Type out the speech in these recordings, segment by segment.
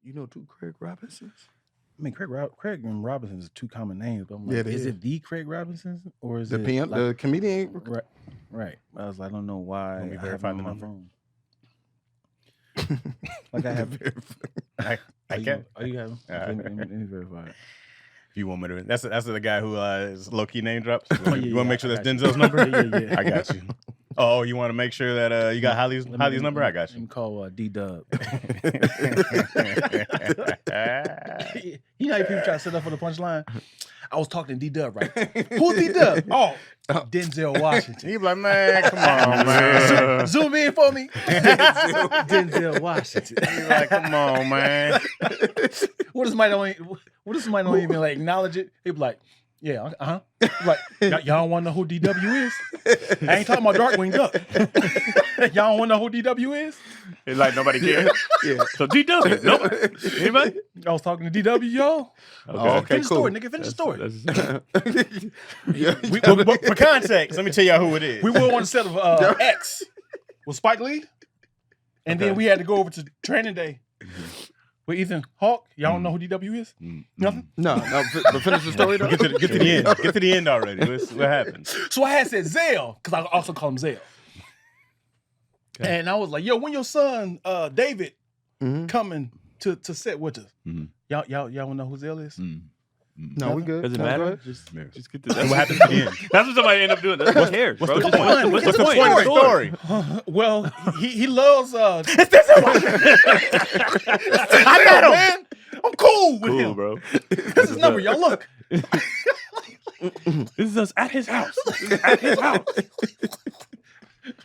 You know 2 Craig Robinsons? I mean, Craig and Robinson is 2 common names, but I'm like, is it the Craig Robinsons or is the it the comedian? Right. I was like, I don't know why Let me I have verify it on the my number. phone. Like I have. I can't. Oh, you have them? Let me verify it. If you want me to, that's the guy who is low key name drops. Oh, You want to make sure that's I got you. Denzel's number? Yeah. I got you. Oh, you want to make sure that you got Holly's number? I got Let me you. call D-Dub. You know how people try to set up for the punchline? I was talking to D-Dub, right? Who's D-Dub? Oh, Denzel Washington. He be like, man, come on, man. Zoom in for me. Denzel Washington. He like, come on, man. What if somebody don't even like acknowledge it? He be like, yeah, like, y'all don't want to know who DW is? I ain't talking about Darkwing Duck. Y'all don't want to know who DW is? It's like nobody cares. Yeah. So DW, nobody. Anybody? I was talking to DW, y'all. Okay. Finish the story, nigga. Finish the story. For context, let me tell y'all who it is. We were on the set of X with Spike Lee, and then we had to go over to Training Day with Ethan Hawke. Y'all don't know who DW is? Nothing? No. But finish the story though. Get to the end. Get to the end already. What happened? So I had said Zell, because I also call him Zell. Okay. And I was like, yo, when your son David coming to set with us? Y'all wanna know who Zell is? No, we good. Does it matter? Just get to What happened at the end? That's what somebody end up doing. Who cares, bro? What's the point? What's the point of the story? Well, he loves I got him, man. I'm cool with him, bro. This is number, y'all look. This is us at his house. At his house.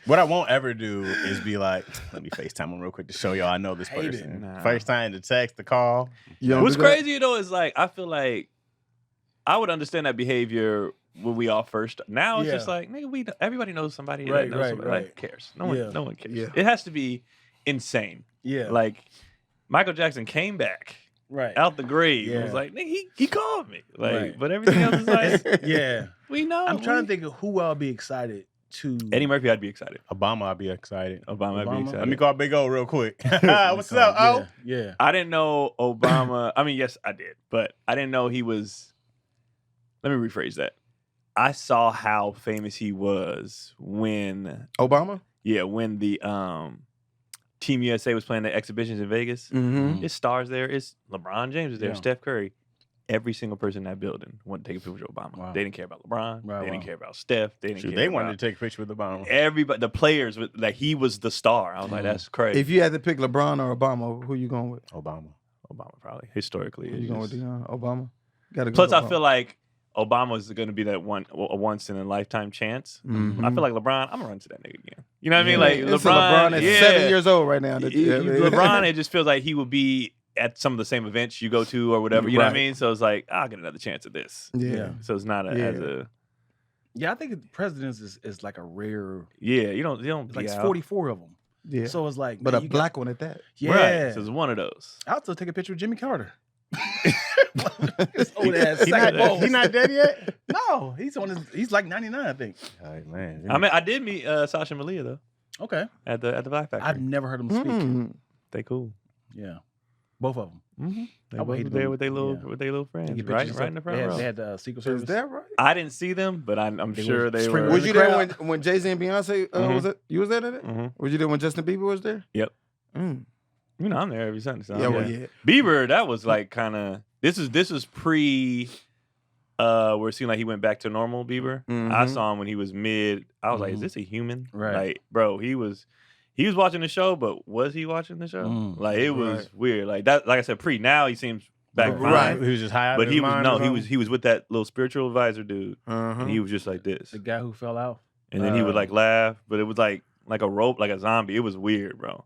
What I won't ever do is be like, let me FaceTime him real quick to show y'all I know this person. FaceTime, the text, the call. What's crazy though is like, I feel like I would understand that behavior when we all first. Now it's just like, nigga, everybody knows somebody that knows somebody. Like, who cares? No one cares. Yeah. It has to be insane. Yeah. Like Michael Jackson came back. Right. Out the grave. It was like, nigga, he called me. Like, but everything else is like, we know. I'm trying to think of who I'll be excited to. Eddie Murphy, I'd be excited. Obama, I'd be excited. I'd be excited. Let me call Big O real quick. What's up, O? Yeah. I didn't know Obama. I mean, yes, I did, but I didn't know he was. Let me rephrase that. I saw how famous he was when Obama. Yeah, when the Team USA was playing the exhibitions in Vegas. It's stars there. It's LeBron James is there. Steph Curry. Every single person in that building wanted to take a picture with Obama. Wow. They didn't care about LeBron. They didn't care about Steph. They didn't care. They wanted to take a picture with Obama. Everybody, the players, like he was the star. I was like, that's crazy. If you had to pick LeBron or Obama, who you going with? Obama, probably historically. Who you going with Obama? Plus, I feel like Obama is going to be that a once in a lifetime chance. I feel like LeBron. I'm gonna run to that nigga again. You know what I mean? Like LeBron is 7 years old right now. LeBron, it just feels like he would be at some of the same events you go to or whatever. You know what I mean? So it's like, I'll get another chance at this. Yeah. So it's not as a. Yeah, I think the presidents is like a rare. Yeah, you don't like it's 44 of them. Yeah. So it's like, but a black one at that. Yeah. Right. So it's one of those. I'll still take a picture with Jimmy Carter. He not dead yet? No, he's like 99, I think. Right, man. I mean, I did meet Sasha and Malia though. Okay. At the Black Factory. I've never heard them speak. They cool. Yeah. Both of them. They both there with their little friends, right in the front row. They had the Secret Service. Is that right? I didn't see them, but I'm sure they were. Was you there when Jay-Z and Beyonce was it? You was there at it? Was you there when Justin Bieber was there? Yep. You know, I'm there every Sunday. So yeah. Bieber, that was like kind of this is pre where it seemed like he went back to normal Bieber. I saw him when he was mid. I was like, is this a human? Right. Like, bro, he was watching the show, but was he watching the show? Like it was weird. Like that, like I said, pre. Now he seems back fine. Right. He was just high. But he was with that little spiritual advisor dude. And he was just like this. The guy who fell out. And then he would like laugh, but it was like a rope, like a zombie. It was weird, bro.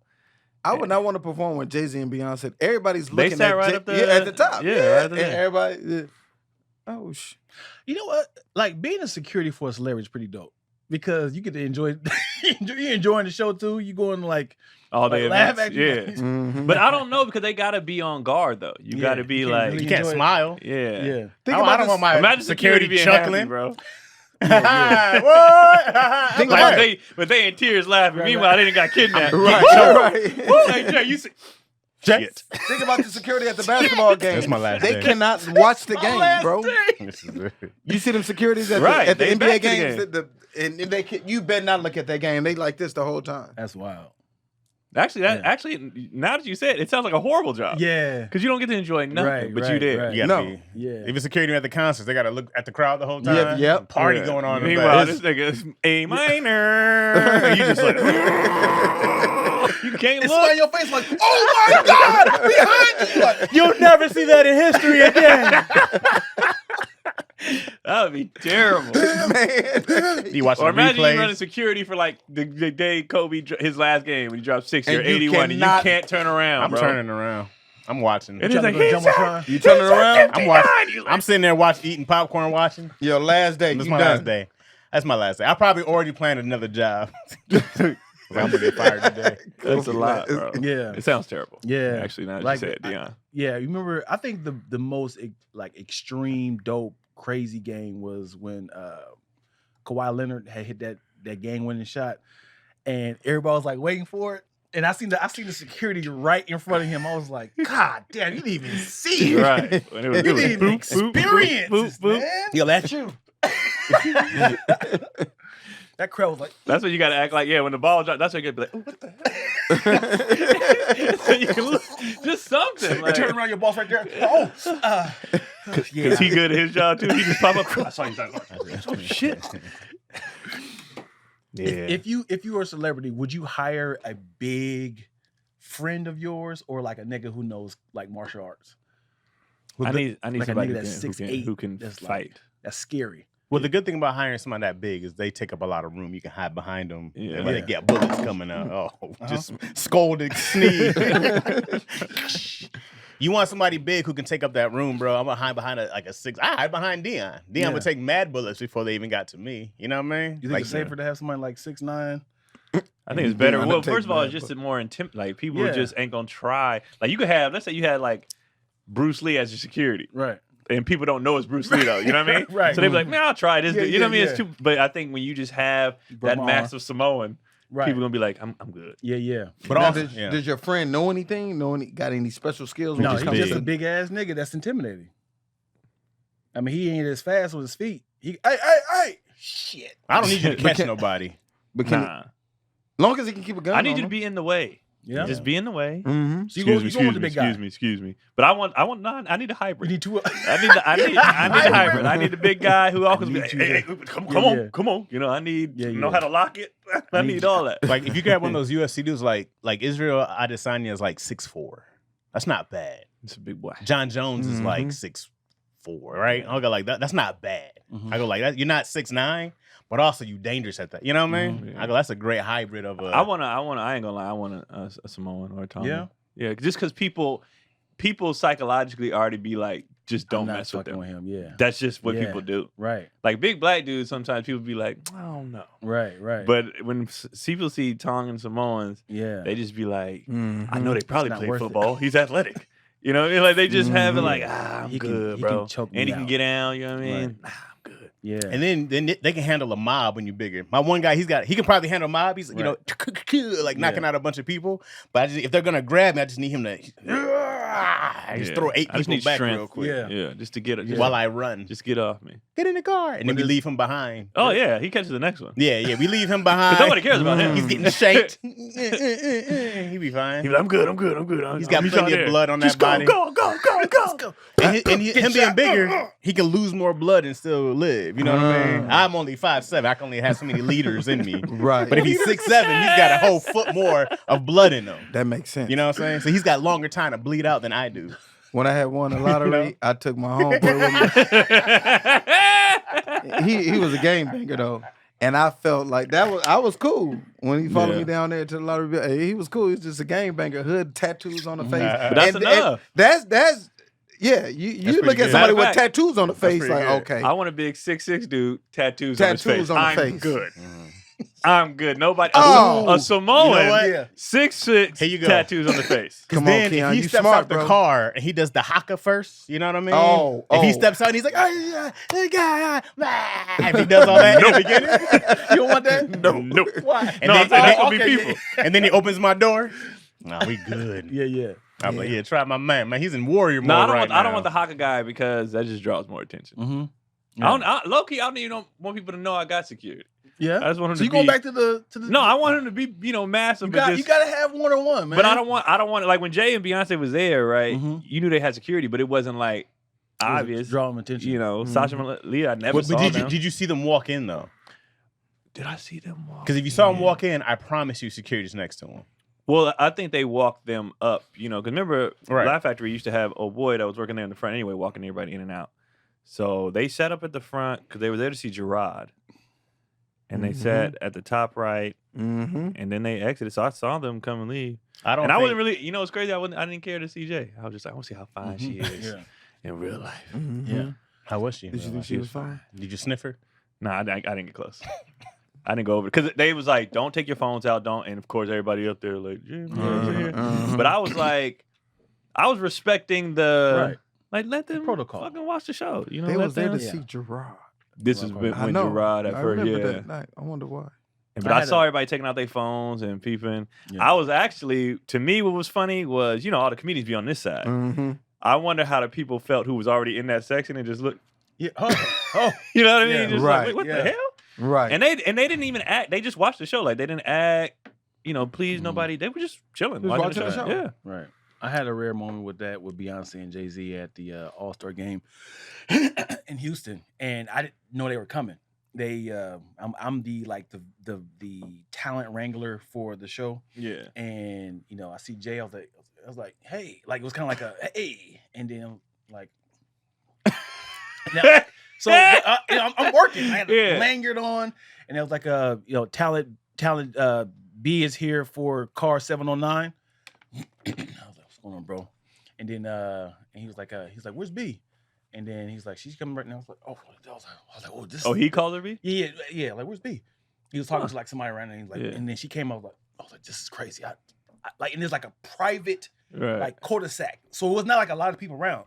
I would not want to perform with Jay-Z and Beyonce. Everybody's looking they sat right at up there, at the top. Yeah, right and everybody. Oh, you know what? Like being a security for a celebrity is pretty dope because you get to enjoy. You're enjoying the show too. You going like all day, laugh at you. But I don't know because they gotta be on guard though. You gotta be like you can't smile. Yeah. Think about I don't want my security being chuckling, happy, bro. What? But they in tears laughing. Meanwhile, they didn't got kidnapped. Right. Hey, Jay, you see. Shit. Think about the security at the basketball game. That's my last They day. cannot watch the game, bro. This is it. You see them securities at Right, the they NBA back to the games, game. and they you better not look at that game. They like this the whole time. That's wild. Actually, now that you say it sounds like a horrible job. Yeah. Because you don't get to enjoy nothing, Right, but you right, did. right. You No. gotta be. Yeah. Even security at the concerts, they gotta look at the crowd the whole time. Yep. Party Yeah. going on. In the Meanwhile, back. this nigga is A minor. And you just like, you can't It's look. on your face like, oh my God, behind you. Like, You'll never see that in history again. That would be terrible. Man. You watch the Or imagine you replays. running security for like the day Kobe, his last game when he dropped 60 or And you 81, and you cannot- can't turn around, I'm bro. turning around. I'm watching. And it's like, Trying to go he's Jumbotron. You turning around? I'm watching. I'm sitting there eating popcorn, watching. Your last day. That's You my done. last day. That's my last day. I probably already planned another job. I'm gonna get fired today. That's a lot, bro. Yeah. It sounds terrible. Yeah. Actually, now that Like, you say it, Dion. Yeah, you remember? I think the most like extreme, dope, crazy game was when Kawhi Leonard had hit that game-winning shot, and everybody was like waiting for it. And I seen the security right in front of him. I was like, God damn, you didn't even see it. Right. When it was, You it was didn't boop, boop, boop, experience boop, this, boop. man. Yo, that's you. That crowd was like, That's what you got to act like. Yeah, when the ball drops, that's what you got to be like, oh, what the hell? You can look, just something. you Like, turn around, your boss right there. Oh, yeah. Is he good at his job too? He just pop up. I saw you. Oh shit. Yeah. If you were a celebrity, would you hire a big friend of yours or like a nigga who knows like martial arts? I need like a somebody nigga that's who 6'8", who can that's like- fight. That's scary. Well, the good thing about hiring somebody that big is they take up a lot of room. You can hide behind them. Yeah. And when they get bullets coming out, just scolding, sneeze. You want somebody big who can take up that room, bro. I'm gonna hide behind a 6. I hide behind Dion. Dion would take mad bullets before they even got to me. You know what I mean? You think it's safer to have somebody like 6'9"? I think it's better. Yeah, Well, I'd take first of all, that, it's just but- a more like people Yeah. just ain't gonna try. Like you could have, let's say you had like Bruce Lee as your security. Right. And people don't know it's Bruce Lee though. You know what I mean? Right. So they'd be like, man, I'll try this. Yeah, dude. You know what I mean? yeah, It's too. But I think when you just have that Bramar. massive Samoan, Right. people gonna be like, I'm good. Yeah. But Now, also, does your friend know anything? Got any special skills? when No, it he's comes just to- a big ass nigga that's intimidating. I mean, he ain't as fast with his feet. Hey, shit. I don't need you to catch can- nobody. But can Nah. long as he can keep a gun. I need you to be in the way. Yeah. Just be in the way. Mm-hmm. So you go with the big guy. Excuse me. But I want I need a We hybrid. need two. I need a hybrid. I need the big guy who always be need like, you hey, to- come Yeah, on, yeah. come on. You know, I need Yeah, know yeah. how to lock it. I need need you. all that. Like if you grab one of those UFC dudes, like Israel Adesanya is like 6'4". That's not bad. It's a big boy. John Jones is like Mhm. 6'4", right? I go like that. That's not bad. Mhm. I go like that. You're not 6'9", but also you dangerous at that. You know what I mean? Mhm. I go that's a great hybrid of a. I ain't gonna lie, I want a Samoan or a Tongan. Yeah? Yeah, just because people psychologically already be like, just don't I'm not mess with fucking them. with him. Yeah. That's just what Yeah. people do. Right. Like big black dudes, sometimes people be like, I don't know. Right. But when people see Tongan Samoans, yeah. they just be like, Mm-hmm. I know they probably not play worth it. football. He's athletic. You know, like they just have it like, I'm He can- good, he bro. can choke me And he can out. get down, you know what I mean? Right. I'm good. Yeah. and then they can handle a mob when you're bigger. My one guy, he can probably handle a mob. He's like knocking out a bunch of people. But if they're gonna grab me, I just need him to just throw 8 I just people need back strength. real quick. Yeah. Yeah, just to get it. While I run, Just get off me. get in the car, and then we leave him behind. Oh, yeah, he catches the next one. Yeah, we leave him behind. Because nobody cares about him. He's getting shaped. He be fine. He's like, I'm good. He's got plenty of blood on that body. Go. And him being bigger, he can lose more blood and still live. You know what I mean? I'm only 5'7". I can only have so many liters in me. Right. But if he's 6'7", he's got a whole foot more of blood in him. That makes sense. You know what I'm saying? So he's got longer time to bleed out than I do. When I had won the lottery, You know? I took my homeboy with me. He was a game banger though, and I felt like I was cool when he followed Yeah. me down there to the lottery. Hey, he was cool. He was just a game banger, hood tattoos on the face. But that's enough. That's yeah. You pretty look at good. somebody Matter with of fact, tattoos on the face, pretty like good. okay, I want a big 6'6" dude, tattoos on his face. Tattoos on the I'm face. good. I'm good. Nobody. Oh. A Samoan, You know what? Yeah. 6'6", Here you go. tattoos on the face. Because Come on, then Keon, if he you steps smart, out the bro. car and he does the haka first, you know what I mean? Oh, If he oh. steps out and he's like, if he does all that in the beginning, you don't want that? Nope. Why? And No, then, it's gonna be people. and then he opens my door. No, we good. Yeah. I'm like, yeah, try my man. Man, he's in warrior mode No, I don't want the Haka guy because that just draws more attention. Mm-hmm. Yeah. Low-key, I don't even want people to know I got security. Yeah. I just want him so to you be... going back to the... No, I want him to be, massive. You got to have one-on-one, man. But I don't want like when Jay and Beyonce was there, right? Mm-hmm. You knew they had security, but it wasn't like obvious. Drawing attention. Sasha Malia, I never saw them. Did you see them walk in, though? Did I see them walk? Because if you saw them walk in, I promise you security's next to them. Well, I think they walked them up, because remember, Right. Laugh Factory used to have a boy that was working there in the front anyway, walking everybody in and out. So they sat up at the front because they were there to see Gerard. And they sat at the top right, and then they exited. So I saw them come and leave. I wasn't really, it's crazy. I didn't care to see Jay. I was just like, I want to see how fine she is in real life. Yeah. How was she? Did you think she was fine? Did you sniff her? No, I didn't get close. I didn't go over because they was like, don't take your phones out, don't. And of course, everybody up there like, but I was like, I was respecting the let them protocol. Fucking watch the show. They was there to see Gerard. This is when Gerard at first, that night. I wonder why. But I saw everybody taking out their phones and peeping. Yeah. I was actually, to me, what was funny was, all the comedians be on this side. I wonder how the people felt who was already in that section and just looked. Yeah. You know what I mean? Yeah. Just like, wait, what the hell? Right. And they didn't even act. They just watched the show. Like they didn't act. Please nobody. They were just chilling, watching the show. Yeah. Right. I had a rare moment with that with Beyonce and Jay-Z at the All-Star game in Houston, and I didn't know they were coming. They, I'm the talent wrangler for the show. Yeah. And I see Jay. I was like, hey, like it was kind of like a hey, and then like. Now, so I'm working. I had a lanyard on, and it was like talent B is here for car 709. I was like, what's going on, bro? And then and he was like, where's B? And then he's like, she's coming right now. I was like, oh, this. Oh, he called her B? Yeah. Like, where's B? He was talking to like somebody around, and he's like, and then she came up I was like, this is crazy. I like, and there's like a private like cul-de-sac, so it was not like a lot of people around.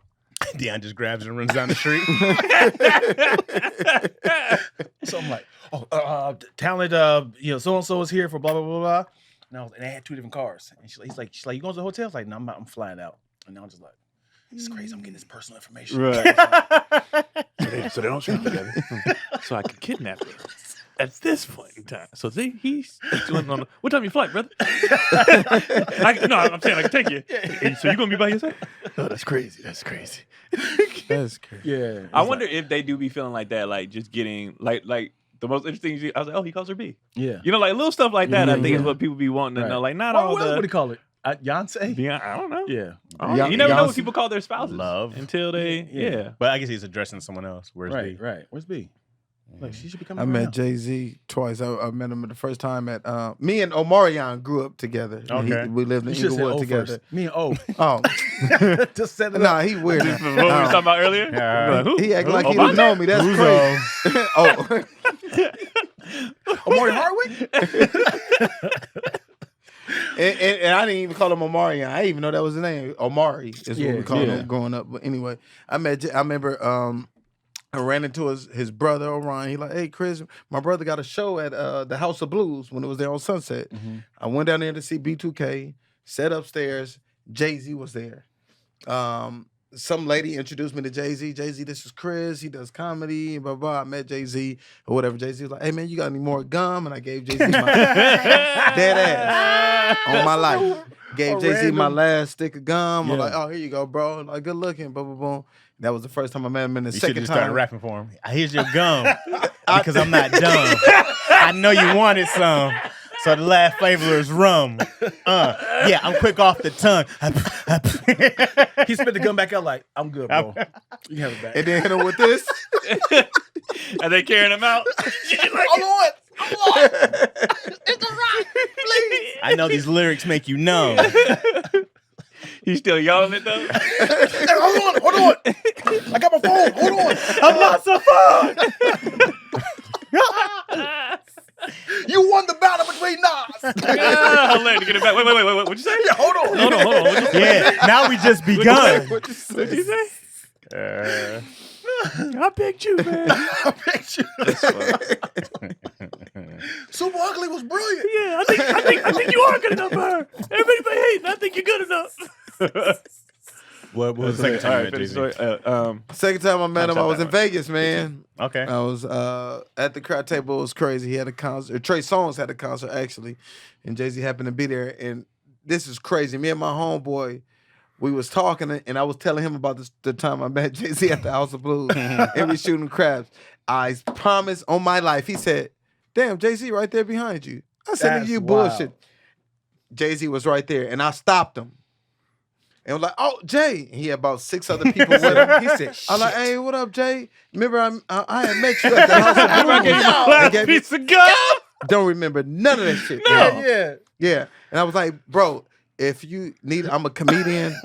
Dion just grabs her and runs down the street. So I'm like, talent, so and so is here for blah blah blah blah. And they had two different cars. And she's like, you going to the hotel? I was like, no, I'm flying out. And now I'm just like, this is crazy. I'm getting this personal information. Right. So they don't show together. So I could kidnap them at this point in time. So he's doing on what time you flight, brother? No, I'm saying I can take you. So you gonna be by yourself? Oh, that's crazy. That's crazy. Yeah. I wonder if they do be feeling like that, like just getting like the most interesting. I was like, oh, he calls her B. Yeah. Like little stuff like that. I think is what people be wanting to know. Like not all the. What do you call it? Beyonce? I don't know. Yeah. You never know what people call their spouses. Love. Until they. Yeah. But I guess he's addressing someone else. Where's B? Right. Where's B? Like she should be coming. I met Jay-Z twice. I met him the first time at me and Omarion grew up together. Okay. We lived in Inglewood together. First. Me and O. Oh. Just said it. Nah, he weird. What we were talking about earlier? He acted like he didn't know me. That's crazy. Oh. Omari Hardwick? And I didn't even call him Omarion. I didn't even know that was his name. Omari is what we called him growing up. But anyway, I remember I ran into his brother Orion. He like, hey Chris, my brother got a show at the House of Blues when it was there on Sunset. I went down there to see B2K, sat upstairs. Jay-Z was there. Some lady introduced me to Jay-Z. Jay-Z, this is Chris. He does comedy. Blah, blah. I met Jay-Z or whatever. Jay-Z was like, hey, man, you got any more gum? And I gave Jay-Z my dead ass on my life. Gave Jay-Z my last stick of gum. I'm like, oh, here you go, bro. Like, good looking. Boom, boom, boom. That was the first time I met him. And the second time. Started rapping for him. Here's your gum because I'm not dumb. I know you wanted some. So the last flavor is rum. Yeah, I'm quick off the tongue. He spit the gun back out like, I'm good, bro. You can have it back. And then hit him with this. Are they carrying him out? Hold on. It's a rock, please. I know these lyrics make you numb. He's still yelling it though. Hold on. I got my phone. Hold on. I'm lost of fun. You won the battle between Nas. I'll let you get it back. Wait. What'd you say? Yeah, hold on. What'd you say? Yeah, now we just begun. What'd you say? I picked you, man. I picked you. Super Ugly was brilliant. Yeah, I think you are good enough for her. Everybody be hating. I think you're good enough. What was the second time you met Jay-Z? Second time I met him, I was in Vegas, man. Okay. I was at the crowd table. It was crazy. He had a concert. Trey Songz had a concert, actually. And Jay-Z happened to be there. And this is crazy. Me and my homeboy, we was talking, and I was telling him about the time I met Jay-Z at the House of Blues. And we shooting craps. I promise on my life. He said, damn, Jay-Z right there behind you. I said, you bullshit. Jay-Z was right there. And I stopped him. And I'm like, oh, Jay. And he had about 6 other people with him. He said, I'm like, hey, what up, Jay? Remember, I had met you at the House of Blues. I gave you my last piece of gum. Don't remember none of that shit. Yeah. And I was like, bro, if you need, I'm a comedian.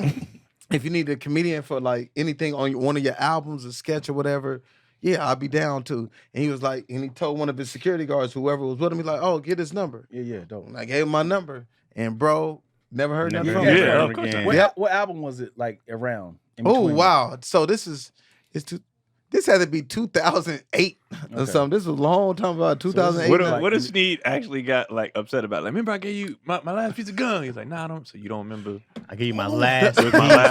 If you need a comedian for like anything on one of your albums, a sketch or whatever, yeah, I'll be down too. And he was like, and he told one of his security guards, whoever was with him, he's like, oh, get his number. Yeah, dope. And I gave him my number. And bro, never heard nothing from him. Yeah. What album was it like around? Oh, wow. So this had to be 2008 or something. This was a long time about 2008. What if Sneed actually got like upset about it? Like, remember I gave you my last piece of gum? He's like, nah, I don't. So you don't remember? I gave you my last piece, bro. My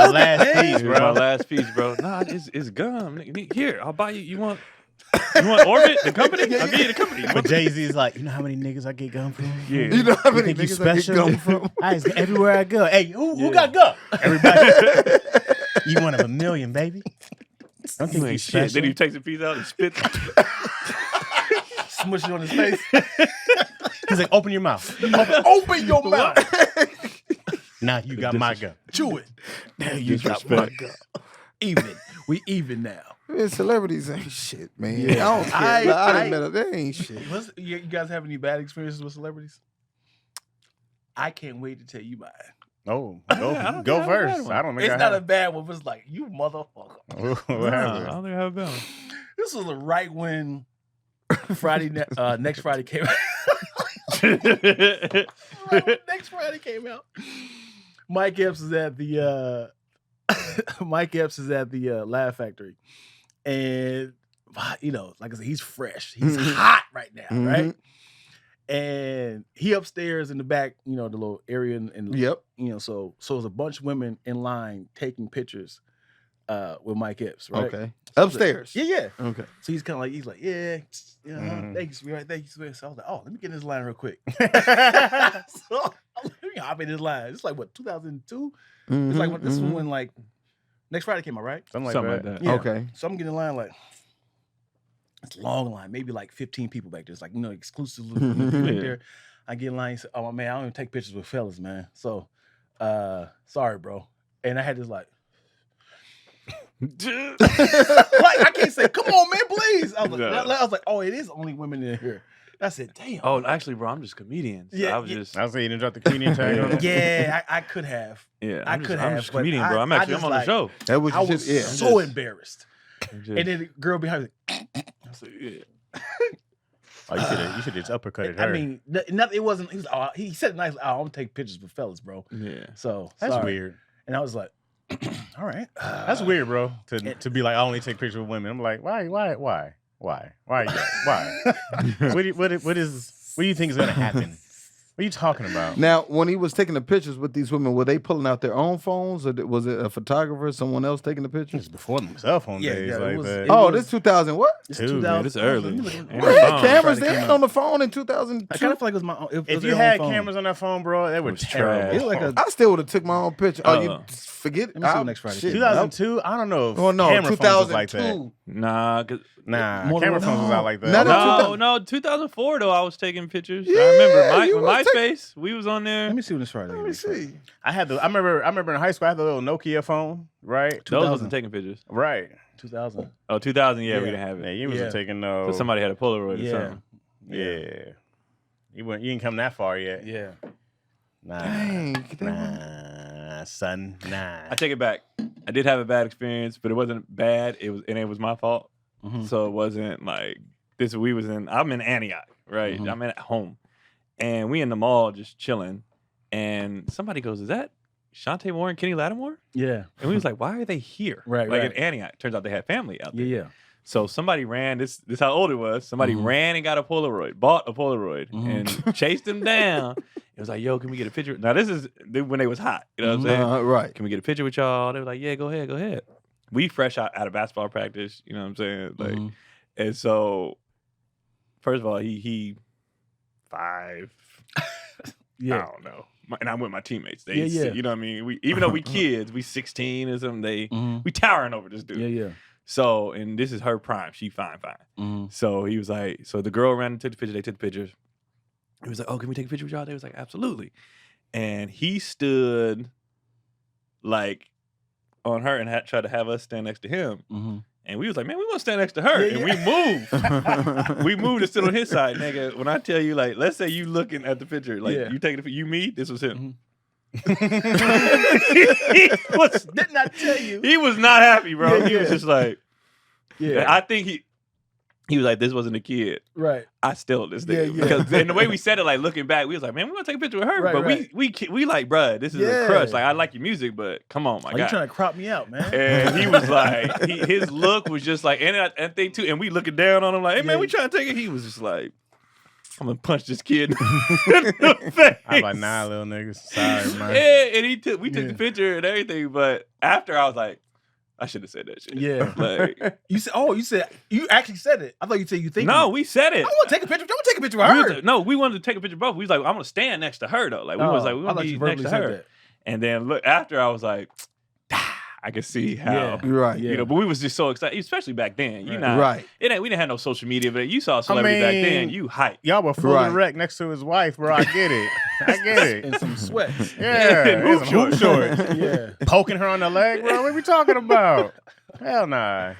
last piece, bro. My last piece, bro. Nah, it's gum. Here, I'll buy you. You want Orbit, the company? I'll give you the company. But Jay-Z's like, you know how many niggas I get gum from? Yeah. You know how many think you niggas I get gum from? Everywhere I go. Hey, who got gum? Everybody. You one of a million, baby. I don't think you shit. Then he takes a piece out and spits. Smush it on his face. He's like, open your mouth. Open your mouth. Now you got my gum. Chew it. Now you got my gum. Even. We even now. Man, celebrities ain't shit, man. Yeah. I don't care. I done met them. They ain't shit. You guys have any bad experiences with celebrities? I can't wait to tell you mine. Oh, go first. I don't think it's not a bad one, but it's like, you motherfucker. What happened? I don't think I have a bad one. This was right when Friday, next Friday came out. Next Friday came out. Mike Epps is at the Laugh Factory, and you know, like I said, he's fresh. He's hot right now, right? And he upstairs in the back, you know, the little area, and yep, you know, so there's a bunch of women in line taking pictures with Mike Epps, right? Okay, upstairs. Yeah. Okay. So he's kind of like, thank you, sweetheart, thank you, sweetheart. So I was like, oh, let me get in this line real quick. So let me hop in this line. It's like what, 2002? It's like this was when like Next Friday came out, right? Something like that. Yeah. Okay. So I'm getting in line like, it's a long line, maybe like 15 people back there. It's like, you know, exclusively back there. I get in line and say, oh man, I don't even take pictures with fellas, man. So sorry, bro. And I had this like I can't say, come on, man, please. I was like, oh, it is only women in here. I said, damn. Oh, actually, bro, I'm just comedian. So yeah, I was just. I was saying you didn't drop the comedian tag on it. Yeah, I could have. Yeah, I could have. I'm just comedian, bro. I'm on the show. That was I was so embarrassed. Just, and then the girl behind me, I said, yeah. Oh, you should just uppercutted her. I mean, it wasn't. He said it nice. I don't take pictures with fellas, bro. Yeah. So that's weird. And I was like, all right, that's weird, bro. To be like, I only take pictures with women. I'm like, why? What do you think is gonna happen? What are you talking about? Now, when he was taking the pictures with these women, were they pulling out their own phones, or was it a photographer, someone else taking the pictures? It's before the cell phone days. This 2000 what? It's 2000. It's early. Cameras they had on the phone in 2002. I kind of feel like it was my own. If you had cameras on that phone, bro, that was terrible. I still would have took my own picture. You forget it. Let me see what next Friday. 2002? I don't know if camera phones was like that. Nah, camera phones was out like that. No, 2004 though. I was taking pictures. Yeah, I remember with MySpace. We was on there. Let me see what this Friday. Let me see. I remember in high school I had the little Nokia phone, right? Those wasn't taking pictures. Right. 2000. Oh, 2000. Yeah, we didn't have it. Yeah, you wasn't taking no. So somebody had a Polaroid or something. Yeah. You didn't come that far yet. Yeah. Nah, son. Nah. I take it back. I did have a bad experience, but it wasn't bad. It was my fault. So it wasn't like this. I'm in Antioch, right? I'm at home, and we in the mall just chilling, and somebody goes, "Is that Shantae Moore and Kenny Lattimore?" Yeah. And we was like, "Why are they here?" Right. In Antioch. Turns out they had family out there. Yeah. So somebody ran. This how old it was. Somebody ran and got bought a Polaroid, and chased him down It was like, yo, can we get a picture? Now this is when they was hot. You know what I'm saying? Right. Can we get a picture with y'all? They were like, yeah, go ahead. We fresh out of basketball practice. You know what I'm saying? Like, and so first of all, he 5. I don't know. And I'm with my teammates. They, you know what I mean? We even though we kids, we 16 or something. We towering over this dude. Yeah. So, and this is her prime. She fine. So he was like, so the girl ran and took the picture. They took the pictures. He was like, oh, can we take a picture with y'all? They was like, absolutely. And he stood like on her and tried to have us stand next to him. And we was like, man, we want to stand next to her. And we moved. We moved to sit on his side, nigga. When I tell you, like, let's say you looking at the picture, like you taking the picture, you me, this was him. Didn't I tell you? He was not happy, bro. He was just like, I think he was like, this wasn't a kid. Right. I still this nigga. Because and the way we said it, like looking back, we was like, man, we want to take a picture with her. But we like, bruh, this is a crush. Like, I like your music, but come on, my guy. You trying to crop me out, man. And he was like, his look was just like, and I think too, and we looking down on him like, hey man, we trying to take it. He was just like, I'm gonna punch this kid in the face. I was like, nah, little niggas. Sorry, man. Yeah, and we took the picture and everything, but after I was like, I should have said that shit. Yeah. Like, you actually said it. I thought you said you think. No, we said it. I want to take a picture. I want to take a picture with her. We wanted to take a picture of both. We was like, I'm gonna stand next to her though. Like we was like, we want to be next to her. That. And then look, after I was like, I could see how, you know, but we was just so excited, especially back then. You know, we didn't have no social media, but you saw a celebrity back then, you hype. Y'all were full erect next to his wife, bro. I get it. And some sweats. Yeah, and some hoop shorts. Poking her on the leg, bro. What are we talking about? Hell nah.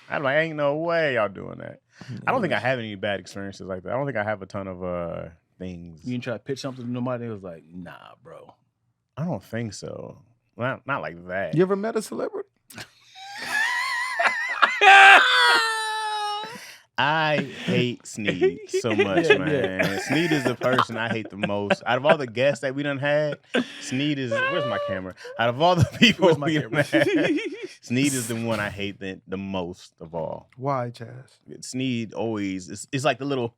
I'm like, ain't no way y'all doing that. I don't think I have any bad experiences like that. I don't think I have a ton of things. You didn't try to pitch something to nobody? It was like, nah, bro. I don't think so. Not like that. You ever met a celebrity? I hate Sneed so much, man. Sneed is the person I hate the most. Out of all the guests that we done had, Sneed is... Where's my camera? Out of all the people we done had, Sneed is the one I hate the most of all. Why, Chaz? Sneed always... It's like the little...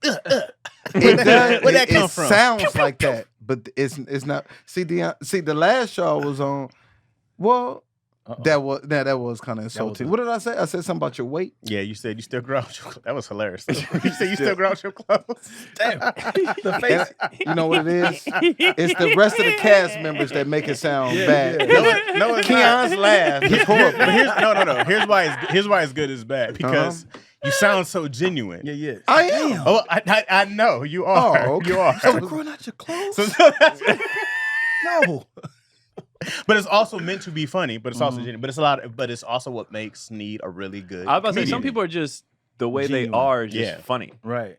Where'd that come from? It sounds like that, but it's not. See, the last show I was on. Well, that was kind of insulting. What did I say? I said something about your weight. Yeah, you said you still grow out your clothes. That was hilarious. You said you still grow out your clothes. Damn, the face. You know what it is? It's the rest of the cast members that make it sound bad. No, Keon's laugh is horrible. No. Here's why it's good is bad because. You sound so genuine. Yeah. I am. Oh, I know you are. Oh, okay. You are. So growing out your clothes? No. But it's also meant to be funny. But it's also genuine. But it's also what makes Sneed a really good. I was about to say some people are just the way genuine. they are just funny. Right.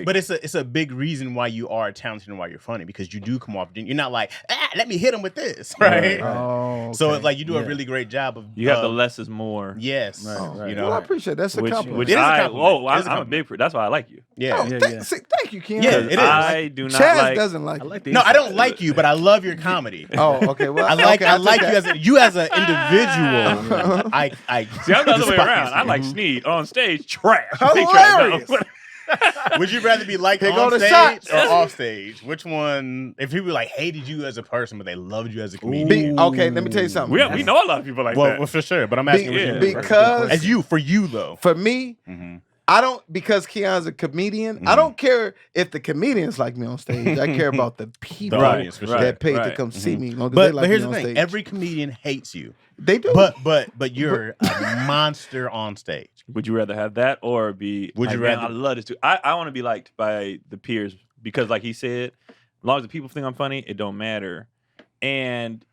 But it's a big reason why you are talented and why you're funny because you do come off. You're not like let me hit him with this, right? Oh, okay. So it's like you do a really great job of. You have the less is more. Yes, right. You know. Well, I appreciate that. That's a compliment. Which it is a compliment. I'm a big. That's why I like you. Yeah. Thank you, Keon. Yeah, it is. I do not Chaz like. doesn't like. I don't like you, but I love your comedy. Oh, okay. Well, I like you as an individual. I See, I'm the other way around. I like Sneed on stage. Trash. Hilarious. Would you rather be liked on stage or off stage? Which one? If people like hated you as a person, but they loved you as a comedian. Okay, let me tell you something. We know a lot of people like that. Well, for sure. But I'm asking because for you though. For me, I don't because Keon's a comedian. I don't care if the comedians like me on stage. I care about the people that paid to come see me. But here's the thing: every comedian hates you. They do. But you're a monster on stage. Would you rather have that or be? Would you rather? I love this too. I want to be liked by the peers because, like he said, as long as the people think I'm funny, it don't matter. And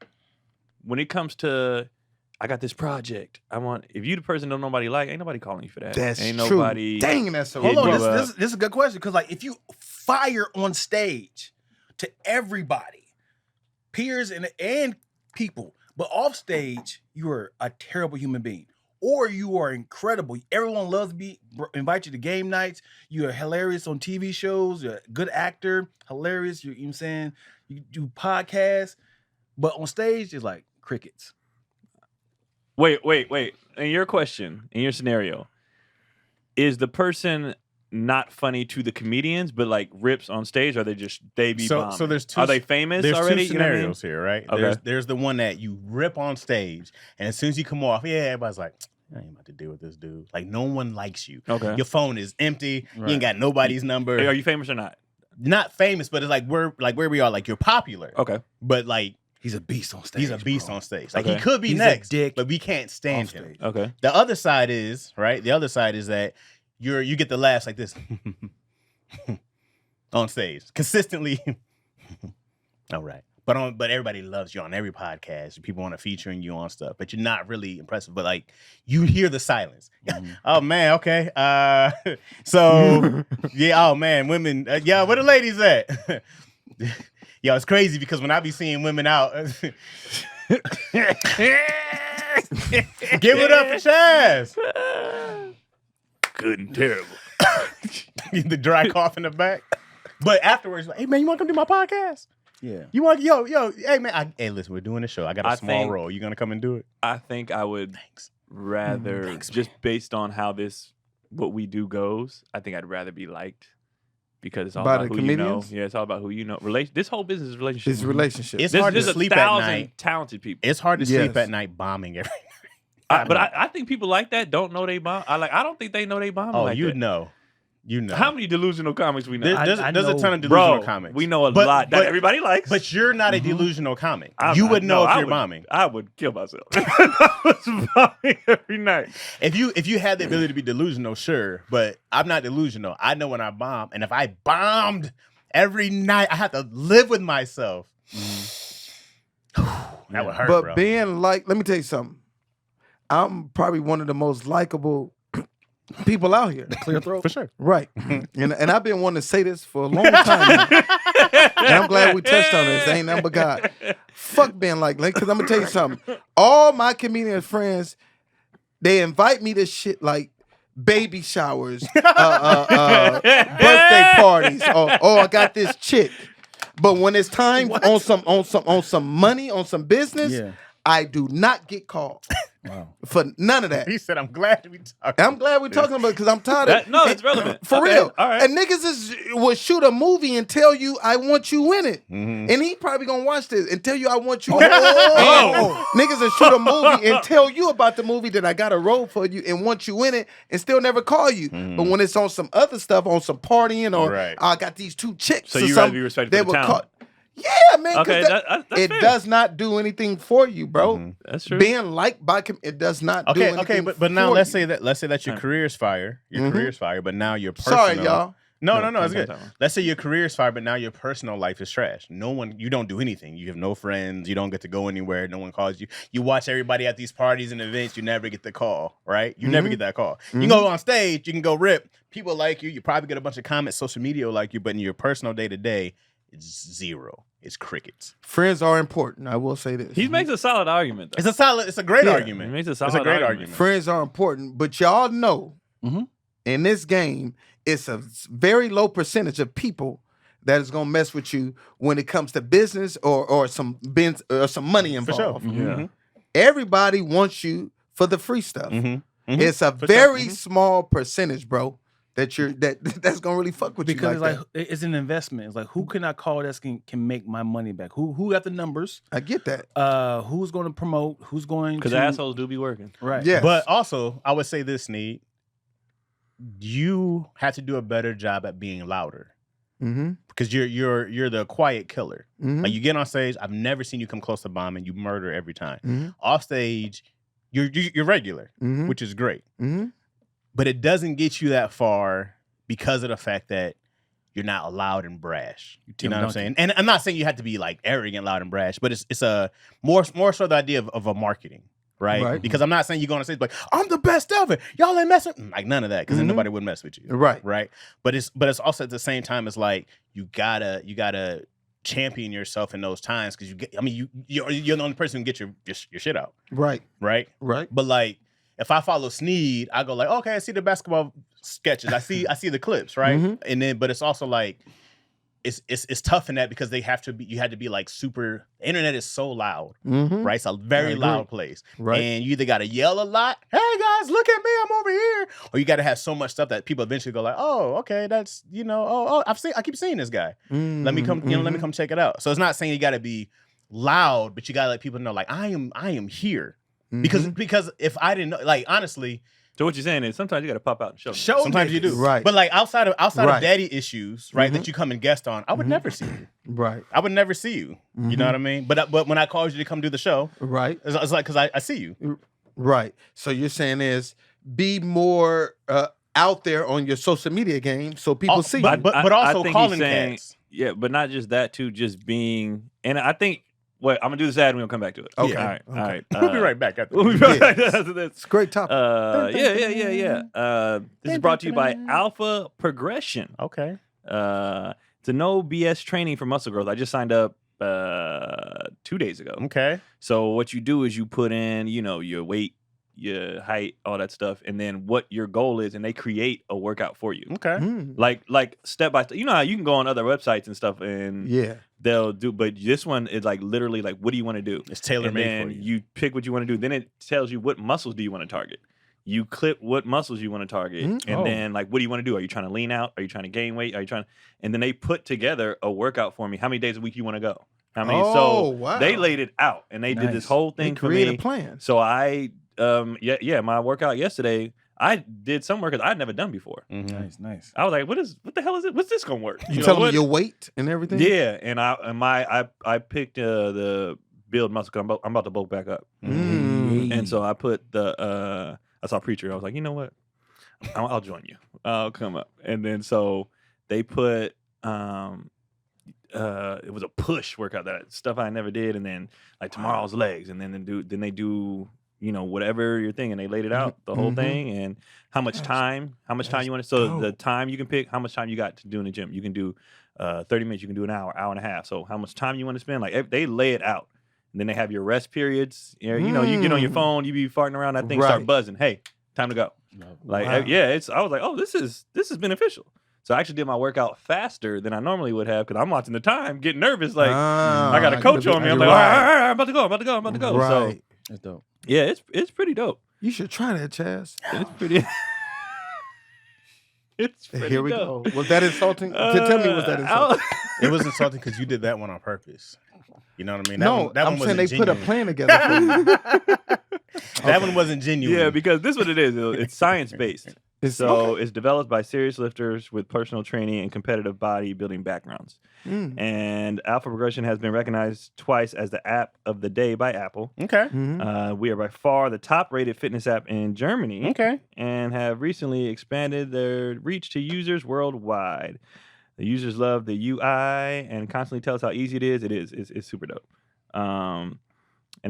when it comes to, I got this project. If you the person don't nobody like, ain't nobody calling you for that. That's ain't true. Nobody. Dang, that's so. Hold on, this is a good question because like if you fire on stage to everybody, peers and people. But off stage, you are a terrible human being. Or you are incredible. Everyone loves to invite you to game nights. You are hilarious on TV shows. You're a good actor. Hilarious. You know what I'm saying? You do podcasts. But on stage, it's like crickets. Wait. In your question, in your scenario, is the person not funny to the comedians, but like rips on stage? Or are they just they be bombing? So there's two. Are they famous there's already? Two scenarios here, right? Okay. There's the one that you rip on stage, and as soon as you come off, everybody's like, I ain't about to deal with this dude. Like no one likes you. Okay. Your phone is empty. Right. You ain't got nobody's number. Hey, are you famous or not? Not famous, but it's like where we are. Like you're popular. Okay. But like he's a beast on stage. He's a beast on stage. Like okay. he could be he's next, a dick but we can't stand him. Okay. The other side is right. The other side is that you get the laughs like this on stage consistently. All right. But everybody loves you on every podcast. People want to feature you on stuff, but you're not really impressive. But like you hear the silence. Mm-hmm. Oh man, okay. So yeah. Oh man, women. Yeah, where the ladies at? Yo, it's crazy because when I be seeing women out, give it up for Chaz. Good and terrible. The dry cough in the back. But afterwards, like, hey man, you want to come do my podcast? Yeah. You want hey man, hey listen, we're doing a show. I got a small role. You gonna come and do it? I think I would rather just based on how what we do goes. I think I'd rather be liked because it's all about who comedians? you know. Yeah, it's all about who you know. This whole business is relationships. It's relationships. It's hard to sleep at night. Talented people. It's hard to sleep at night bombing every night. But I think people like that don't know they bomb. I don't think they know they bomb. Oh, like you that. know. You know. How many delusional comics we know? There's a ton of delusional comics. We know a lot that everybody likes. But you're not a delusional comic. You would know if you're bombing. I would kill myself. I was bombing every night. If you had the ability to be delusional, sure. But I'm not delusional. I know when I bomb. And if I bombed every night, I have to live with myself. That would hurt, but bro. being let me tell you something. I'm probably one of the most likable people out here. Clear throat. For sure. Right. and I've been wanting to say this for a long time now. And I'm glad we touched on this. Ain't nothing but God. Fuck being because I'm going to tell you something. All my comedian friends, they invite me to shit like baby showers, birthday parties, or I got this chick. But when it's time on some money, on some business, I do not get called. Wow. For none of that. He said, I'm glad we talking. I'm glad we're talking about it because I'm tired of No, it's relevant. For real. All right. And niggas will shoot a movie and tell you, I want you in it. Mm-hmm. And he probably gonna watch this and tell you, I want you in it. Niggas will shoot a movie and tell you about the movie that I got a role for you and want you in it and still never call you. Mm-hmm. But when it's on some other stuff, on some partying or I got these two chicks. So you rather be respected for the talent. Yeah, man. Okay, that's it fair. does not do anything for you, bro. Mm-hmm. That's true. Being liked by it does not do anything. Okay, but now let's you. say that your career's fire. Your career's fire, but now your personal. Sorry, y'all. No, it's good. Let's say your career's fire, but now your personal life is trash. You don't do anything. You have no friends. You don't get to go anywhere. No one calls you. You watch everybody at these parties and events. You never get the call, right? You never get that call. You go on stage. You can go rip. People like you. You probably get a bunch of comments. Social media will like you, but in your personal day to day, it's zero. It's crickets. Friends are important. I will say this. He makes a solid argument, though. It's a great argument. He makes a It's a great argument. Friends are important, but y'all know in this game, it's a very low percentage of people that is gonna mess with you when it comes to business or some money involved. For sure. Everybody wants you for the free stuff. It's a very small percentage, bro. That's gonna really fuck with you because like it's an investment. It's like who can I call that can make my money back? Who got the numbers? I get that. Who's going to promote? Who's going to? Because assholes do be working, right? Yeah. But also, I would say this, Sneed. You have to do a better job at being louder. Because you're the quiet killer. Like you get on stage, I've never seen you come close to bombing. You murder every time. Off stage, you're regular, which is great. But it doesn't get you that far because of the fact that you're not loud and brash. You know what I'm saying? And I'm not saying you have to be like arrogant, loud, and brash, but it's a more so the idea of a marketing, right? Because I'm not saying you're going to say like I'm the best ever. Y'all ain't messing like none of that because then nobody would mess with you, right? But it's also at the same time it's like you gotta champion yourself in those times because you're the only person who can get your shit out, right? But like. If I follow Sneed, I go like, okay, I see the basketball sketches. I see the clips, right? And then, but it's also like, it's tough in that because you had to be like super. The internet is so loud, Mm-hmm. right? It's a very loud place, right? And you either got to yell a lot, "Hey guys, look at me, I'm over here," or you got to have so much stuff that people eventually go like, "Oh, okay, that's I keep seeing this guy. Let me come, let me come check it out." So it's not saying you got to be loud, but you got to let people know like I am here because if I didn't know, like honestly. So what you're saying is sometimes you got to pop out and show. Sometimes you do, right? But like outside of daddy issues, right? That you come and guest on, I would never see you, right? I would never see you. You know what I mean? But when I called you to come do the show, right? It's like because I see you, right? So you're saying is be more out there on your social media game so people see you, but also calling cats. Yeah, but not just that too. Just being, and I think. Wait, I'm gonna do this ad and we're gonna come back to it. Okay. All right. All right. We'll be right back after we'll be right back after this. It's a great topic. Yeah. This is brought to you by Alpha Progression. Okay. It's a no BS training for muscle growth. I just signed up 2 days ago. Okay. So what you do is you put in, your weight, your height, all that stuff, and then what your goal is, and they create a workout for you. Okay. Like step by step. You know how you can go on other websites and stuff, and they'll do, but this one is like literally like, what do you want to do? It's tailor made for you. You pick what you want to do. Then it tells you what muscles do you want to target. You clip what muscles you want to target, and then like, what do you want to do? Are you trying to lean out? Are you trying to gain weight? Are you trying? And then they put together a workout for me. How many days a week you want to go? How many? Wow. They laid it out, and they did this whole thing for me. Create a plan. So I. My workout yesterday, I did some workouts I'd never done before. Nice. I was like, what the hell is it? What's this gonna work? You tell them your weight and everything? Yeah, and I picked the build muscle because I'm about to bulk back up. And so I put I saw Preacher. I was like, you know what? I'll join you. I'll come up. And then so they put it was a push workout, that stuff I never did, and then like tomorrow's legs, and then they do whatever your thing, and they laid it out, the whole thing, and how much time you want to. So the time you can pick, how much time you got to do in the gym. You can do 30 minutes, you can do an hour and a half. So how much time you want to spend, like they lay it out. And then they have your rest periods. You get on your phone, you be farting around, that thing start buzzing. Hey, time to go. Like I was like, oh, this is beneficial. So I actually did my workout faster than I normally would have because I'm watching the time, getting nervous. Like I got a coach on me. I'm like, all right, I'm about to go. Right. So that's dope. Yeah, it's pretty dope. You should try that, Chaz. It's pretty. It's pretty Here we dope. go. Was that insulting? Tell me, was that insulting? It was insulting because you did that one on purpose. You know what I mean? I'm saying they put a plan together for you. That one wasn't genuine. Yeah, because this is what it is. It's science-based. It's developed by serious lifters with personal training and competitive bodybuilding backgrounds. And Alpha Progression has been recognized twice as the app of the day by Apple. Okay. We are by far the top-rated fitness app in Germany. Okay. And have recently expanded their reach to users worldwide. The users love the UI and constantly tell us how easy it is. It is. It's super dope. And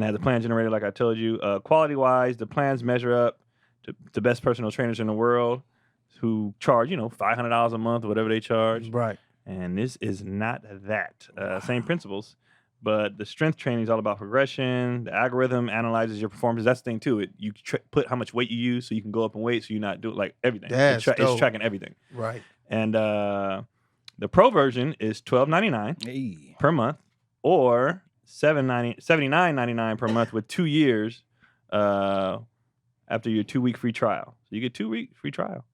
has a plan generator, like I told you. Quality-wise, the plans measure up to the best personal trainers in the world who charge, $500 a month or whatever they charge. Right. And this is not that. Same principles, but the strength training is all about progression. The algorithm analyzes your performance. That's the thing, too. You put how much weight you use so you can go up in weight so you're not doing, like, everything. It's tracking everything. Right. And the pro version is $12.99 per month or $79.99 per month with 2 years after your 2-week free trial. So you get 2-week free trial.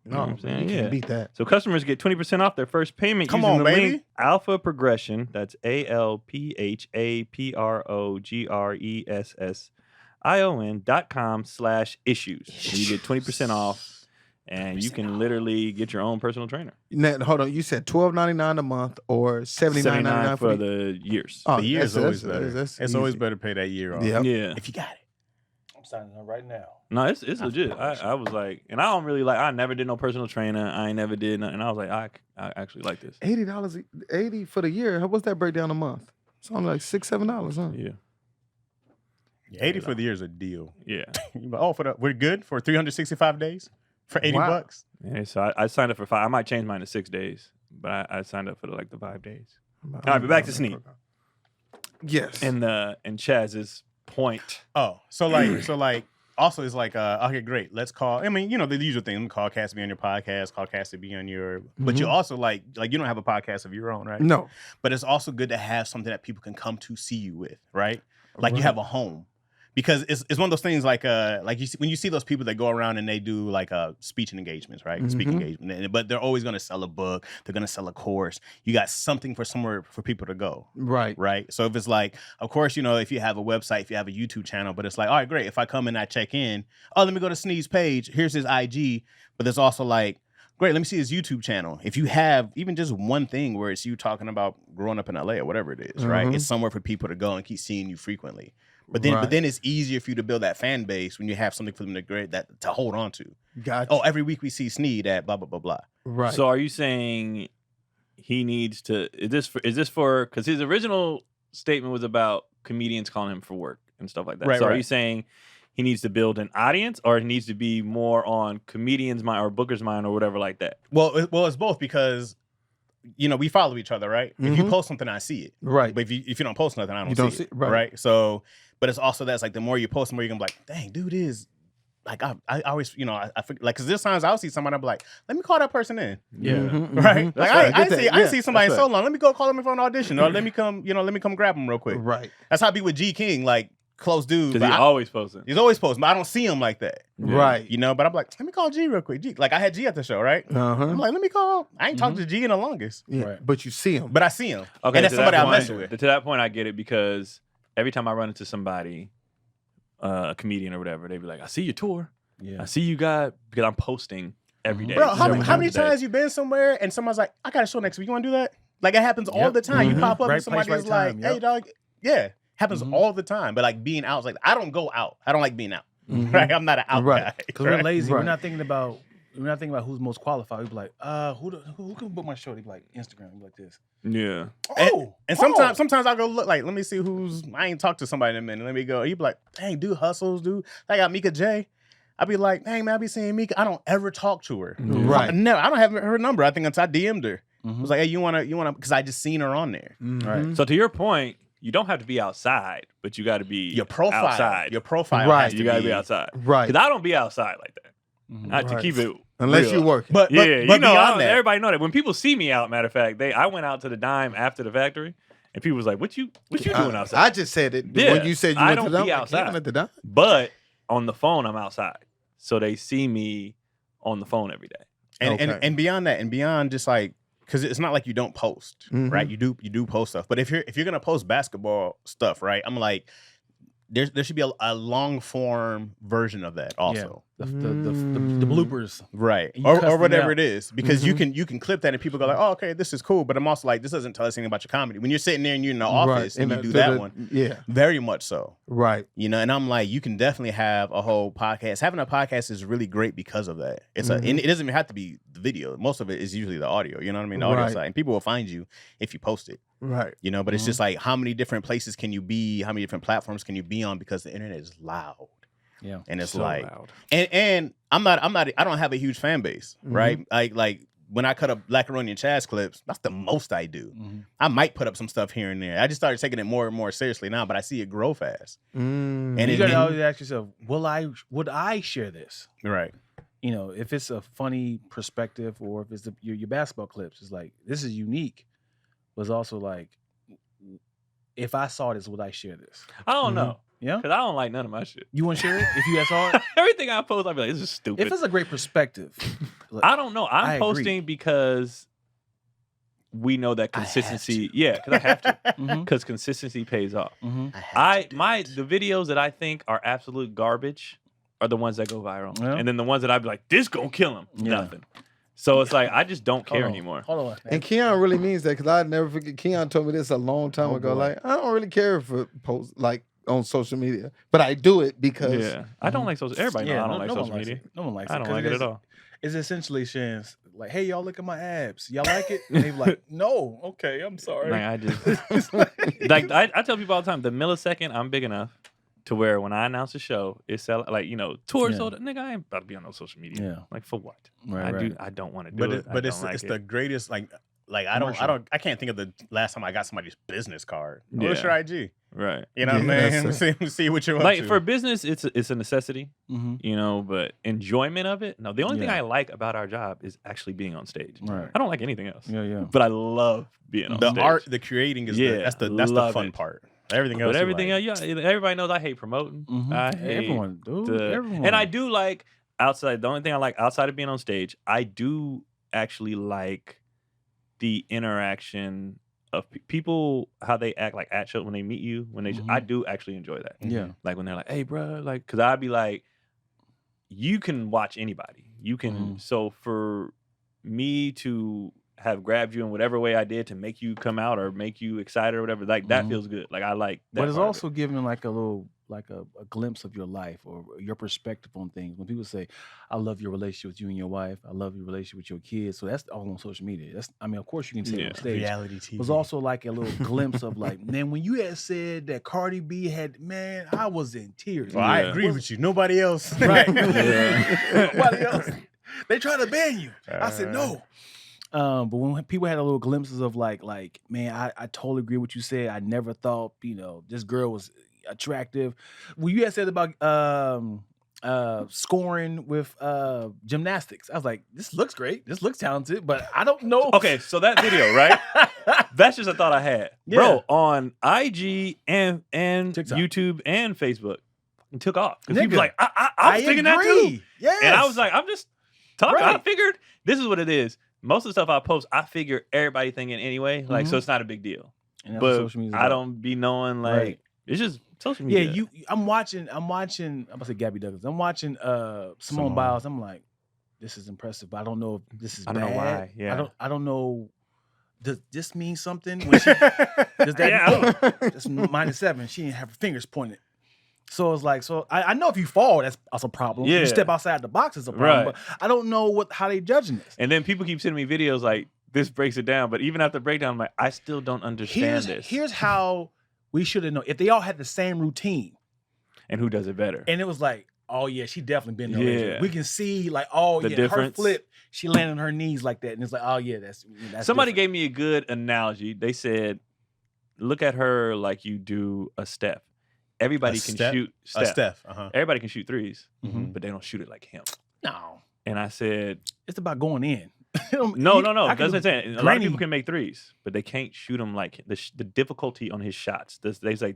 You know what I'm saying? You can't beat that. So customers get 20% off their first payment using the link Alpha Progression. That's ALPHAPROGRESSION.com/issues. So you get 20% off, and you can literally get your own personal trainer. Now, hold on, you said $12.99 a month or $79.99 for the years. The year is always better. It's always better to pay that year off. Yep. Yeah. If you got it. I'm signing up right now. No, it's legit. I was like, and I don't really like. I never did no personal trainer. I ain't never did nothing. And I was like, I actually like this. $80 for the year. What's that breakdown a month? It's only like $6-7, huh? Yeah. 80 for the year is a deal. Yeah. We're good for 365 days for $80. Yeah. So I signed up for 5. I might change mine to 6 days, but I signed up for the 5 days. All right, but back to Sneak. Yes. And Chaz's point. Oh, so also it's like, okay, great. Let's call. I mean, the usual thing. Call Cass to be on your podcast. Call Cass to be on your. But you also like you don't have a podcast of your own, right? No. But it's also good to have something that people can come to see you with, right? Like you have a home. Because it's one of those things like you see, when you see those people that go around and they do like speech and engagements, right? Speaking engagement, but they're always going to sell a book, they're going to sell a course. You got something for somewhere for people to go, right? So if it's like, of course, if you have a website, if you have a YouTube channel, but it's like, all right, great. If I come and I check in, let me go to Sneed's page. Here's his IG, but there's also like, great, let me see his YouTube channel. If you have even just one thing where it's you talking about growing up in LA or whatever it is, right? It's somewhere for people to go and keep seeing you frequently. But then it's easier for you to build that fan base when you have something for them to hold on to. Gotcha. Oh, every week we see Sneed at blah blah blah blah. Right. So are you saying he needs to? Is this for? Because his original statement was about comedians calling him for work and stuff like that. Right, so are you saying he needs to build an audience, or it needs to be more on comedians' mind or bookers' mind or whatever like that? Well, it's both because. We follow each other, right? If you post something, I see it. Right. But if you don't post nothing, I don't see it. Right. So, but it's also that's like the more you post, the more you're gonna be like, dang, dude is like I always, I forget, like, because there's times I'll see somebody, I'll be like, let me call that person in. Yeah. Right. Like I see somebody in That's so long. Let me go call them in for an audition, or let me come grab them real quick. Right. That's how I be with G King, like close dude. Because he's always posting. He's always posting, but I don't see him like that. Right. But I'm like, let me call G real quick. G, like I had G at the show, right? I'm like, let me call. I ain't talked to G in the longest. Yeah. Right. But you see him. But I see him. Okay, and that's somebody I mess with. To that point, I get it, because every time I run into somebody, a comedian or whatever, they be like, I see your tour. Yeah. I see you got, because I'm posting every day. Bro, how many times you been somewhere and someone's like, I got a show next week. You want to do that? Like it happens all the time. You pop up and somebody's like, hey, dog. Yeah. Happens all the time. But like being out, like I don't go out. I don't like being out. Right? I'm not an out guy. Because we're lazy. We're not thinking about who's most qualified. We'd be like, who can book my show? They'd be like, Instagram. We'd be like this. Yeah. And sometimes I'll go look, like, let me see I ain't talked to somebody in a minute. Let me go. He'd be like, dang, dude hustles, dude. I got Mika J. I'd be like, dang, man, I be seeing Mika. I don't ever talk to her. Right. No, I don't have her number. I think until I DM'd her. I was like, hey, you wanna, because I just seen her on there. Right. So to your point, you don't have to be outside, but you got to be your profile outside. Your profile, right? Has to you got to be outside, right? Because I don't be outside like that. Not to keep it unless real. you work. But everybody know that when people see me out. Matter of fact, I went out to the Dime after the factory, and people was like, "What you doing outside?" I just said it when you said you went to the Dime. Outside. At the Dime. But on the phone, I'm outside, so they see me on the phone every day. And beyond that, and beyond just like. Because it's not like you don't post, right? You do post stuff. But if you're gonna post basketball stuff, right? I'm like, there should be a long form version of that also. Yeah. The bloopers, right? Or whatever it is, because you can clip that and people go like, oh, okay, this is cool. But I'm also like, this doesn't tell us anything about your comedy. When you're sitting there and you're in the office and you do that one, very much so, right? And I'm like, you can definitely have a whole podcast. Having a podcast is really great because of that. It's and it doesn't even have to be the video. Most of it is usually the audio. You know what I mean? The audio side, and people will find you if you post it. Right. But it's just like, how many different places can you be? How many different platforms can you be on? Because the internet is loud. Yeah. And it's so like, loud. And I don't have a huge fan base, right? Like when I cut up Black-Aronian Chaz clips, that's the most I do. I might put up some stuff here and there. I just started taking it more and more seriously now, but I see it grow fast. And you gotta always ask yourself, would I share this? Right. If it's a funny perspective, or if it's your basketball clips, it's like, this is unique. But it's also like, if I saw this, would I share this? I don't know. Yeah, because I don't like none of my shit. You want to share it if you saw it? Everything I post, I'd be like, this is stupid. If it's a great perspective, I don't know. I'm posting because we know that consistency. Yeah, because I have to. Because consistency pays off. The videos that I think are absolute garbage are the ones that go viral, and then the ones that I'd be like, this gonna kill him. Nothing. So it's like, I just don't care anymore. Hold on. And Keon really means that, because I never forget. Keon told me this a long time ago. Boy. Like, I don't really care for posts like on social media, but I do it because I don't like social. Everybody knows I don't like social media. No one likes it. I don't like it at all. It's essentially sharing, like, hey, y'all look at my abs. Y'all like it? And they be like, no. Okay, I'm sorry. Like, I just I tell people all the time, the millisecond I'm big enough to where when I announce a show, it's tours. So nigga, I ain't about to be on no social media. Yeah. Like, for what? Right. I don't want to do it. But it's the greatest, like I can't think of the last time I got somebody's business card. What's your IG? Right. You know what I mean? See what you're up like to. for business, it's a necessity, you know, but enjoyment of it. No, the only thing I like about our job is actually being on stage. Right. I don't like anything else. Yeah. But I love being on the stage. art, the creating is that's the fun part. Everything else, but everything else, everybody knows I hate promoting. I hate everyone, dude. Everyone. And I do like outside. The only thing I like outside of being on stage, I do actually like the interaction of people, how they act like at show when they meet you. When they, I do actually enjoy that. Yeah, like when they're like, "Hey, bro," like, because I'd be like, you can watch anybody. You can. So for me to have grabbed you in whatever way I did to make you come out or make you excited or whatever, like that feels good. Like I like that. But it's also giving like a little, like a glimpse of your life or your perspective on things. When people say, I love your relationship with you and your wife, I love your relationship with your kids. So that's all on social media. That's, I mean, of course you can say it on stage. Reality TV. It was also like a little glimpse of like, man, when you had said that Cardi B had, man, I was in tears. Well, I agree with you. Nobody else. Right. Nobody else. They try to ban you. I said, no. But when people had a little glimpses of like, man, I totally agree with what you said. I never thought, this girl was attractive. Well, you had said about scoring with gymnastics. I was like, this looks great. This looks talented, but I don't know. Okay, so that video, right? That's just a thought I had. Bro, on IG and TikTok. YouTube and Facebook, it took off. Because people like, I was thinking that too. Yes. And I was like, I'm just talking. Right. I figured this is what it is. Most of the stuff I post, I figure everybody thinking anyway. Like, so it's not a big deal. And that's what But social media is I about. don't be knowing, like, Right. it's just social media. Yeah, I'm watching, I'm about to say Gabby Douglas. I'm watching Simone Biles. I'm like, this is impressive, but I don't know if this is bad. I don't know why. Yeah. I don't know. Does this mean something? When she, does that that's -7. She didn't have her fingers pointed. So it's like, I know if you fall, that's a problem. If you step outside the box, it's a problem. Right. But I don't know how they judging this. And then people keep sending me videos like, this breaks it down. But even after the breakdown, I'm like, I still don't understand this. Here's how we should have known. If they all had the same routine. And who does it better? And it was like, oh yeah, she definitely been there. Yeah. We can see like, oh The yeah, difference. her flip, she landed on her knees like that. And it's like, oh yeah, that's Somebody different. gave me a good analogy. They said, look at her like you do a Steph. Everybody can shoot Steph. Everybody can shoot threes, but they don't shoot it like him. No. And I said, it's about going in. No. That's what I'm saying. A lot of people can make threes, but they can't shoot them like the difficulty on his shots. They say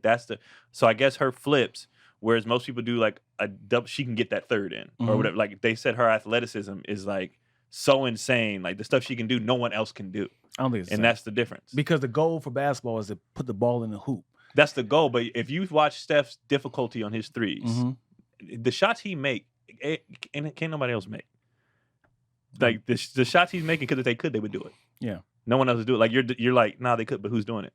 so I guess her flips, whereas most people do like a double, she can get that third in or whatever. Like they said, her athleticism is like so insane. Like the stuff she can do, no one else can do. I don't think it's that's the difference. Because the goal for basketball is to put the ball in the hoop. That's the goal. But if you watch Steph's difficulty on his threes, the shots he make, can't nobody else make. Like the shots he's making, because if they could, they would do it. Yeah. No one else would do it. Like you're like, nah, they could, but who's doing it?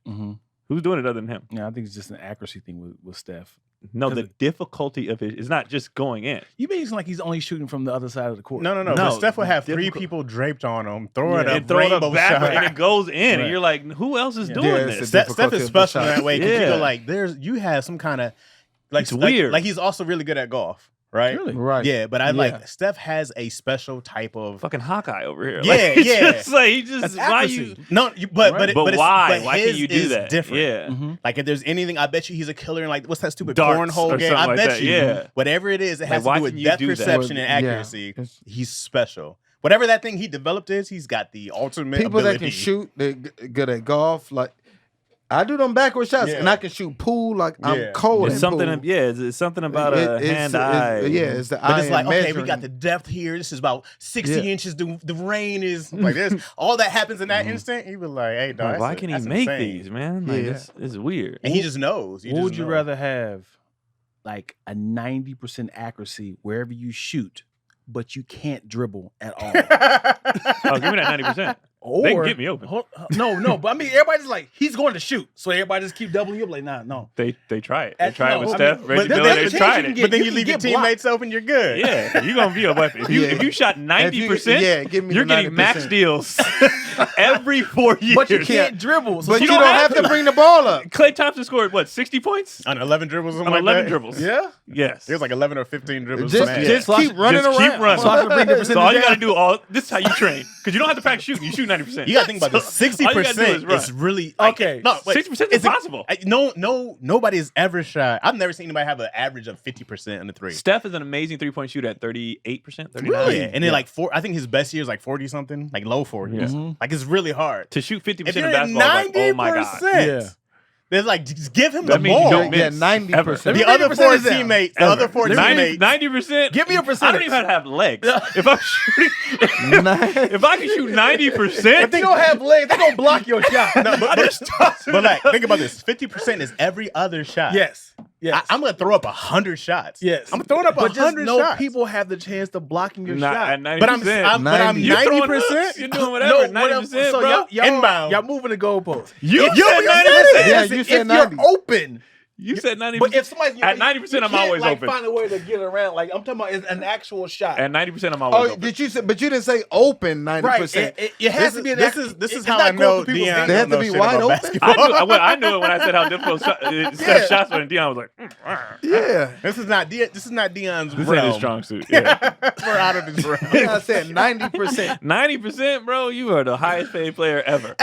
Who's doing it other than him? Yeah, I think it's just an accuracy thing with Steph. No, the difficulty of it is not just going in. You made it seem like he's only shooting from the other side of the court. No. But Steph will have three people draped on him, throw it up, and throw it up back, shot. and it goes in, Right. and you're like, who else is doing this? Steph is special in that way. Because you Yeah. go like, you have some kind of like It's weird. Like he's also really good at golf, right? Really? Right. Yeah, but I like Steph has a special type of Fucking Hawkeye over here. Yeah, like, yeah. Just like he just That's why accuracy. you. no, but Right. but Why? Why his can you do is that? Different. Yeah. Like if there's anything, I bet you he's a killer in like what's that stupid Darts cornhole or game? something I like bet that, you. yeah. Whatever it is, it has Like, to do why with can you depth do that? perception and Yeah. accuracy. He's special. Whatever that thing he developed is, he's got the ultimate People ability. that can shoot, they're good at golf. Like I do them backward shots, and I can shoot pool like I'm cold. It's in something. pool. It's something about a hand-eye. It's the But eye it's like, and okay, we measuring. got the depth here. This is about 60 inches. The rain is like this. All that happens in that instant. He was like, hey, dog, Why can he make these, man? Like, it's weird. And he just knows. What would you rather have? Like a 90% accuracy wherever you shoot, but you can't dribble at all. Oh, give me that 90%. Or They can get me open. No, but I mean, everybody's like, he's going to shoot, so everybody just keep doubling you up. Like, no. They try it. They That's- try it no, with I Steph. mean, Reggie but Miller, there's they a chance tried you can it. get- But then you you can leave your get blocked. teammates open, you're good. Yeah, you're gonna be a weapon. If you shot 90%, give me you're the getting 90%. max deals every 4 years. But you can't dribble. So But you don't don't have have to bring the ball up. Klay Thompson scored what 60 points On 11 dribbles or on something 11 like that. dribbles. yeah. Yes. It was like 11 or 15 dribbles. Just keep running Just around. keep running. So I can bring the So all you percentage got to down. do this is how you train because you don't have to practice shooting. You shoot shoot 90%. You got to think about this. 60% is really okay. No, 60% is possible. Nobody has ever shot. I've never seen anybody have an average of 50% on the three. Steph is an amazing 3-point shooter at 38%, 39%. Really? And then like I think his best year is like 40 something, like low 40s. Yeah. Like it's really hard to shoot 50% of basketball. Like, oh my god. Yeah. There's like, just give him the ball. Yeah, 90%. The other four teammates. 90%. Give me a percentage. I don't even have to have legs. If I'm shooting, if I can shoot 90%, if they don't have legs, they're gonna block your shot. But like, think about this: 50% is every other shot. Yes. I'm gonna throw up 100 shots. Yes, I'm throwing up 100 shots. But just know people have the chance to blocking your shot. But I'm 90%. You're doing whatever. 90%, so bro. Inbound. Y'all moving the goalpost. You said 90%. Yeah, you said 90. You're open. You said 90%. But if somebody's at 90%, I'm always open. Find a way to get around. Like I'm talking about, it's an actual shot. At 90%, I'm always open. Did you say? But you didn't say open 90%. Right. It has to be. This is how I know Dion. They have to be wide open. I knew it when I said how difficult Steph shots were, and Dion was like, yeah. This is not Dion's this realm. Ain't his strong suit. Yeah. We're out of this realm. I said 90%. 90%, bro. You are the highest paid player ever.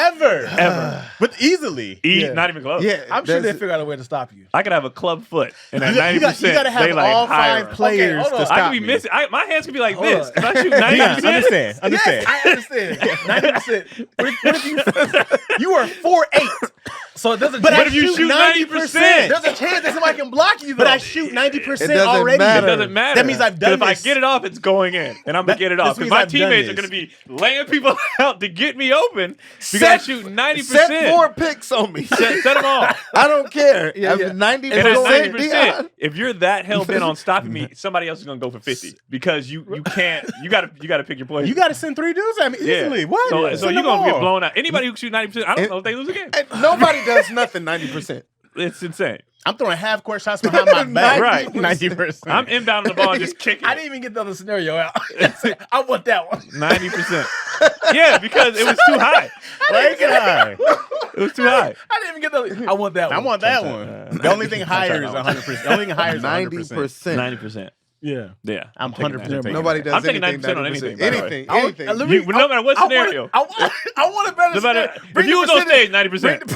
But easily. Not even close. Yeah. I'm sure they figure out a way to stop you. I could have a club foot, and at 90%, you gotta have they like all hire 5 players to stop I could be missing. My hands could be like this. If I shoot 90%, understand. Yes, I understand. 90%. What if you are 4'8"? So there's a but if you shoot 90%, there's a chance that somebody can block you. But I shoot 90% already. It doesn't matter. That means I've done this. If I get it off, it's going in, and I'm gonna get it off. Because my teammates are gonna be laying people out to get me open. Because I shoot 90%. Set 4 picks on me. Set them all. I don't care. Yeah. 90%. And at 90%, if you're that hell bent on stopping me, somebody else is gonna go for 50 because you can't. You gotta pick your poison. You gotta send 3 dudes at me easily. Yeah. What? So you're gonna get blown out. Anybody who shoot 90%, I don't know if they lose again. Nobody does nothing 90%. It's insane. I'm throwing half court shots behind my back. Right. 90%. I'm inbounding the ball and just kicking. I didn't even get the other scenario out. I want that one. 90%. Yeah, because it was too high. It was too high. I didn't even get the. I want that one. I want that one. The only thing higher is 100%. The only thing higher is 100%. 90%. Yeah. I'm 100%. Nobody does I'm taking anything 90% on anything. Anything. No matter what scenario. I want a better scenario. If you was on stage, 90%.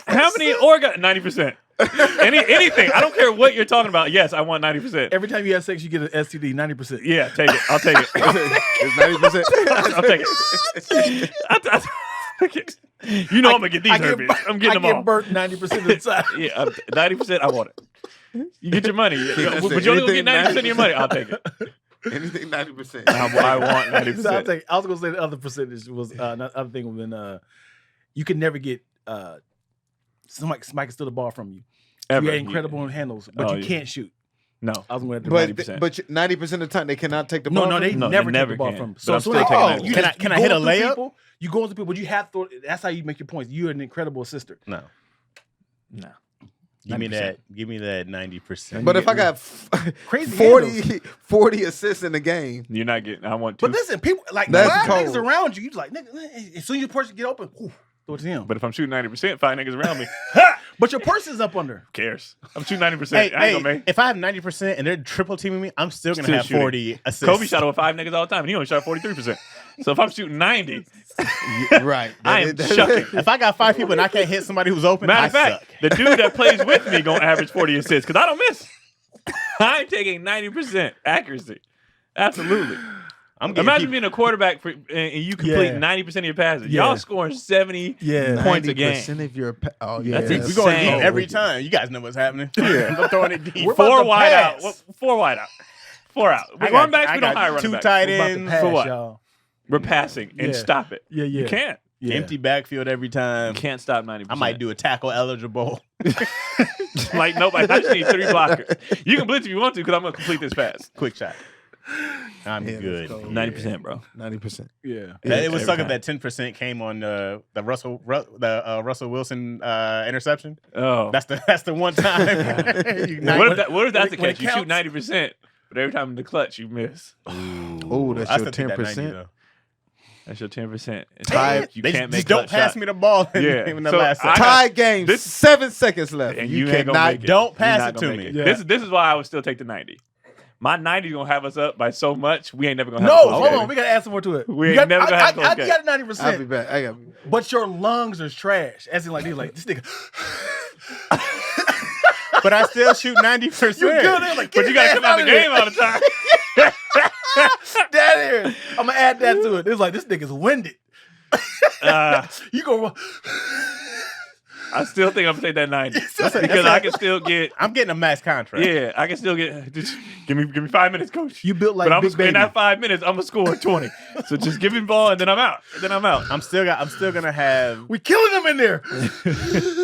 How many orgasms? 90%. Anything. I don't care what you're talking about. Yes, I want 90%. Every time you have sex, you get an STD. 90%. Yeah, take it. I'll take it. It's 90%. I'll take it. You know I'm gonna get these herpes. I'm getting them all. I get burnt 90% of the time. Yeah, 90%. I want it. You get your money, but you only gonna get 90% of your money. I'll take it. Anything 90%. I want 90%. So I'll take. I was gonna say the other percentage was other thing would been you can never get somebody can steal the ball from you. Ever. You had incredible handles, but you can't shoot. No, I was going to 90%. But 90% of the time they cannot take the ball. No, they never take the ball can. from. So I'm still taking 90%. Can I hit a layup? People, you go into people, but you have to. That's how you make your points. You're an incredible assister. No. Give 90%. me that 90%. But if I got crazy 40 assists in the game, you're not getting. I want 2. But listen, people like That's 5 cold. niggas around you. You like nigga. As soon as your person get open, throw it to him. But if I'm shooting 90%, 5 niggas around me. But your person's up under. Who cares? I'm shooting 90%. Hey, I ain't gonna make. If I have 90% and they're triple teaming me, I'm still gonna have shooting. 40 assists. Kobe shot over 5 niggas all the time, and he only shot 43%. So if I'm shooting 90, right? I am chucking. If I got 5 people and I can't hit somebody who's open, Matter of I fact, suck. the dude that plays with me gonna average 40 assists because I don't miss. I'm taking 90% accuracy. Absolutely. Imagine being a quarterback and you complete 90% of your passes. Y'all scoring 70 points a game. 90% of your That's We're going insane. deep every time. You guys know what's happening. I'm throwing it deep. 4 wide out. 4 wide out. 4 out. We're running backs. We don't hire running 2 backs. tight Pass, ends. For what? y'all. We're passing and stop it. Yeah. You can't. Yeah. Empty backfield every time. You can't stop 90%. I might do a tackle eligible. Like nobody. I just need 3 blockers. You can blitz if you want to because I'm gonna complete this pass. Quick shot. I'm good. 90%, bro. 90%. Yeah. It would suck if that 10% came on the Russell Wilson interception. Oh, That's the one time. what if that's the case? You shoot 90%, but every time in the clutch you miss. Oh, that's your 10%. That's your 10%. It's Tied. you can't make. Don't pass me the ball. Yeah. In the So last I- Tie game. 7 seconds left. And you you ain't gonna cannot. make it. Don't You're pass not it gonna to make me. it. This is why I would still take the 90. My 90 gonna have us up by so much. We ain't never gonna have. No, a close hold game. on. We gotta add some more to it. We ain't never gonna have a close game. I got 90%. I'll be back. I got. But your lungs are trash. As in, like this nigga. But I still shoot 90%. You good? They're like, But you gotta come out the game all the time. That here. I'm gonna add that to it. It's like this nigga's winded. You go. I still think I'm gonna take that 90 because I can still get. I'm getting a max contract. Yeah, I can still get. Just give me 5 minutes, coach. You built like but I'm Big Baby. in that 5 minutes, I'm gonna score 20. So just give me the ball and then I'm out. I'm still gonna have. We killing them in there.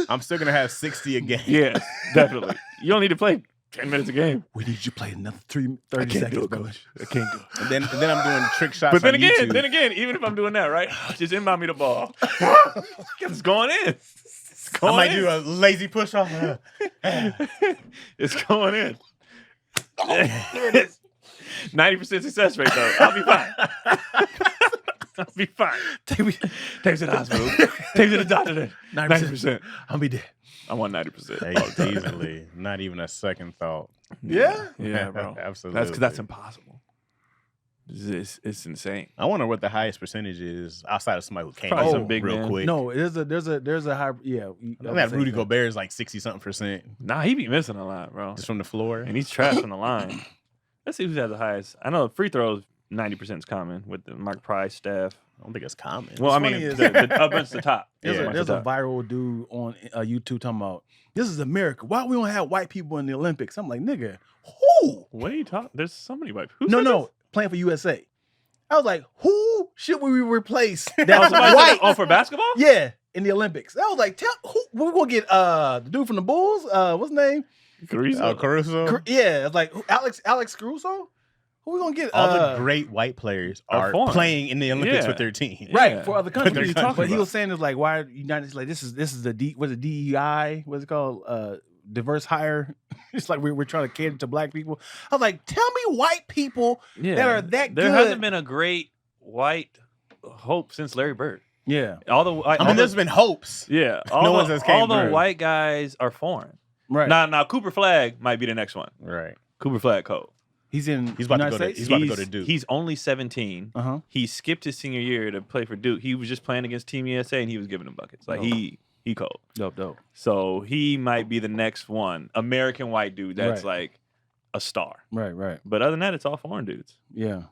I'm still gonna have 60 a game. Yeah, definitely. You don't need to play 10 minutes a game. We need you to play another 30 seconds, coach. I can't do it. And then I'm doing trick shots. But then on again, YouTube. even if I'm doing that, right? Just inbound me the ball. It's going in. I might do a lazy push off. It's going in. There it is. 90% success rate though. I'll be fine. I'll be fine. Take me to the hospital. Take me to the doctor then. 90%. I'll be dead. I want 90%. Hey, easily. Not even a second thought. Yeah? Yeah, bro. Absolutely. That's because that's impossible. It's insane. I wonder what the highest percentage is outside of somebody who came Probably in some big real man. quick. No, there's a high. Yeah, I think that Rudy Gobert is like 60-something%. Nah, he be missing a lot, bro. Just from the floor. And he's trash from the line. Let's see who has the highest. I know free throws 90% is common with the Mark Price, Steph. I don't think it's common. Well, I funny mean, is- the up against the top. There's a viral dude on YouTube talking about this is America. Why we don't have white people in the Olympics? I'm like, nigga, who? What are you talking? There's so many white. No, playing for USA. I was like, who should we replace? Oh, That's somebody white. said, oh, for basketball? Yeah, in the Olympics. I was like, we're gonna get the dude from the Bulls. What's his name? Caruso. Caruso. Yeah, it's like Alex Caruso. Who we gonna get? All the great white players are foreign. playing in the Olympics Yeah. with their team. Right, Yeah. for other countries. What are you talking But he about? was saying it's like, why are United States like this is the what's it DEI? What's it called? Diverse hire. It's like we're trying to cater to black people. I was like, tell me white people that are that There good. hasn't been a great white hope since Larry Bird. Yeah. All the I mean, there's been hopes. yeah, No one says came all the through. white guys are foreign. Right. Now Cooper Flagg might be the next one. Right. Cooper Flagg Cole. He's in He's about to United go to- States. he's about to go to Duke. He's only 17. Uh-huh. He skipped his senior year to play for Duke. He was just playing against Team USA and he was giving them buckets. Like he cold. Dope. So he might be the next one. American white dude that's Right. like a star. Right. But other than that, it's all foreign dudes. Yeah.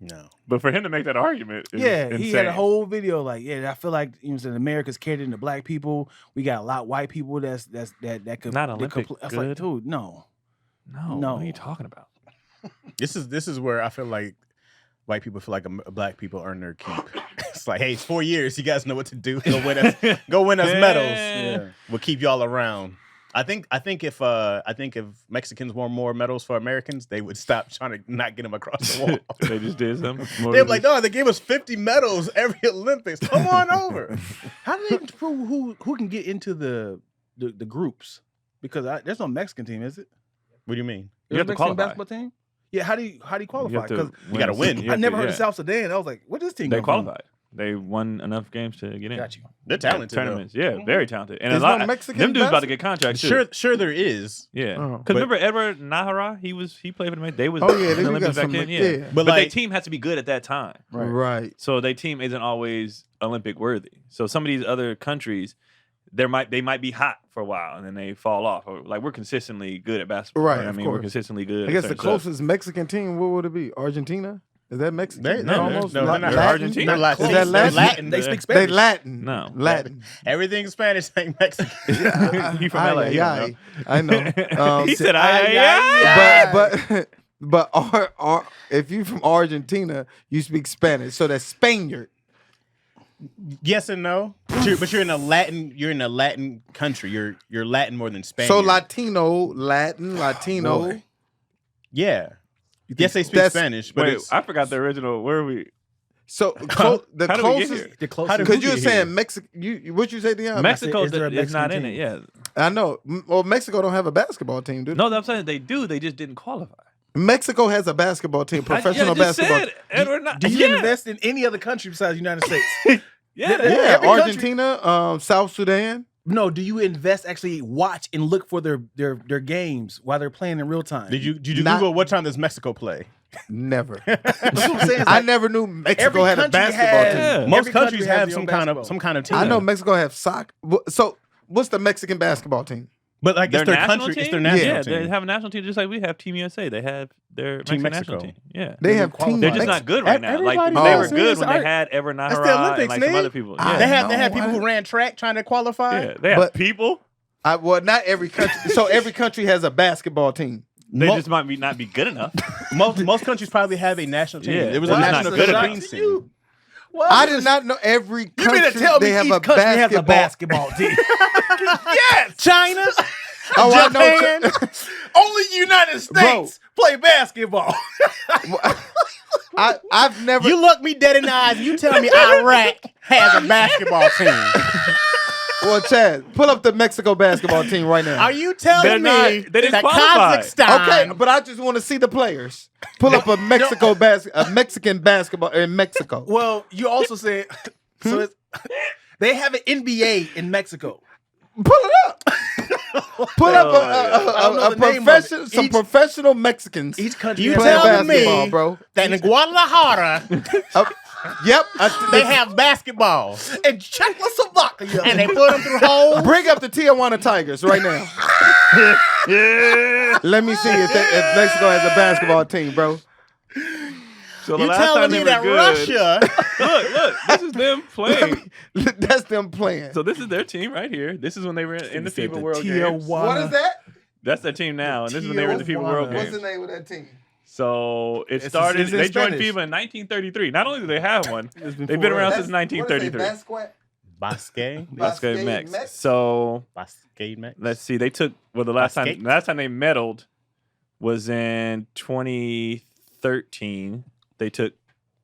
No. But for him to make that argument is Yeah, insane. he had a whole video like, yeah, I feel like America's catering to black people. We got a lot of white people that could Not that Olympic I was like, good. dude, no. No, what are you talking about? This is where I feel like white people feel like black people earn their keep. It's like, hey, it's 4 years. You guys know what to do. Go win us medals. Yeah. We'll keep y'all around. I think if Mexicans won more medals for Americans, they would stop trying to not get them across the wall. They just did something. They'd be like, no, they gave us 50 medals every Olympics. Come on over. How do they prove who can get into the groups? Because there's no Mexican team, is it? What do you mean? You have to Mexican qualify. basketball team? Yeah, how do you qualify? Because you gotta win. I never heard of South Sudan. I was like, what is this team? They come from? qualified. They won enough games to get in. Got you. They're talented. Tournaments. Yeah, very talented. And There's a lot no Mexican them dudes about to get contracts too. Sure there is. Yeah. Oh. Because remember Edward Nahara? He played for the They was Oh, yeah, in they the got Olympics back some- then. yeah. Yeah. But But their like, team has to be good at that time. Right. So their team isn't always Olympic worthy. So some of these other countries, they might be hot for a while and then they fall off. Or, like we're consistently good at basketball. Right, You know what of I mean, we're course. consistently good. I at guess the certain closest Mexican team, what would it be? Argentina? Is that Mexican? They're not They're Latin. Argentina. They're Latin. Is that They're Latin? Latin. They speak They Spanish. Latin. No. Latin. Everything Spanish ain't Mexican. He from LA. He don't know. I know. He said, But if you from Argentina, you speak Spanish, so that's Spaniard. Yes and no. But you're in a Latin country. You're Latin more than Spanish. So Latino. Yeah. Yes, they speak That's- Spanish, but Wait, it's I forgot the original. Where are we? So the How did we get closest, here? The closest. did because we you were get saying here? Mexico. What you say, Dion? Mexico is there a is not Mexican in it. team? Yeah. I know. Well, Mexico don't have a basketball team, dude. No, I'm saying they do. They just didn't qualify. Mexico has a basketball team, professional I just basketball. said, Edward, not, Do you yeah. invest in any other country besides the United States? Yeah, Yeah, Every country- Argentina, South Sudan. No, do you actually watch and look for their games while they're playing in real time? Did you Google what time does Mexico play? Never. That's what I'm saying. I never knew Mexico had a basketball team. Most countries have some kind of team. I know Mexico have soccer. So what's the Mexican basketball team? But like it's their country, team? it's their national team. team. They have a national team just like we have Team USA. They have their Mexican national team. Yeah, they have team. They're just not good right now. Like they were good when they had Ever Nahara and like some other people. Yeah. They had people who ran track trying to qualify. Yeah, they have people. Well, not every country. So every country has a basketball team. They just might not be good enough. Most countries probably have a national team. Yeah. There was a national Philippines team. Well, I did not know every country. You mean to tell me each country has a basketball team? Yes, China. Japan. Only United States play basketball. I've never. You look me dead in the eyes and you tell me Iraq has a basketball team. Well, Chaz, pull up the Mexico basketball team right now. Are you telling me they didn't that qualify? Kazakhstan? Okay, but I just want to see the players. Pull up a Mexican basketball in Mexico. Well, you also said so. They have an NBA in Mexico. Pull it up. Pull up some professional Mexicans. Each country You playing telling basketball, me bro. that in Guadalajara Yep, they have basketballs in Czechoslovakia, and they put them through holes. Bring up the Tijuana Tigers right now. Let me see if Mexico has a basketball team, bro. So You telling me that Russia? Look, this is them playing. That's them playing. So this is their team right here. This is when they were in the FIBA World Games. What is that? That's their team now, and this is when they were in the FIBA World Games. What's the name of that team? So it started. They joined FIBA in 1933. Not only do they have one, they've been around since 1933. Basque Mex. So let's see. They took the last time they medaled was in 2013. They took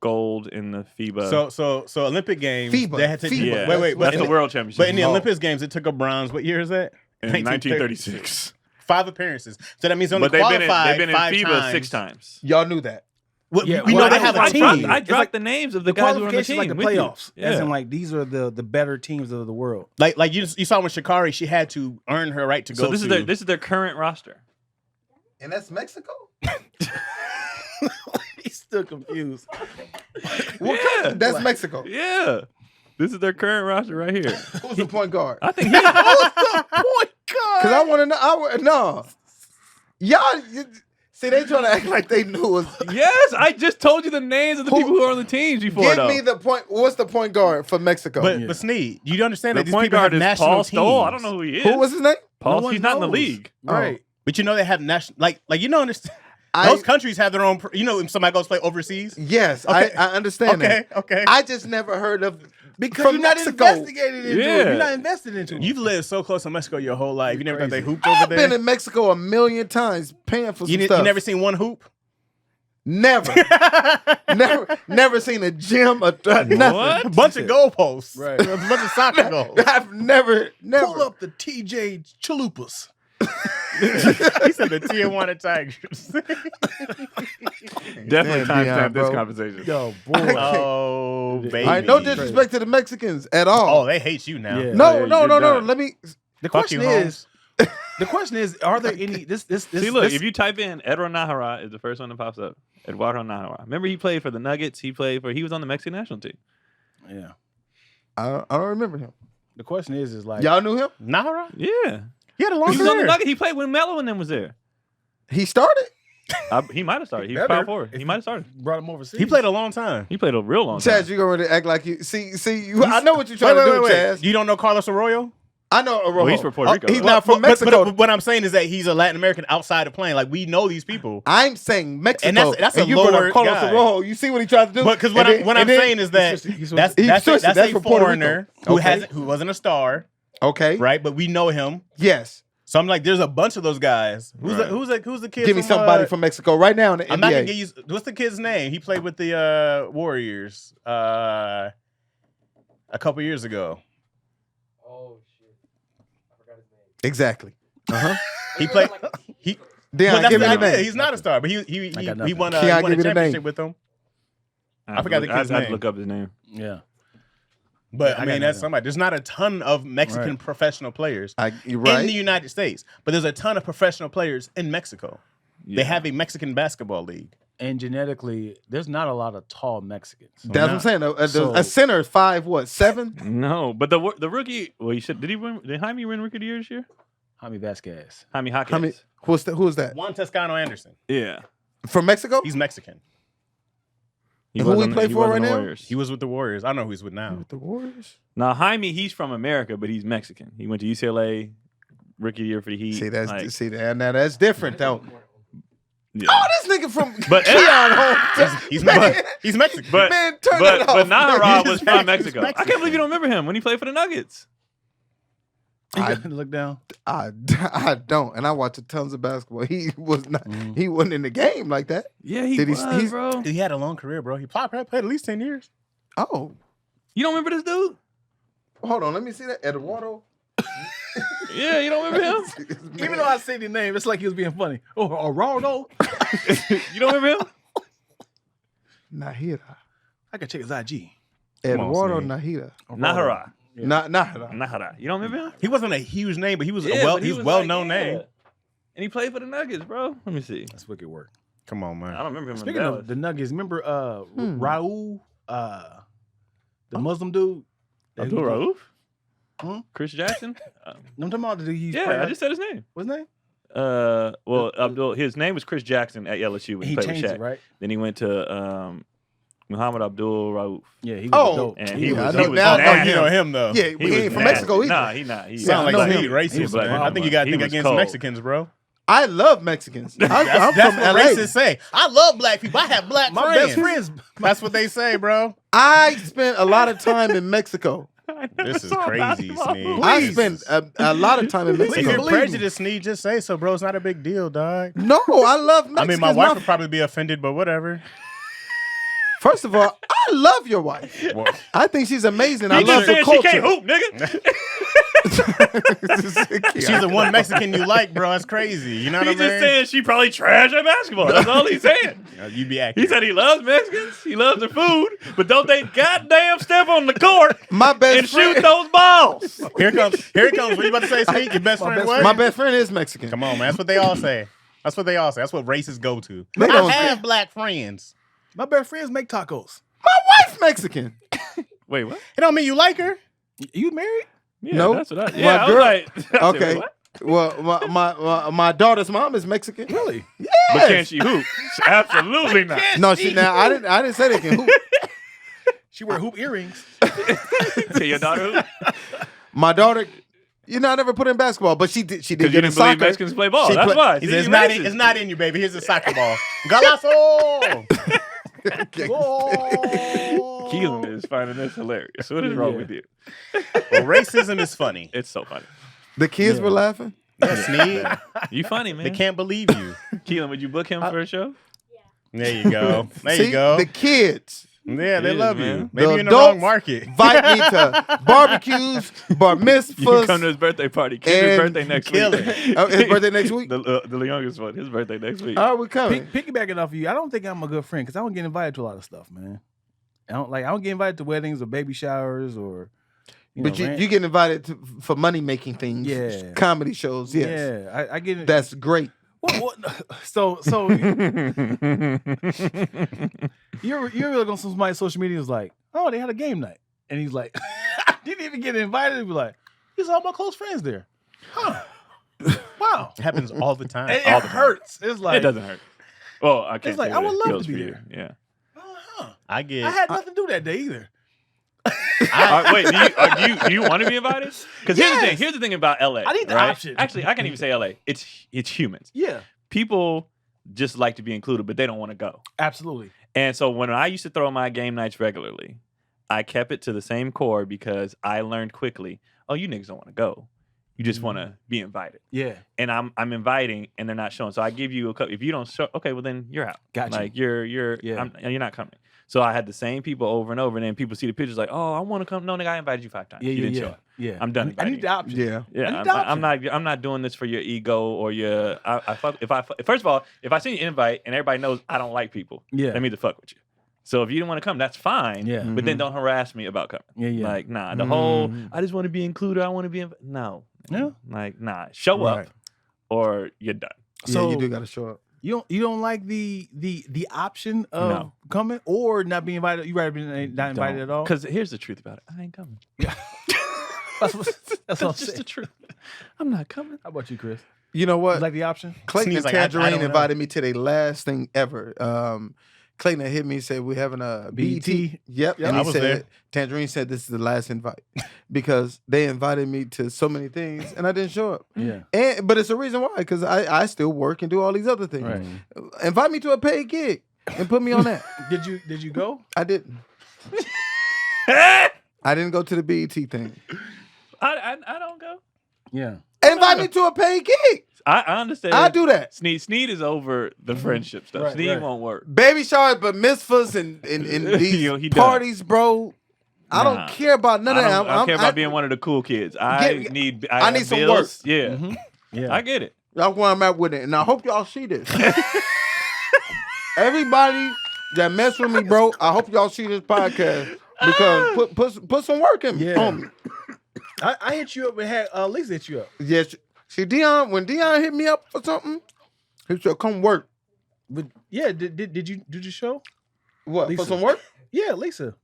gold in the FIBA. So Olympic Games. FIBA. They had to, Yeah, wait. That's the World Championship. But in the Olympics Games, it took a bronze. What year is that? In 1936. 5 appearances. So that means only But they've been in FIBA times. 6 times. Y'all knew that. We know they have a team. I dropped the names of the guys who were on the team. like the with playoffs. you. As in, like, these are the better teams of the world. Like you saw with Sha'Carri, she had to earn her right to go. So this is their current roster. And that's Mexico? He's still confused. That's Mexico. Yeah. This is their current roster right here. Who's the point guard? I think Who's the point guard? Because I want to know. No. Y'all, see, they trying to act like they knew us. Yes, I just told you the names of the people who are on the teams before. Give me the point. What's the point guard for Mexico? But Sneed, you understand The that these point people guard have is national Paul teams. Stoll. I don't know who he is. Who was his name? Paul. He's not in the league. Right. But you know they have national. Like you know, understand. Those countries have their own. You know, if somebody goes play overseas. Yes, Okay. I understand that. Okay. I just never heard of Because from you're not Mexico. investigated into Yeah. it. You're not invested into it. You've lived so close to Mexico your whole life. You never thought they hooped I've over there. been in Mexico a million times paying for some stuff. You never seen one hoop? Never. never seen a gym, nothing. What? A bunch of goalposts. Right. A bunch of soccer goals. I've never. Pull up the TJ Chalupas. He said the Tijuana Tigers. Definitely Damn, timestamp this bro. conversation. Yo, boy. Oh, baby. All right, no disrespect to the Mexicans at all. Oh, they hate you now. Yeah. no, you're no. done. Let me. The Fuck question you, is, are there any this See, look, if you type in Eduardo Nahara is the first one that pops up. Eduardo Nahara. Remember he played for the Nuggets. He was on the Mexican national team. yeah. I don't remember him. The question is like Y'all knew him? Nahara? Yeah. He had a long He was on the career. Nuggets. He played when Melo and them was there. He started. He might have started. He was Better power forward. He might have started. brought him overseas. He played a long time. He played a real long time. Chaz, you gonna act like you see. I know what you're trying to do, Chaz. You don't know Carlos Arroyo? I know Arojo. Well, he's from Puerto Rico, He's though. not from Mexico. But what I'm saying is that he's a Latin American outside of playing. Like, we know these people. I'm saying Mexico. And that's a you brought lower up Carlos guy. Arojo. You see what he tried to do? But because what I'm saying is that that's a from Puerto foreigner Rico. who wasn't a star, Okay. right? But we know him. Yes. So I'm like, there's a bunch of those guys. Who's the kid? Give me somebody from Mexico right now in the I'm NBA. not gonna give you. What's the kid's name? He played with the Warriors a couple years ago. Oh shit! I forgot his name. Exactly. He played. Deion, give me the name. He's not a star, but he won Keon, a give me the championship name. with them. I forgot the kid's I had name. to look up his name. Yeah. But I mean, that's somebody. There's not a ton of Mexican professional players You're right. in the United States, but there's a ton of professional players in Mexico. Yeah. They have a Mexican basketball league. And genetically, there's not a lot of tall Mexicans. That's what I'm saying. A center is 5'7"? No, but the rookie. Well, did he win? Did Jaime win Rookie of the Year this year? Jaime Vasquez. Jaime Jaquez. Who is that? Juan Toscano Anderson. Yeah, from Mexico. He's Mexican. Who he play for right now? Warriors. He was with the Warriors. I don't know who he's with now. With the Warriors. Now Jaime, he's from America, but he's Mexican. He went to UCLA, Rookie of the Year for the Heat. Now that's different though. Yeah. Oh, this nigga from but Keon. He's Mexican. He's Mexican. But man, turn it off. But Nahara was from Mexican. Mexico. I can't believe you don't remember him when he played for the Nuggets. I look down. I don't, and I watched tons of basketball. He was not. He wasn't in the game like that. Yeah, he was, bro. He had a long career, bro. He probably played at least 10 years. Oh, you don't remember this dude? Hold on, let me see that. Eduardo. Yeah, you don't remember him? Even though I say the name, it's like he was being funny. Oh, Ronaldo. You don't remember him? Nahira. I can check his IG. Eduardo Nahira. Nahara. Yeah. Nahara. Nahara. You don't remember him? He wasn't a huge name, but he was a well-known name. And he played for the Nuggets, bro. Let me see. That's wicked work. Come on, man. I don't remember him. Speaking of the Nuggets, remember Raul, the Muslim dude? Abdul Rauf? Hmm? Chris Jackson? I'm talking about I just said his name. What's his name? Abdul. His name was Chris Jackson at LSU when he played with Shaq. It, right? Then he went to Muhammad Abdul Rauf. Yeah, he was dope. And he was you know him though. Yeah, he ain't from Mexico either. Nah, he not. He sound like he racist, man. I think you got to think against cold. Mexicans, bro. I love Mexicans. I'm That's from what LA. racists say. I love black people. I have black My friends. best friends. That's what they say, bro. I spent a lot of time in Mexico. This is crazy, Sneed. I spent a lot of time in If you're Mexico. prejudiced, Sneed, just say so, bro. It's not a big deal, dog. No, I love Mexicans. I mean, my wife would probably be offended, but whatever. First of all, I love your wife. What? I think she's amazing. I You love just the saying culture. she can't hoop, nigga. She's the one Mexican you like, bro. That's crazy. You know what I He's mean? just saying she probably trash at basketball. That's all he's saying. You be He accurate. said he loves Mexicans. He loves their food, but don't they goddamn step on the court My best and friend. shoot those balls? Here it comes. What you about to say, Sneed? Your best friend what? My best friend is Mexican. Come on, man. That's what they all say. That's what racists go to. They don't I say- have black friends. My best friends make tacos. My wife's Mexican. Wait, what? It don't mean you like her. You married? Yeah, No. that's what I. My Yeah, I was girl- like, I said, Okay. what? Well, my daughter's mom is Mexican. Really? But can she hoop? Absolutely not. No, I didn't say they can hoop. She wear hoop earrings. Can your daughter hoop? My daughter, I never put in basketball, but she did. She did Because you get in didn't believe soccer. Mexicans play ball. She That's play- why. He See, says, you racist. it's not in you, baby. Here's the soccer ball. Golazo! Keon is finding this hilarious. What is wrong with you? Well, racism is funny. It's so funny. The kids were laughing. Sneed, You funny, man. they can't believe you. Keelan, would you book him for a show? There you go. There See, you go. the kids Yeah, they It is, love man. you. Maybe The you're in the adults wrong market. invite me to barbecues, bar You can come to mitzvahs. his birthday party. Kendrick's And birthday next kill week. His birthday next week. The youngest one. His birthday next week. All right, we're coming. Piggybacking off of you, I don't think I'm a good friend because I don't get invited to a lot of stuff, man. I don't get invited to weddings or baby showers or. But you get invited for money making things, Yeah. comedy shows. Yes, Yeah, I get it. that's great. What? So you're look on somebody's social media is like, oh, they had a game night, and he's like, I didn't even get invited. He'd be like, these are all my close friends there, huh? Wow, It happens all the time. it all the time. hurts. It's like It doesn't hurt. Well, I can't. It's like, say I would that love goes to be for you. there. Yeah. huh. I I get. had nothing to do that day either. Wait, do you want to be invited? Because here's the thing about LA. I need the right? option. Actually, I can't even say LA. It's humans. Yeah, People just like to be included, but they don't want to go. absolutely. And so when I used to throw my game nights regularly, I kept it to the same core because I learned quickly, oh, you niggas don't want to go. You just want to be invited. Yeah, And I'm inviting and they're not showing. So I give you a couple. If you don't show, okay, well then you're out. Gotcha. Like you're Yeah. you're not coming. So I had the same people over and over, and then people see the pictures like, oh, I want to come. No, nigga, I invited you 5 times. You didn't show up. Yeah. I'm done I inviting need the option. Yeah, Yeah, I need the I'm not doing this for your ego or your. First of all, if I send you an invite and everybody knows I don't like people, Yeah. let me to fuck with you. So if you didn't want to come, that's fine. Yeah. But then don't harass me about coming. Yeah. Like, nah, the whole, I just want to be included. I want to be, no. Yeah. Like, nah, show up or you're done. So you do got to show up. You don't like the option of coming or not being invited. You rather be not invited at all. Because here's the truth about it. I ain't coming. Yeah. that's what just the truth. I'm not coming. How about you, Chris? You know what? You like the option? Clayton and Sneeze like, I Tangerine don't invited me to their last thing ever. Clayton hit me and said, we're having a BET. Yep. And I he was said, there. Tangerine said, this is the last invite because they invited me to so many things and I didn't show up. Yeah. But it's a reason why, because I still work and do all these other things. Right. Invite me to a paid gig and put me on that. Did you go? I didn't. I didn't go to the BET thing. I don't go. Yeah. Invite me to a paid gig. I understand. I do that. Sneed is over the friendship stuff. Right, Sneed won't work. Baby showers, but mitzvahs and these He done. parties, bro. I don't care about none of that. I don't care about being one of the cool kids. I need some bills. work. Yeah. Mm-hmm. Yeah. I get it. That's where I'm at with it. And I hope y'all see this. Everybody that mess with me, bro, I hope y'all see this podcast because put some work in me. On me. I hit you up and had Lisa hit you up. Yes. See, when Dion hit me up for something, he said, come work. But yeah, did you show? What, Lisa. for some work? Yeah, Lisa.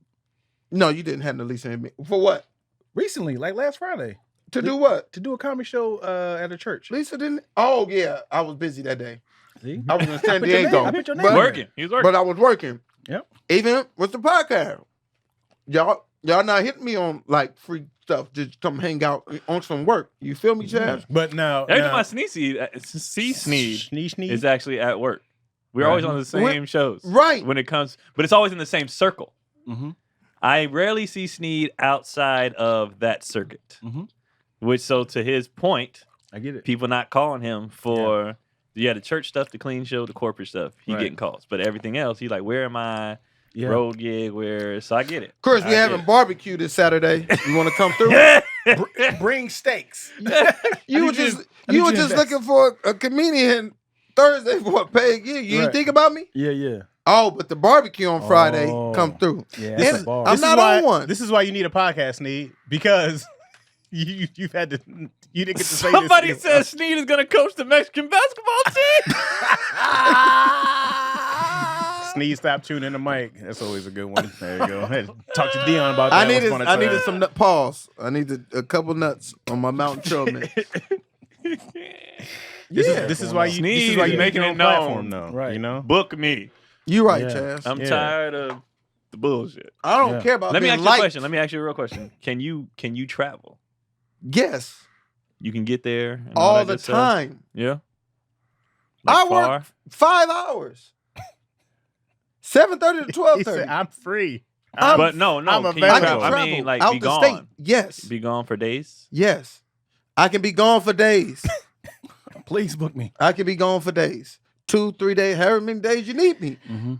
No, you didn't have no Lisa hit me. For what? Recently, like last Friday. To do what? To do a comedy show at a church. Lisa didn't? Oh, yeah. I was busy that day. See? I was in San Diego. I put your name But- in there. Working. He was working. But I was working. Yep. Even with the podcast. Y'all not hitting me on like free stuff. Just come hang out on some work. You feel me, Chaz? But now, Every time I Sneed is actually at work. We're Right. always on the same shows. Right. When it comes, but it's always in the same circle. Mm-hmm. I rarely see Sneed outside of that circuit. Mm-hmm. Which, so to his point, I get it. people not calling him for the church stuff, the clean show, the corporate stuff. He Right. getting calls, but everything else, he like, where am I? Yeah. Road gig, where? So I get it. Chris, we I having get barbecue this Saturday. You want to come through? Bring steaks. You were just looking for a comedian Thursday for a paid gig. You didn't think about me? Yeah. Oh, but the barbecue on Friday come through. Yeah. And I'm not on one. This is why you need a podcast, Sneed, because you've had to. You didn't get to say Somebody this. says Sneed is going to coach the Mexican basketball team. Sneed, stop tuning the mic. That's always a good one. There you go. I had to talk to Dion about that. I needed time. some pause. I needed a couple nuts on my Mountain Chillman. This is why you. Sneed This is why is you make making your it own known. platform, though. Right. You know. Book me. You right, Yeah. Chaz. I'm tired of the bullshit. I don't care about Let me being ask you a liked. question. Let me ask you a real question. Can you travel? Yes, You can get there and all that the good stuff? time. Yeah. I Like work far? 5 hours. 7:30 to He 12:30. said, "I'm free." But no. I'm Can you available. I travel? can I mean, like out be the gone. state. Yes, Be gone for days. yes. I can be gone for days. Please book me. I can be gone for days. 2-3 days, however many days you need me. Mm-hmm.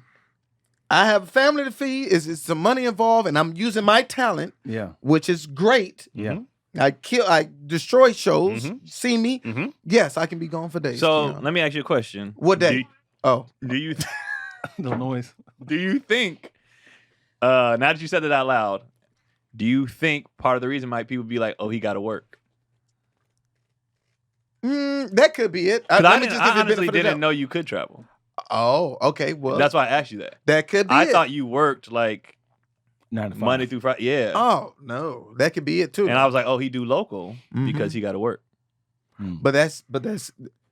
I have a family to feed. It's some money involved, and I'm using my talent, Yeah. which is great. Yeah. I destroy shows. Mhm. See me? Mhm. Yes, I can be gone for days. So Keon. let me ask you a question. What day? Do you No noise. do you think? Now that you said it out loud, do you think part of the reason might people be like, "Oh, he got to work"? That could be it. Because Let I me just give I you a honestly benefit of didn't doubt. know you could travel. Oh, okay. Well, That's why I asked you that. that could be I it. thought you worked like 9 to 5. Monday through Friday. Yeah. Oh no, that could be it too. And I was like, "Oh, he do local Mhm. because he got to work." but that's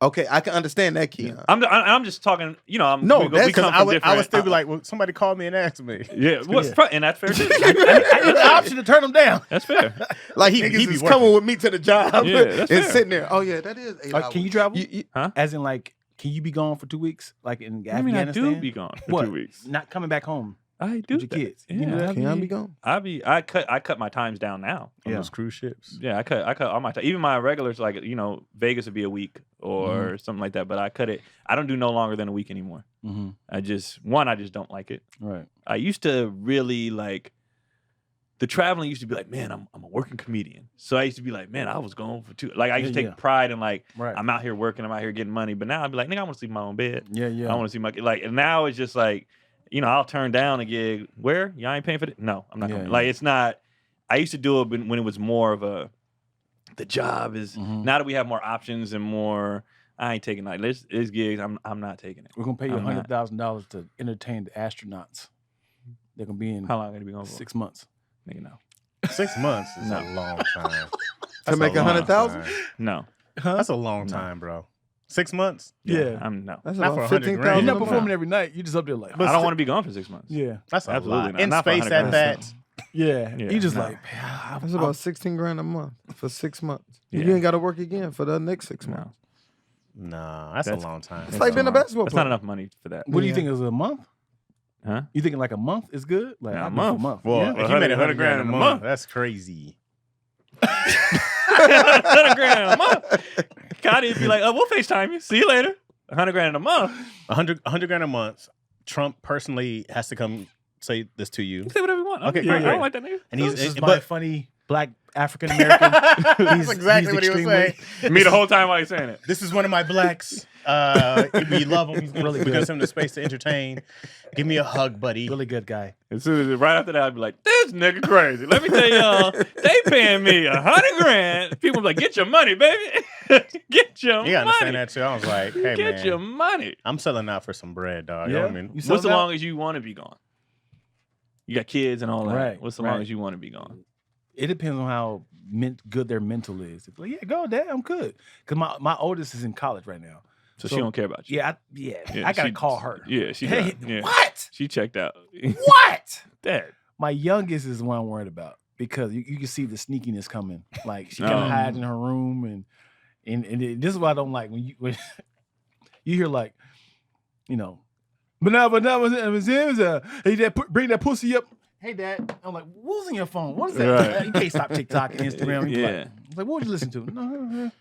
okay. I can understand that, Keon. I'm just talking. You know, No, we that's come Because from I different. would still be like, well, somebody called me and asked me. yeah. What's and that's fair too. I get the option to turn them down. That's fair. Like He niggas be is working. coming with me to the job Yeah, that's and fair. sitting there. Oh yeah, that is 8 hours. Can you travel? Huh? As in, like, can you be gone for 2 weeks? Like in I mean, I Afghanistan? do be gone for What? 2 weeks. Not coming back home. I do with your that. kids. Yeah, You know that? Can I be gone? I cut my times down now. On Yeah. those cruise ships. Yeah, I cut all my time. Even my regulars, like Vegas would be a week or something like that. But I cut it. I don't do no longer than a week anymore. Mm-hmm. I just don't like it. Right. I used to really like the traveling. Used to be like, man, I'm a working comedian. So I used to be like, man, I was going for 2. Like I used to take pride in like Right. I'm out here working. I'm out here getting money. But now I'd be like, nigga, I want to sleep in my own bed. Yeah. I want to see my like. And now it's just like I'll turn down a gig. Where? Y'all ain't paying for it? No, I'm not going. Like, it's not. I used to do it when it was more of the job is, now that we have more options and more, I ain't taking like this gigs. I'm not taking it. We're going to pay you $100,000 to entertain the astronauts. They're going to be in. How long are they be going for? 6 months. Nigga, no. 6 months is a long time. To make 100,000? No. That's a long time, bro. 6 months? Yeah. I'm no. That's not about for 100 $15,000. grand. You're not performing every night. You're just up there like. I don't want to be gone for 6 months. Yeah. That's absolutely a lot. not. In space at that. Yeah. You just like. That's about 16 grand a month for 6 months. Yeah. You ain't got to work again for the next 6 months. No, that's a long time. It's like being a basketball That's player. not enough money for that. What do you think is a month? Huh? You thinking like a month is good? Like Yeah, a a month. Well, Yeah. if you made 100 grand a $100,000 month, that's crazy. 100 grand a month. Gotti would be like, we'll FaceTime you. See you later. 100 grand a month. 100 grand a month. Trump personally has to come say this to you. Say whatever you want. Okay, I great. don't like that nigga. And This is he's my funny black African American. That's exactly what he was saying. Me the whole time while he's saying it. This is one of my blacks. We love him. He's really good. Gives him the space to entertain. Give me a hug, buddy. Really good guy. As soon as right after that, I'd be like, "This nigga crazy." Let me tell y'all, they paying me 100 grand. People be like, "Get your money, baby. Get your money." You understand that too? I was like, "Hey, Get man, your money." I'm selling out for some bread, dog." Yeah. You know what I mean? You What's the out? longest you want to be gone? You got kids and all that. Right, What's the right. longest you want to be gone? It depends on how good their mental is. It's like, yeah, go, Dad. I'm good. Because my oldest is in college right now. So she don't care about you. Yeah, I gotta she- call her. Yeah, she Hey, done. Yeah. what? She checked out. What? Dad. My youngest is the one I'm worried about because you can see the sneakiness coming. Like she kind of hides in her room, and this is what I don't like when you hear like, bring that pussy up. Hey, Dad. I'm like, what was in your phone? What is that? Right. You can't stop TikTok and Instagram. Yeah. Like, what would you listen to? No.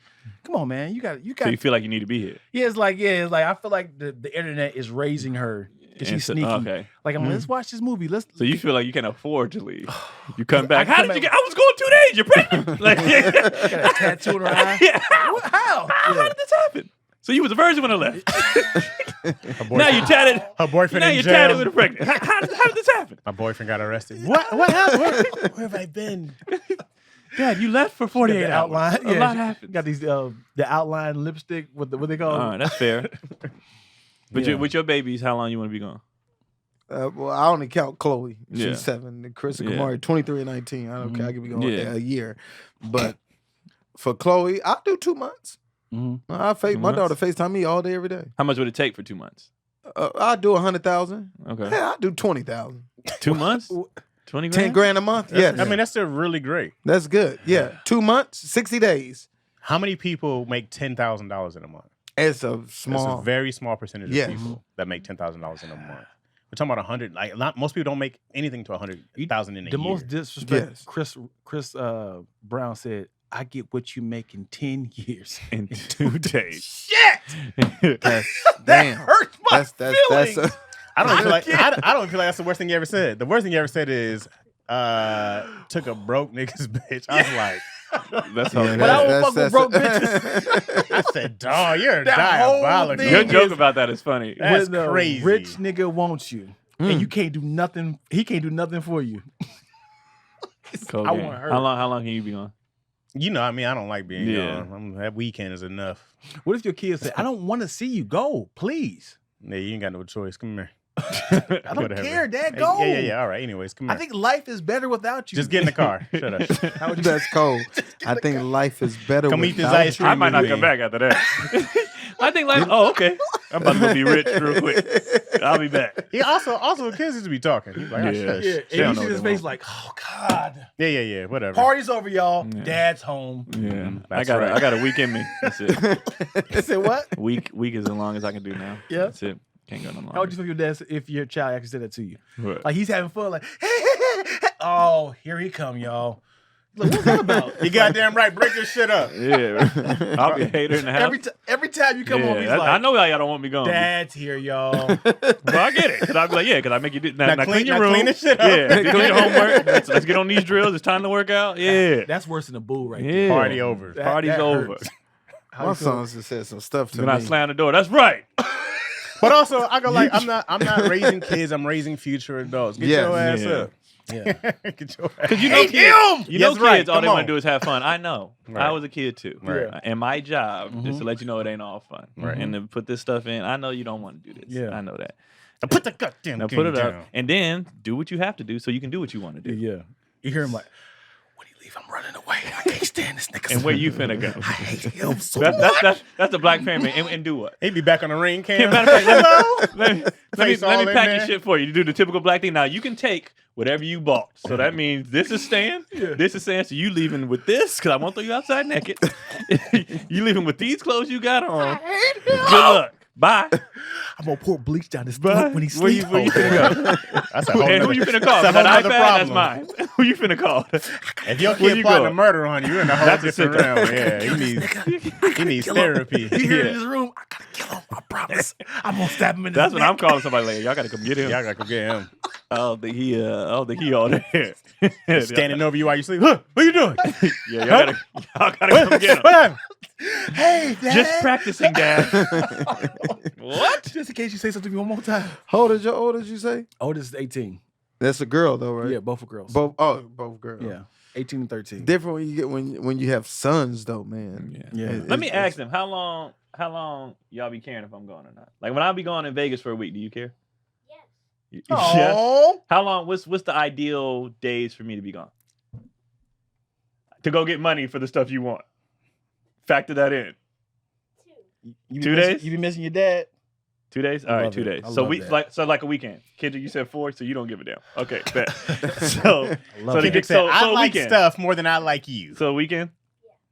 Come on, man. You got. So you feel like you need to be here. Yeah, it's like I feel like the internet is raising her because she's sneaky. Okay. Like I'm like, let's watch this movie. So you feel like you can afford to leave. You come back. I How come did you back- get? I was going 2 days. You're pregnant. Like, got a tattoo in her eye. Yeah. How? How did this happen? So you was a virgin when I left. Her Now you tatted. Her boyfriend Now in you're jail. tatted with a pregnant. How did this happen? My boyfriend got arrested. What happened? Where have I been? Dad, you left for 48 The hours. outline. A lot happened. Got these the outline lipstick with what they call. All right, that's fair. But Yeah. with your babies, how long you want to be gone? Well, I only count Chloe. She's Yeah. 7. And Chris and Yeah. Kamari, 23 and 19. I don't care. I could be going Yeah. a year. But for Chloe, I'll do 2 months. Mhm. My 2 daughter months? FaceTime me all day, every day. How much would it take for 2 months? I'll do 100,000. Okay. Yeah, I'll do 20,000. 2 months? 20 grand? 10 grand a month. Yes. I mean, that's still really great. That's good. Yeah. 2 months, 60 days. How many people make $10,000 in a month? It's a It's small. a very small percentage Yeah. of people that make $10,000 in a month. We're talking about 100. Like most people don't make anything to 100,000 in a The year. most disrespect. Yes. Chris Brown said, "I get what you make in 10 years." In 2 days. Shit. That's damn. Hurts my feelings. I don't feel like I don't feel like that's the worst thing you ever said. The worst thing you ever said is took a broke nigga's bitch. I was like, That's Yeah, how But I don't fuck with broke bitches. I said, dog, you're That whole diabolical. thing Your joke about that is funny. That's When the crazy. rich nigga wants you, and you can't do nothing. He can't do nothing for you. Cold I game. want her. How long can you be gone? You know, I mean, I don't like being Yeah. gone. That weekend is enough. What if your kids say, "I don't want to see you go, please"? Yeah, you ain't got no choice. Come here. I don't care, Dad. Go. Yeah. All right. Anyways, come here. I think life is better without you. Just get in the car. Shut up. How would you? That's cold. I think life is better Come eat this without ice you. cream. I might not with come me. back after that. I think like, oh, okay. I'm about to go be rich real quick. I'll be back. He also kids used to be talking. He's like, Yeah. shush. Yeah, They and don't you know see what his they face want. like, "Oh God, Yeah. Whatever. party's over, y'all. Yeah. Dad's home." Yeah, That's I right. got a week in me. That's it. I said, "What?" Week is as long as I can do now. Yeah. That's it. Can't go no longer. How would you feel if your child actually said that to you? What? Like he's having fun, like, "Oh, here he come, y'all." Like, what's that about? You goddamn right. Break this shit up. Yeah, I'll be a hater in the house. Every time you come home, he's I like, know why y'all don't want me gone. "Dad's here, y'all." But I get it. Cause I'll be like, yeah, cause I make you do now clean your now room. clean this shit up. Yeah, do your homework. Let's get on these drills. It's time to work out. Yeah, That's worse than a boo right there. yeah. Party over. That- Party's that over. hurts. How My you feel? sons just said some stuff to Then I me. slam the door. That's right. But also, I go like, I'm not raising kids. I'm raising future adults. Get your ass up. Yeah. Get your ass. Because you know, kids, kids all they want to do is have fun. I know. Right. I was a kid too. Right. And my job is to let you know it ain't all fun. Right. And to put this stuff in, I know you don't want to do this. Yeah. I know that. Now put the goddamn Now thing put it down. up, and then do what you have to do so you can do what you want to do. Yeah. You hear him like, when he leave, I'm running away. I can't stand this nigga. And where you finna go? I hate him so That's the black family. And do what? He'd be back on the ring cam. Matter of fact, let me Face all in pack your there. shit for you. You do the typical black thing. Now you can take whatever you bought. So that means this is staying. This is staying. So you leaving with this because I won't throw you outside naked. You leaving with these clothes you got on. Good luck. Bye. I'm gonna pour bleach down his Bye. throat when he Where sleeps. you finna go? That's a whole And who nother- you finna call? That's a That whole iPad, nother that's problem. mine. Who you finna call? If your Where kid you plotting going? a murder on you, you're in a whole That's a different sicko. realm. Yeah, he needs therapy. You hear in his room, I gotta kill him. I promise. I'm gonna stab him in That's his when I'm neck. calling somebody later. Y'all gotta come get him. Y'all gotta go get him. I don't think he all there. Standing over you while you sleep. Huh, what are you doing? Yeah, y'all gotta come get him. What happened? Hey, Dad. Just practicing, Dad. What? Just in case you say something to me one more time. How old is your oldest, you say? Oldest is 18. That's a girl though, right? Yeah, both are girls. Both girls. Yeah, 18 and 13. Different when you get when you have sons though, man. Yeah. Let me ask them, how long y'all be caring if I'm going or not? Like when I be going in Vegas for a week, do you care? Yes. Yes. Oh, How long? What's the ideal days for me to be gone? To go get money for the stuff you want. Factor that in. 2 days? You be missing your dad? 2 days? I All right, love 2 it. days. I So love we that. like a weekend. Kendrick, you said 4, so you don't give a damn. Okay, bet. So love to it. get Kendrick said, I so like weekend. stuff more than I like you. So weekend?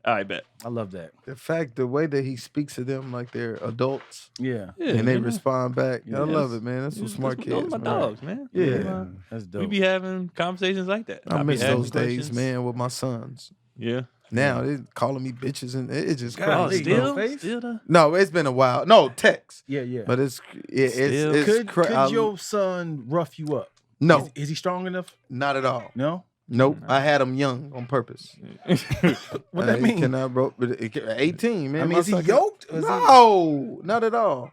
All right, bet. I love that. The fact, the way that he speaks to them like they're adults Yeah. and they respond back. I love Yes. it, man. That's some smart Those kids. are my man. dogs, man. Yeah. That's dope. We be having conversations like that. I be miss asking those days, questions. man, with my sons. Yeah. Now they calling me bitches and it's just God, crazy. Golly, Oh, bro. still the No, it's been a while. No, text. Yeah. But it's Still. Could your son rough you up? no, Is he strong enough? not at all. No. Nope. I had him young on purpose. What that mean? Cannot, bro. 18, man. I mean, My is he son- yoked? Or is he- No, not at all.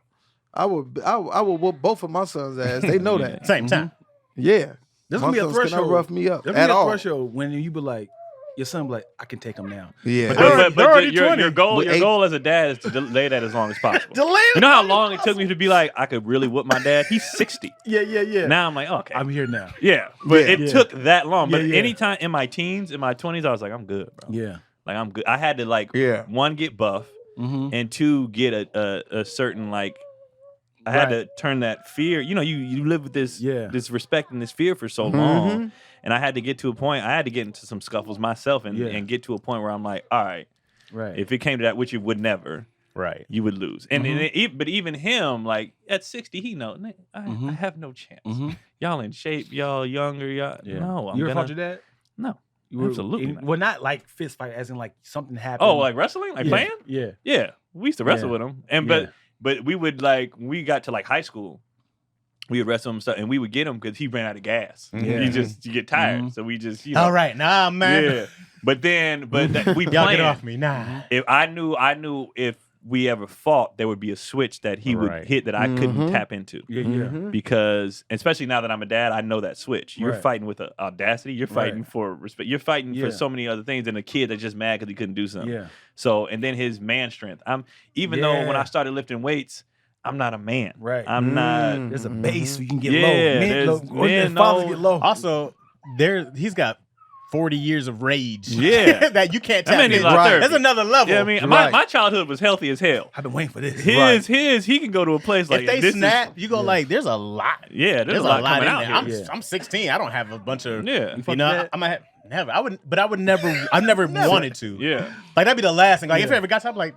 I would whoop both of my sons' ass. They know that. Same time. Yeah. There's My gonna be a sons cannot threshold. rough me up There's at gonna be a all. threshold when you be like, your son be like, I can take him now. Yeah. They're already your 20. goal With your 8 goal as a dad is to delay that as long as possible. Delay You know how long it took me to be like, I could really whoop my dad? He's 60. Yeah. Now I'm like, okay. I'm here now. Yeah. But Yeah. it took that long. But Yeah. anytime in my teens, in my 20s, I was like, I'm good, bro. Yeah. Like, I'm good. I had to, like, Yeah. one, get buff, Mm-hmm. and two, get a certain, like, I had to turn that fear. You know, you live with this respect and this fear for so long. And I had to get to a point, I had to get into some scuffles myself and get to a point where I'm like, all right, if it came to that, which it would never, Right. you would lose. And but even him, like at 60, he know, I have no chance. Y'all in shape, y'all younger, y'all. No, I'm You ever gonna. fought your dad? No, You absolutely not. Well, not like fist fight, as in like something happened. Oh, like wrestling, like playing? Yeah. Yeah, we used to wrestle Yeah. with him, and Yeah. but we would like we got to like high school. We would wrestle him stuff, and we would get him because he ran out of gas. Yeah. You get tired, so we just you know. All right, nah, man. Yeah, but we Y'all get planned. off me, nah. If I knew if we ever fought, there would be a switch that he would Right. hit that I couldn't tap into. Yeah. Because especially now that I'm a dad, I know that switch. You're Right. fighting with audacity. You're fighting Right. for respect. You're fighting Yeah. for so many other things than a kid that's just mad because he couldn't do something. Yeah. So and then his man strength. Even though when I Yeah. started lifting weights, I'm not a man. Right. I'm not. There's a base where you can get Yeah, low. Men, there's- low. men Fathers know- get low. Also, he's got 40 years of rage. Yeah. that you can't That tap man needs into. a lot of Right. therapy. That's another level. Yeah, I mean, Right. my childhood was healthy as hell. I've been waiting for this. His, he can go to a place like if they this snap, you go like, there's a lot. Yeah, there's a lot lot coming in out there. here. I'm 16. I don't have a bunch of. Yeah. You know, I might have never. I would never. I never wanted to. Yeah. Like that'd be the last thing. Like if Yeah. I ever got to, I'm like,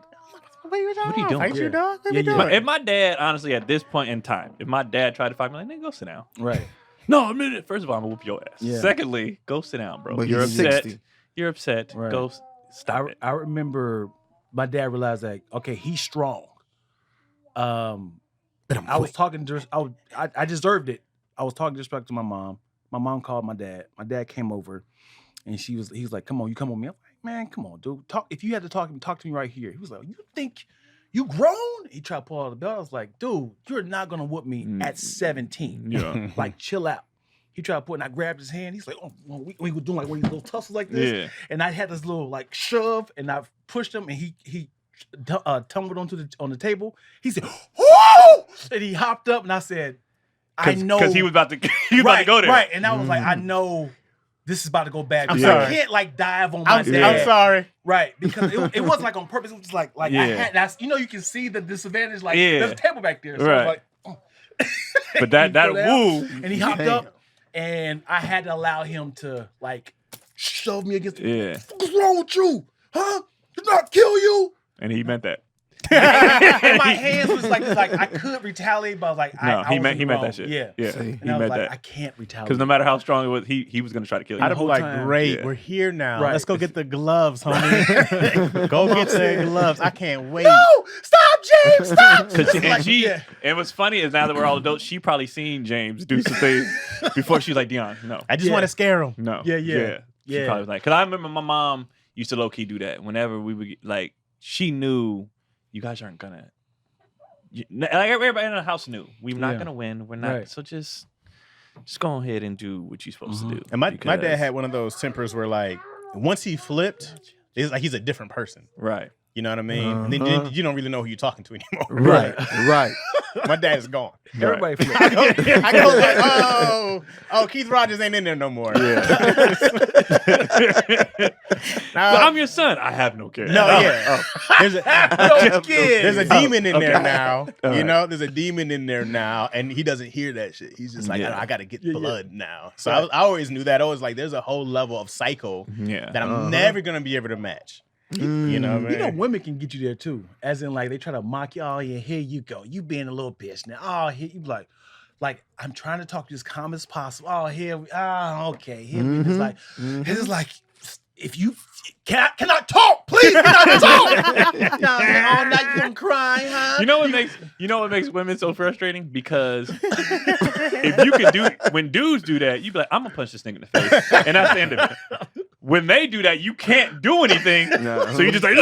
what are you doing? What are you doing? Fight your Yeah. dog? What Yeah, you yeah. doing? If my dad, honestly, at this point in time, if my dad tried to fight me, like, nigga, go sit down. Right. No, a minute. First of all, I'm gonna whoop your ass. Yeah. Secondly, go sit down, bro. But You're he's upset. 60. You're upset. Right. Go stop it. I remember my dad realized that, okay, he's strong. I was talking to I deserved it. I was talking disrespect to my mom. My mom called my dad. My dad came over and he was like, come on, you come with me. I'm like, man, come on, dude. Talk if you had to talk to me right here. He was like, you think you grown? He tried to pull out the belt. I was like, dude, you're not gonna whoop me at 17. Yeah. Like, chill out. He tried to put, and I grabbed his hand. He's like, oh, well, we were doing like one of these little tussles like this. Yeah. And I had this little like shove, and I pushed him, and he tumbled on the table. He said, whoa! And he hopped up, and I said, I know. Because he was about to go there. Right. And I was like, I know this is about to go bad. I'm sorry. I can't like dive on my dad. I'm sorry. Right. Because it wasn't like on purpose. It was just like I had, you can see the disadvantage. Like, there's a table back there. So I was like, oh. But that woo. And he hopped up. And I had to allow him to like shove me against the what's wrong with you? Huh? Did not kill you? And he meant that. And my hands was like I could retaliate, but I was like, he meant that shit. Yeah. Yeah. And he I was meant like, that. I can't retaliate. Because no matter how strong it was, he was gonna try to kill you. I'd have been like, time. great, Yeah. we're here now. Right. Let's go get the gloves, homie. Go get the gloves. I can't wait. No! Stop, James! Stop! And what's funny is now that we're all adults, she probably seen James do some things before she was like, Dion, no. I just want to scare him. No. Yeah. She probably was like, because I remember my mom used to low key do that. Whenever we would like, she knew you guys aren't gonna. Like everybody in the house knew we're not gonna win. We're not. Right. So just go ahead and do what you're supposed to do. And my dad had one of those tempers where like once he flipped, it's like he's a different person. Right. You know what I mean? And then you don't really know who you're talking to anymore. Right. My dad is gone. Everybody flipped. I go like, oh, Keith Rogers ain't in there no more. Yeah. Now, I'm your son. I have no kids. No, yeah. There's a demon in there now. All You know, there's a demon in there now, and he doesn't hear that shit. He's just like, I got to get blood now. So I always knew that. I was like, there's a whole level of psycho that I'm never gonna be able to match. You know what I mean? You know, women can get you there too. As in, like, they try to mock you. Oh, yeah, here you go. You being a little bitch now. Oh, here you like, I'm trying to talk to you as calm as possible. Oh, okay. Here we it's like, if you cannot talk, please cannot talk. All night you gonna cry, huh? You know what makes women so frustrating? Because if you can when dudes do that, you be like, I'm gonna punch this thing in the face, and that's the end of it. When they do that, you can't do anything. So you just like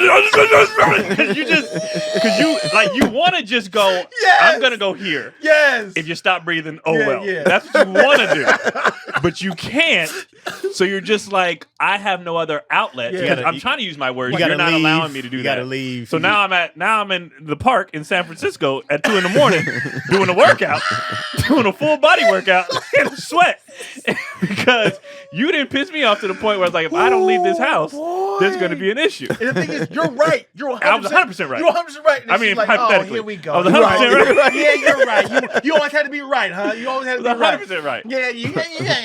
you want to just go. Yes! I'm gonna go here. Yes. If you stop breathing, that's what you want to do, but you can't. So you're just like, I have no other outlet. I'm trying to use my words. You're not allowing me to do that. You gotta leave. So now I'm in the park in San Francisco at 2 a.m. doing a workout, doing a full body workout in a sweat because you didn't piss me off to the point where it's like, if I don't leave this house, there's going to be an issue. And the thing is, you're right. You're 100%, I was 100% right. You're 100% right. I mean, like, hypothetically. here we go. I was 100% right. Yeah, you're right. You always had to be right, huh? You always had to be right. 100% right. Yeah,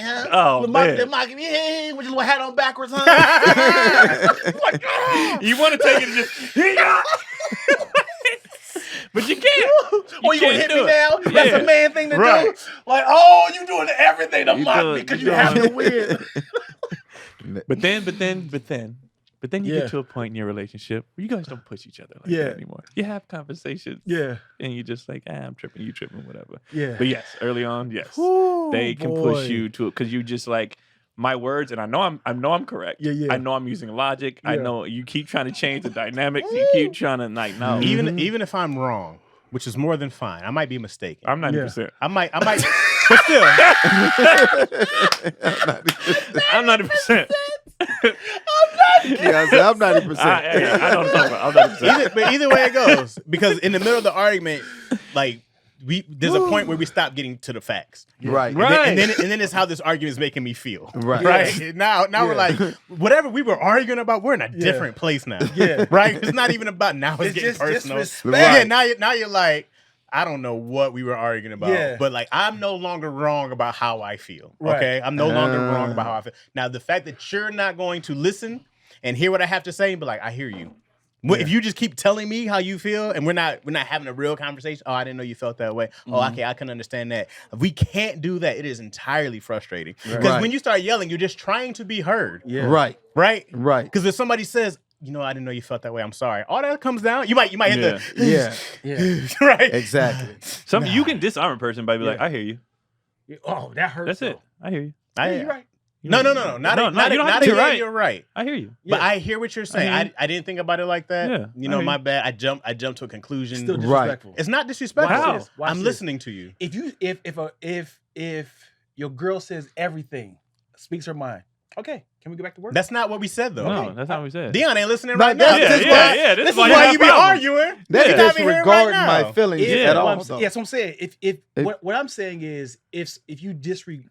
huh? Oh, man. They're mocking me. Hey, with your little hat on backwards, huh? Like, you want to take it and just, but you can't. Or you want to hit me now? Yeah. That's a man thing to do. Like, you doing everything to mock me because you have to win. But then you get to a point in your relationship where you guys don't push each other like that anymore. You have conversations. Yeah. And you're just like, I'm tripping, you tripping, whatever. Yeah. But yes, early on, yes. Ooh, they can push you to it because you just like my words, and I know I'm correct. Yeah. I know I'm using logic. I know you keep trying to change the dynamics. You keep trying to like, no. Even if I'm wrong, which is more than fine, I might be mistaken. I'm 90%. I might, but still. I'm 90%. I'm 90%. I know what I'm talking about. I'm 90%. But either way it goes, because in the middle of the argument, like there's a point where we stop getting to the facts. Right. And then it's how this argument is making me feel. Right. Now we're like, whatever we were arguing about, we're in a different place now. Right. It's not even about now. It's getting personal. Yeah. Now you're like, I don't know what we were arguing about, but like I'm no longer wrong about how I feel. Okay, I'm no longer wrong about how I feel. Now the fact that you're not going to listen and hear what I have to say, but like I hear you. If you just keep telling me how you feel and we're not having a real conversation, I didn't know you felt that way. Oh, okay, I can understand that. If we can't do that, it is entirely frustrating. Because when you start yelling, you're just trying to be heard. Right. Because if somebody says, I didn't know you felt that way, I'm sorry. All that comes down, you might hit the right. Exactly. You can disarm a person by being like, I hear you. Oh, that hurts. That's it. I hear you. You're right. No. Not you're right. I hear you. But I hear what you're saying. I didn't think about it like that. Yeah, you know, my bad. I jumped to a conclusion. Still disrespectful. It's not disrespectful. I'm listening to you. If your girl says everything, speaks her mind. Okay, can we go back to work? That's not what we said, though. No, that's not what we said. Dion ain't listening right now. This is why you be arguing. That's disregarding my feelings at all. Yeah, so I'm saying what I'm saying is if you disarm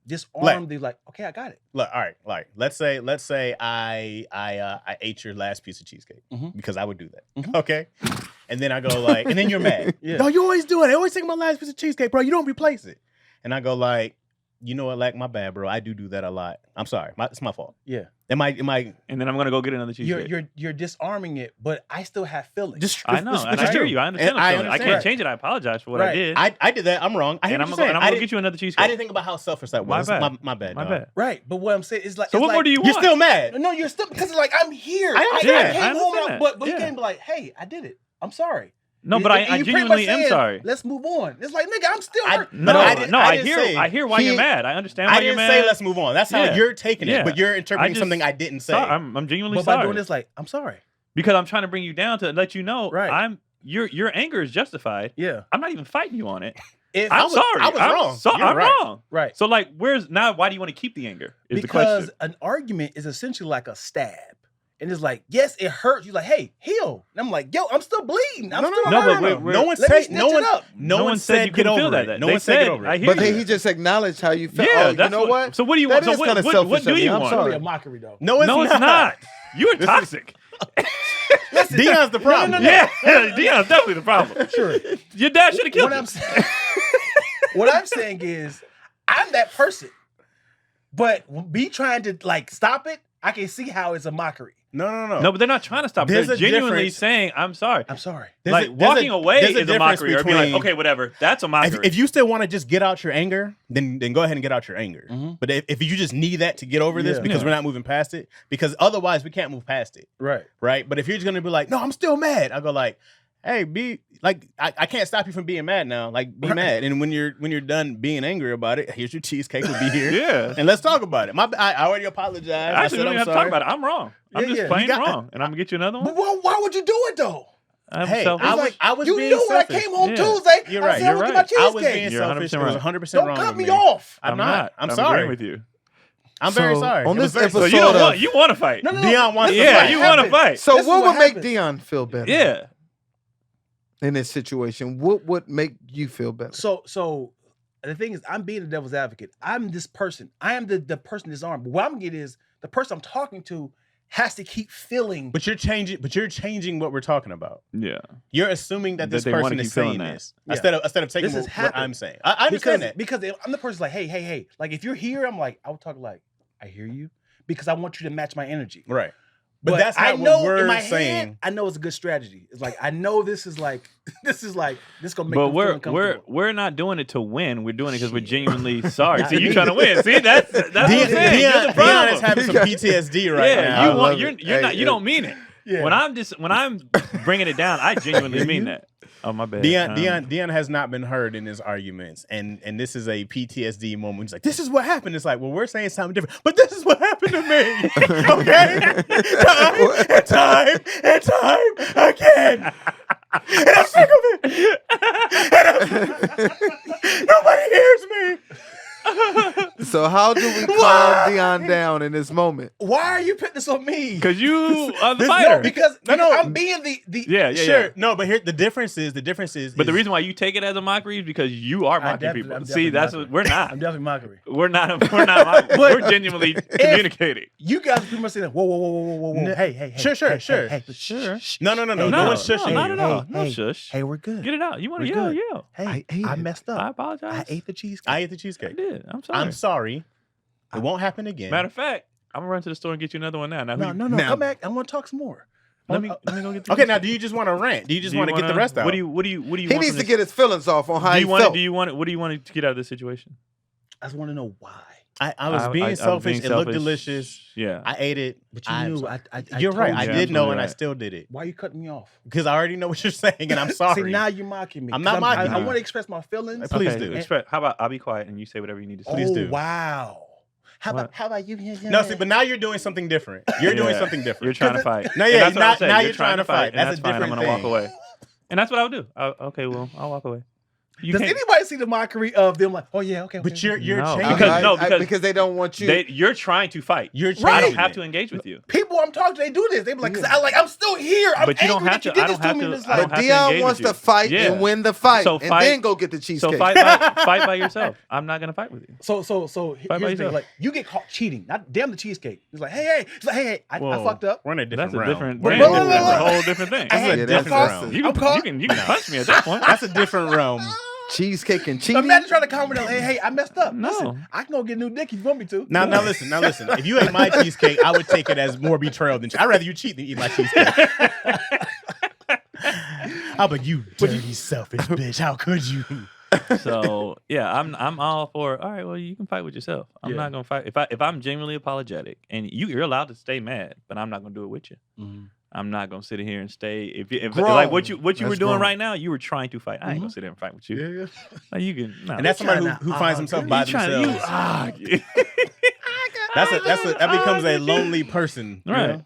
the okay, I got it. Look, all right. Let's say I ate your last piece of cheesecake because I would do that. Okay, and then I go and then you're mad. No, you always do it. I always take my last piece of cheesecake, bro. You don't replace it. And I go you know what, my bad, bro. I do that a lot. I'm sorry. It's my fault. Yeah. Am I? And then I'm gonna go get another cheesecake. You're disarming it, but I still have feelings. I know, and I hear you. I understand. I can't change it. I apologize for what I did. I did that. I'm wrong. I'm gonna get you another cheesecake. I didn't think about how selfish that was. My bad. My bad. Right, but what I'm saying is So what more do you want? You're still mad. No, you're still because it's I'm here. I came home, but you can't be hey, I did it. I'm sorry. No, but I genuinely am sorry. Let's move on. It's nigga, I'm still hurt. I hear why you're mad. I understand why you're mad. I didn't say let's move on. That's how you're taking it, but you're interpreting something I didn't say. I'm genuinely sorry. But by doing this, I'm sorry. Because I'm trying to bring you down to let you know your anger is justified. Yeah. I'm not even fighting you on it. I'm sorry. I was wrong. I'm wrong. Right. So why do you want to keep the anger? Is the question. Because an argument is essentially like a stab. And it's yes, it hurts. You're hey, heal. And I'm yo, I'm still bleeding. I'm still hurting. No one said get over it. No one said get over it. But then he just acknowledged how you felt. Yeah, you know what? So what do you want? So what do you want? It's really a mockery, though. No, it's not. You're toxic. Dion's the problem. No. Yeah, Dion's definitely the problem. Sure. Your dad should have killed him. What I'm saying is, I'm that person. But me trying to stop it, I can see how it's a mockery. No. No, but they're not trying to stop. They're genuinely saying, I'm sorry. I'm sorry. Walking away is a mockery. Or being okay, whatever. That's a mockery. If you still want to just get out your anger, then go ahead and get out your anger. Mm-hmm. But if you just need that to get over this because we're not moving past it, because otherwise we can't move past it. Right? But if you're just going to be no, I'm still mad. I go hey, be I can't stop you from being mad now. Be mad. And when you're done being angry about it, here's your cheesecake. Will be here. Yeah. And let's talk about it. I already apologized. Actually, we don't have to talk about it. I'm wrong. I'm just plain wrong. And I'm gonna get you another one. But why would you do it though? Hey, I was you being knew selfish. when I came home Tuesday. You're right. You're right. I was being selfish. It was 100% Don't wrong. cut me off. I'm not. I'm sorry with you. I'm very sorry. On this episode, you want to fight. No. Dion wants to fight. Yeah, you want to fight. So what would make Dion feel better? Yeah. In this situation, what would make you feel better? So the thing is, I'm being the devil's advocate. I'm this person. I am the person disarmed. But what I'm getting is the person I'm talking to has to keep feeling. But you're changing what we're talking about. Yeah. You're assuming that this person is saying this instead of taking what I'm saying. I understand that. Because I'm the person hey. If you're here, I'm I would talk I hear you because I want you to match my energy. Right. But that's not what we're saying. I know it's a good strategy. It's I know this is gonna make. But we're not doing it to win. We're doing it because we're genuinely sorry. See, you trying to win. See, that's what I'm saying. You're the problem. Dion is having some PTSD right now. You don't mean it. Yeah. When I'm bringing it down, I genuinely mean that. Oh, my bad. Dion has not been heard in his arguments, and this is a PTSD moment. He's this is what happened. It's well, we're saying something different, but this is what happened to me. Okay, time again. And I'm sick of it. Nobody hears me. So how do we calm Dion down in this moment? Why are you putting this on me? Because you are the fighter. No, because I'm being the sure. No, but here the difference is. But the reason why you take it as a mockery is because you are mocking people. See, that's what we're not. I'm definitely mockery. We're not mocking. We're genuinely communicating. You guys pretty much say that. Whoa. Hey. Sure. Hey. No. No one's shushing. Not at all. No shush. Hey, we're good. Get it out. You want to yell? Hey, I messed up. I apologize. I ate the cheesecake. I did. I'm sorry. It won't happen again. Matter of fact, I'm gonna run to the store and get you another one now. No. Come back. I want to talk some more. Let me go get. Okay, now do you just want to rant? Do you just want to get the rest out? What do you? He needs to get his feelings off on how he felt. Do you want it? What do you want to get out of this situation? I just want to know why. I was being selfish. It looked delicious. Yeah, I ate it. But you knew. You're right. I did know, and I still did it. Why are you cutting me off? Because I already know what you're saying, and I'm sorry. See, now you're mocking me. I'm not mocking you. I want to express my feelings. Please do. How about I'll be quiet and you say whatever you need to say. Please do. Wow. How about you? No, see, but now you're doing something different. You're doing something different. You're trying to fight. No, And yeah, that's what I'm saying. now you're trying to fight. That's a fine. different I'm gonna walk thing. away. And that's what I would do. Okay, well, I'll walk away. Does anybody see the mockery of them like, oh yeah, okay. But you're No. changing. Because they don't want you. You're trying to fight. You're I don't changing have it. to engage with you. People I'm talking to, they do this. They be like, I'm still here. I'm But you don't angry have that to. you I did don't this have to me. to. It's I like, don't But have to Dion engage wants with you. to fight Yeah. and win the fight, So and fight- then go get the cheesecake. So fight by yourself. I'm not gonna fight with you. So Fight here's by the thing. yourself. Like you get caught cheating. Not damn the cheesecake. It's like, hey, I fucked up. We're in a different That's a realm. different We're thing. in a Whoa, different whoa, That's whoa. a whole different thing. That's a Yeah, different that's- realm. You can punch me at that point. That's a different realm. Cheesecake and cheating. Imagine trying to comment on, hey, I messed up. No. Listen, I can go get a new dick if you want me to. Now listen. If you ate my cheesecake, I would take it as more betrayal than I'd rather you cheat than eat my cheesecake. How about you, dirty, selfish bitch? How could you? So yeah, I'm all for. All right, well, you can fight with yourself. I'm not gonna fight if I'm genuinely apologetic, and you're allowed to stay mad, but I'm not gonna do it with you. Mm-hmm. I'm not gonna sit here and stay. If Grown. like what you were That's doing grown. right now, you were trying to fight. I ain't gonna sit there and fight with you. Yeah. Like, you can. No. And that's somebody who finds himself by themselves. That becomes a lonely person, you Right. know?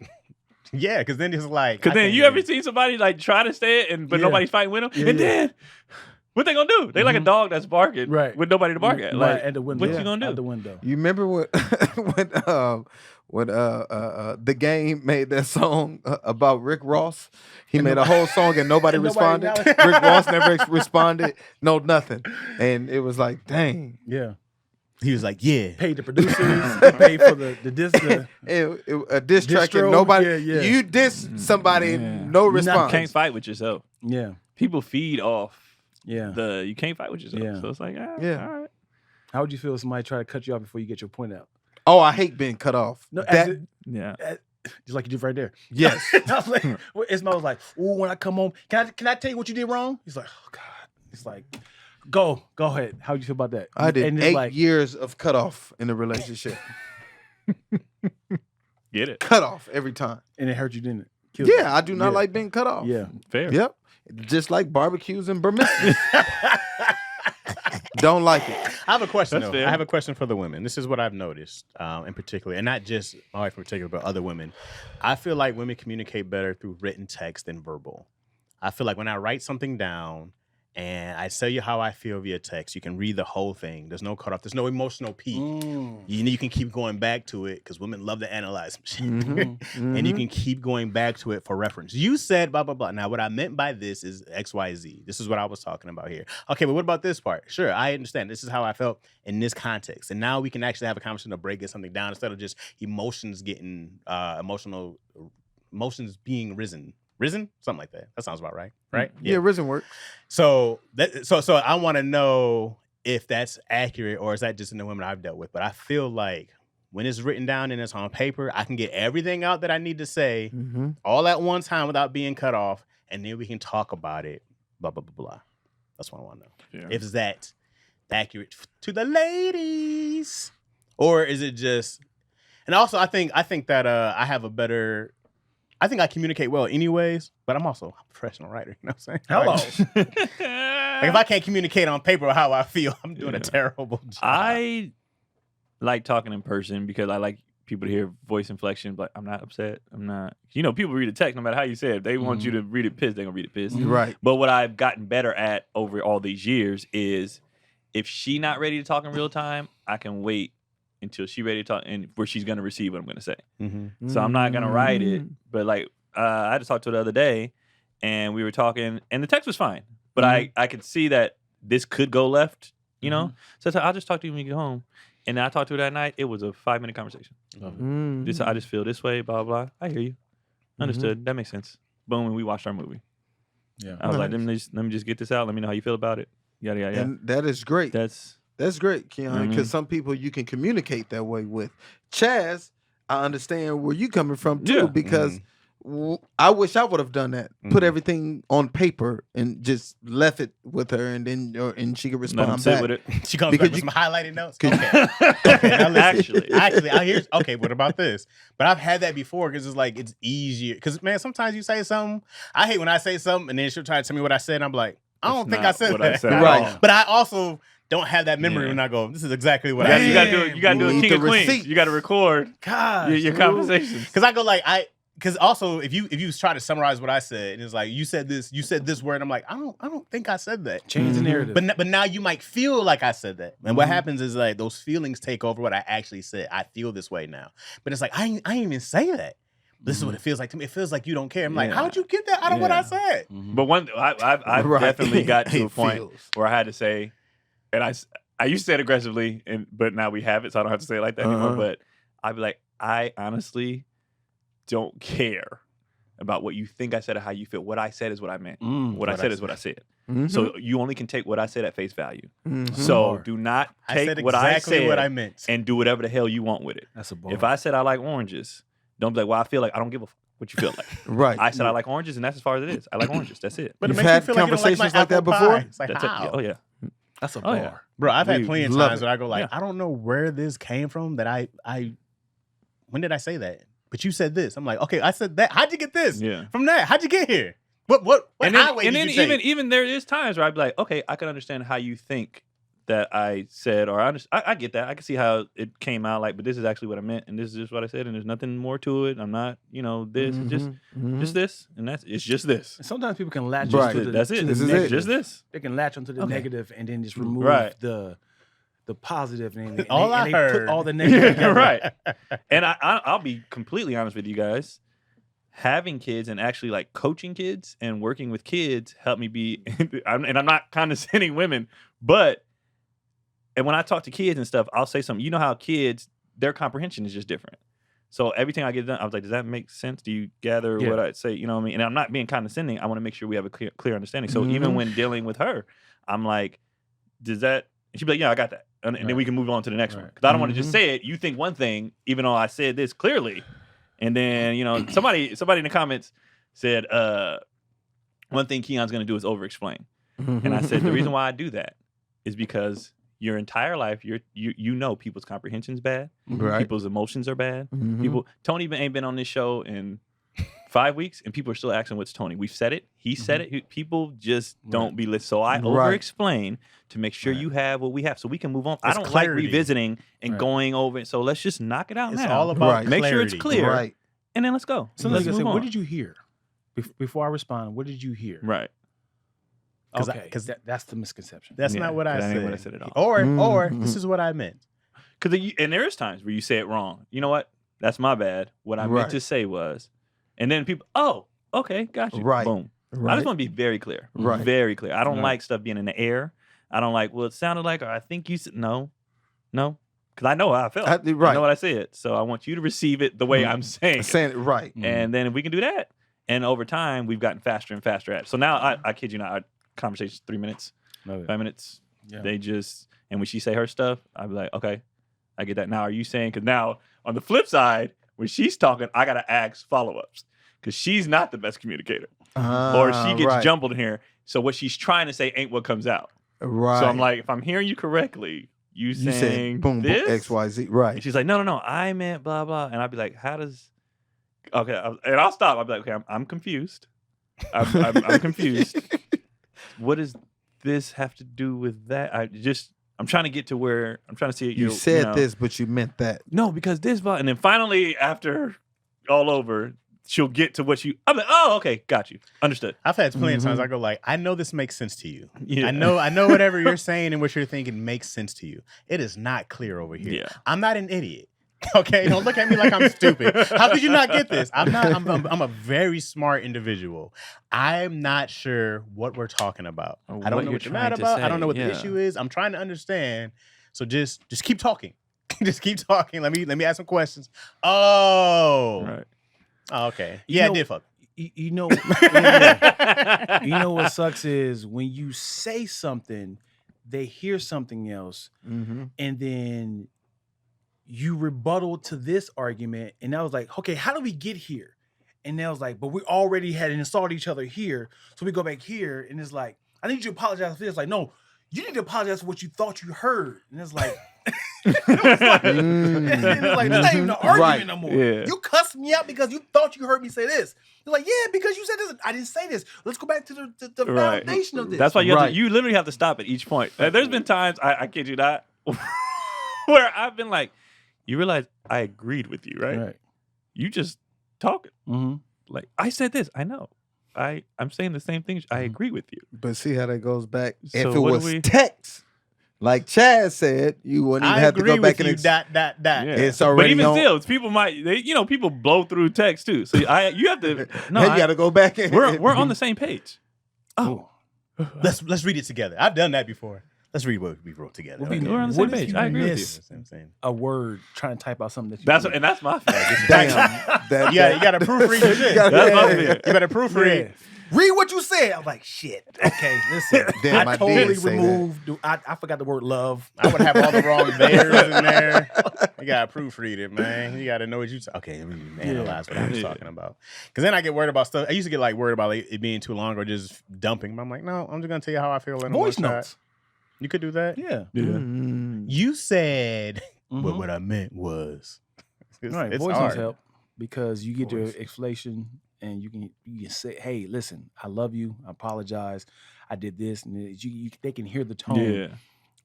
Yeah, because then it's like. Because I then can't you do ever it. seen somebody like try to stay it, but Yeah. nobody's fighting with them, Yeah, and yeah. then what they gonna do? They like a dog that's barking, Right. with nobody to bark at. Right, Like, at the window. what you gonna do? At the window. You remember when the game made that song about Rick Ross? He made a whole song and nobody and nobody responded. Rick Ross never responded. No, nothing. And it was like, dang. Yeah. He was like, yeah. Paid the producers, paid for the disc. A diss track and Distro, nobody. yeah. You diss somebody, Yeah. no You response. You can't fight with yourself. Yeah. People feed off Yeah. you can't fight with yourself. Yeah. So it's like, Yeah. all right. How would you feel if somebody tried to cut you off before you get your point out? Oh, I hate being cut off. No, That- Yeah. just like you did right there. yes. I was like, Ismail was like, "Ooh, when I come home, can I tell you what you did wrong?" He's like, "Oh God." He's like, Go ahead. How do you feel about that?" I did And it's 8 like, years of cutoff in a relationship. Get it. Cut off every time. and it hurt you, didn't it? Killed you. Yeah, I do not like being cut off. Yeah. Fair. Yep. Just like barbecues and permissives. Don't like it. I have a question, That's though. fair. I have a question for the women. This is what I've noticed in particular, and not just my wife in particular, but other women. I feel like women communicate better through written text than verbal. I feel like when I write something down and I tell you how I feel via text, you can read the whole thing. There's no cutoff. There's no emotional peak. You can keep going back to it because women love to analyze some shit. And you can keep going back to it for reference. You said blah, blah, blah. Now, what I meant by this is X, Y, Z. This is what I was talking about here. Okay, but what about this part? Sure, I understand. This is how I felt in this context. And now we can actually have a conversation to break something down instead of just emotions getting emotions being risen, something like that. That sounds about right. Yeah, risen work. So I want to know if that's accurate or is that just in the women I've dealt with. But I feel like when it's written down and it's on paper, I can get everything out that I need to say all at one time without being cut off, and then we can talk about it. Blah blah blah blah. That's what I want to know. Yeah. If that accurate to the ladies, or is it just? And also, I think that I have a better. I think I communicate well anyways, but I'm also a professional writer. You know what I'm saying? Hello. Like if I can't communicate on paper how I feel, I'm doing a terrible job. I like talking in person because I like people to hear voice inflection, but I'm not upset. I'm not. People read a text no matter how you say it. If they want you to read it pissed, they're going to read it pissed. Right. But what I've gotten better at over all these years is if she not ready to talk in real time, I can wait until she ready to talk and where she's going to receive what I'm going to say. So I'm not going to write it. But like, I just talked to her the other day and we were talking and the text was fine. But I could see that this could go left, So I said, I'll just talk to you when you get home. And then I talked to her that night. It was a 5-minute conversation. I just feel this way, blah, blah, blah. I hear you. Understood. That makes sense. Boom. And we watched our movie. Yeah. I was like, let me just get this out. Let me know how you feel about it. Yada, yada, yada. And that is great. That's great, Keon, because Mhm. some people you can communicate that way with. Chaz, I understand where you coming from too, Yeah. because I wish I would have done that. Put everything on paper and just left it with her, and then and she could Let respond him sit back. with it. She comes Because back with some highlighted notes. Cause- Okay. Now listen. Actually. I hear. Okay, what about this? But I've had that before because it's like it's easier. Because man, sometimes you say something. I hate when I say something and then she'll try to tell me what I said. And I'm like, I don't think I said what that. I said at Right. all. But I also don't have that memory when I go, this is exactly what you I said. You got to do a king of queens. receipt. You got to record your conversations. Because I go like, because also if you try to summarize what I said, and it's like, you said this word, I'm like, I don't think I said that. Change the narrative. But now you might feel like I said that. And what happens is like those feelings take over what I actually said. I feel this way now. But it's like, I ain't even say that. This is what it feels like to me. It feels like you don't care. I'm like, how'd you get that out of what I said? But I've definitely got to a point where I had to say, and I used to say it aggressively, but now we have it, so I don't have to say it like that anymore. But I'd be like, I honestly don't care about what you think I said or how you feel. What I said is what I meant. What I said is what I said. So you only can take what I said at face value. So do not take what I said what I meant and do whatever the hell you want with it. That's a bar. If I said I like oranges, don't be like, well, I feel like I don't give a fuck what you feel like. Right. I said I like oranges, and that's as far as it is. I like oranges. That's it. But You've it makes had me feel like conversations you don't like my like that apple before? pie. It's like, That's how? it. Oh yeah. That's a bar. yeah. Bro, I've had plenty of love times it. where I go like, I don't know where this came from. That I when did I say that? But you said this. I'm like, okay, I said that. How'd you get this? Yeah. From that, how'd you get here? What And highway then did you take? even there is times where I'd be like, okay, I can understand how you think that I said, or I get that. I can see how it came out like, but this is actually what I meant, and this is just what I said, and there's nothing more to it. I'm not, this, just this, and it's just this. And sometimes people can latch Right. onto the, That's it. to This the is it. negative. Just this. They can latch onto the negative and then just remove Right. the positive and they heard. put all the negative together. Right. And I'll be completely honest with you guys. Having kids and actually like coaching kids and working with kids helped me be, and I'm not condescending women, but and when I talk to kids and stuff, I'll say something. You know how kids, their comprehension is just different. So everything I get done, I was like, does that make sense? Do you gather what I say? You know what I mean? And I'm not being condescending. I want to make sure we have a clear understanding. So even when dealing with her, I'm like, does that, and she'd be like, yeah, I got that. And then we can move on to the next one. Because I don't want to just say it. You think one thing, even though I said this clearly. And then, somebody in the comments said, one thing Keon's going to do is over-explain. And I said, the reason why I do that is because your entire life, you know people's comprehension's bad. Right. People's emotions are bad. Tony ain't been on this show in 5 weeks, and people are still asking what's Tony. We've said it. He said it. People just don't be listening. So I over-explain to make sure you have what we have so we can move on. I don't like revisiting and going over it. So let's just knock it out now. It's all about make sure it's clear. Right. And then let's go. So let's like I move said, on. what did you hear? Before I respond, what did you hear? Right. Because that's the misconception. That's not what I that said. ain't what I said at all. Or this is what I meant. And there is times where you say it wrong. You know what? That's my bad. What I meant to say was, and then people, oh, okay, got you. Right. Boom. Right. I just want to be very clear. Right. Very clear. I don't like stuff being in the air. I don't like, well, it sounded like, or I think you said, no. Because I know how I felt. I know what I said. So I want you to receive it the way I'm saying it. Saying it right. And then if we can do that, and over time, we've gotten faster and faster at it. So now, I kid you not, our conversation's 3 minutes, 5 minutes. Yeah. They just, and when she say her stuff, I'd be like, okay, I get that. Now, are you saying, because now, on the flip side, when she's talking, I got to ask follow-ups. Because she's not the best communicator. Or she gets jumbled in here. So what she's trying to say ain't what comes out. Right. So I'm like, if I'm hearing you correctly, you saying said boom, this? boom, X, Y, Z. Right. And she's like, no, I meant blah, blah. And I'd be like, how does... Okay, and I'll stop. I'll be like, okay, I'm confused. I'm confused. What does this have to do with that? I'm trying to get to where I'm trying to see. You said this, but you meant that. No, because this, and then finally, after all over, she'll get to what I'm like, oh, okay, got you, understood. I've had plenty of times I go like, I know this makes sense to you. Yeah. I know whatever you're saying and what you're thinking makes sense to you. It is not clear over here. Yeah. I'm not an idiot. Okay, don't look at me like I'm stupid. How could you not get this? I'm a very smart individual. I'm not sure what we're talking about. I don't know what you're mad about. I don't know what the issue is. I'm trying to understand. So just keep talking. Just keep talking. Let me ask some questions. Oh. Right. Oh, okay. Yeah, I did fuck. You know what sucks is when you say something, they hear something else, and then you rebuttal to this argument, and I was like, okay, how do we get here? And I was like, but we already had installed each other here, so we go back here, and it's like, I need you to apologize for this. Like, no, you need to apologize for what you thought you heard. And it's like, it's like it's not even an argument no more. Yeah. You cussed me out because you thought you heard me say this. You're like, yeah, because you said this. I didn't say this. Let's go back to the foundation of this. That's why you literally have to stop at each point. There's been times, I kid you not, where I've been like, you realize I agreed with you, right? You just talking. Mm-hmm. Like, I said this. I know. I'm saying the same things. I agree with you. But see how that goes back. So if it what was do we- text, like Chaz said, you wouldn't even have to go back and that. Yeah. It's already but even on. still, people people blow through text too. So you have to. No, you got to go back and we're on the same page. Oh, Let's read it together. I've done that before. Let's read what we wrote together. We're on the same page. I agree with you. A word trying to type out something that you That's my fault. Damn. You got to proofread your shit. That's my fear. You better proofread. Read what you said. I'm like, shit. Okay, listen. Damn, I I totally did say removed. I forgot the word love. I would have all the wrong theirs in there. You got to proofread it, man. You got to know what you okay, let me analyze what I was talking about. Because then I get worried about stuff. I used to get like worried about it being too long or just dumping. But I'm like, no, I'm just going to tell you how I feel. Voice notes. You could do that? Yeah. You said, but what I meant was. Right. Voice notes help because you get your explanation and you can say, hey, listen, I love you. I apologize. I did this. And they can hear the tone. Yeah.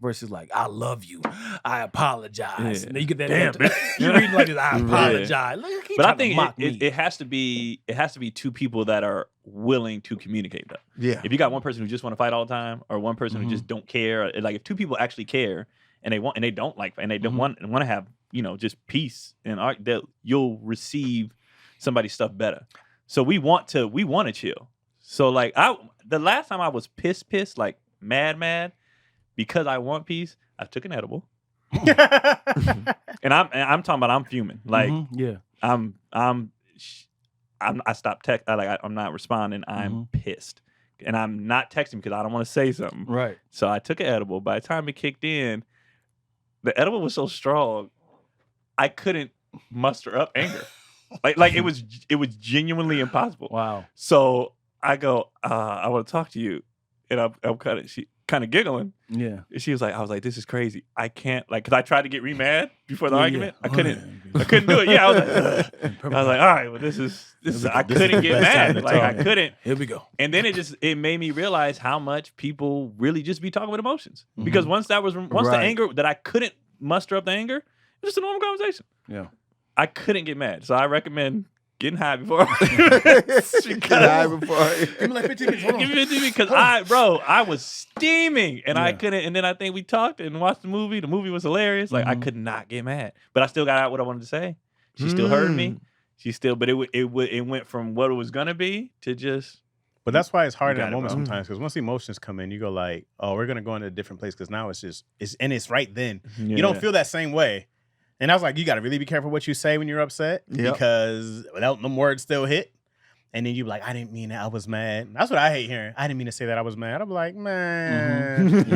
Versus like, I love you. I apologize. Yeah. And then you get that. Damn, you're reading like this, I apologize. Look, but I think it has to be two people that are willing to communicate though. Yeah. If you got one person who just want to fight all the time, or one person who just don't care, like if two people actually care and they don't want to have just peace and art, that you'll receive somebody's stuff better. So we want to chill. So like the last time I was pissed, like mad, because I want peace, I took an edible. and I'm talking about I'm fuming. Like I stopped text. I'm not responding. I'm pissed, and I'm not texting because I don't want to say something. Right. So I took an edible. By the time it kicked in, the edible was so strong, I couldn't muster up anger. like it was genuinely impossible. Wow. So I go, I want to talk to you, and I'm kind of giggling. Yeah. And she was like, I was like, this is crazy. I can't because I tried to get re-mad before the argument. I couldn't do it. Yeah, I was like, all right, well, this is I couldn't get mad. Like I couldn't. Here we go. And then it made me realize how much people really just be talking with emotions. Because once the anger that I couldn't muster up the anger, it was just a normal conversation. Yeah. I couldn't get mad. So I recommend getting high before. Give me like 15 minutes. Give me 15 minutes because I was steaming and I couldn't. And then I think we talked and watched the movie. The movie was hilarious. Like I could not get mad, but I still got out what I wanted to say. She still heard me. But it went from what it was gonna be to just. But that's why it's hard in that moment sometimes because once emotions come in, you go like, oh, we're gonna go into a different place because now it's right then. Yeah. You don't feel that same way. And I was like, you got to really be careful what you say when you're upset because without them words still hit. And then you be like, I didn't mean that. I was mad. That's what I hate hearing. I didn't mean to say that I was mad. I'm like, man.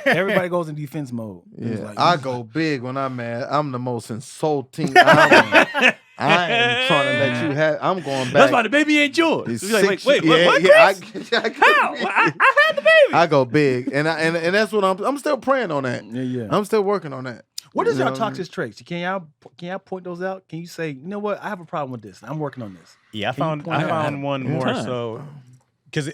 Everybody goes in defense mode. Yeah. Like, I go big when I'm mad. I'm the most insulting. I am trying to let you have. I'm going back. That's why the baby ain't yours. Like, wait, what? Yeah, how? I had the baby. I go big, and that's what I'm still praying on that. Yeah. I'm still working on that. What is y'all toxic traits? Can y'all point those out? Can you say, you know what? I have a problem with this. I'm working on this. Yeah, I found one more so because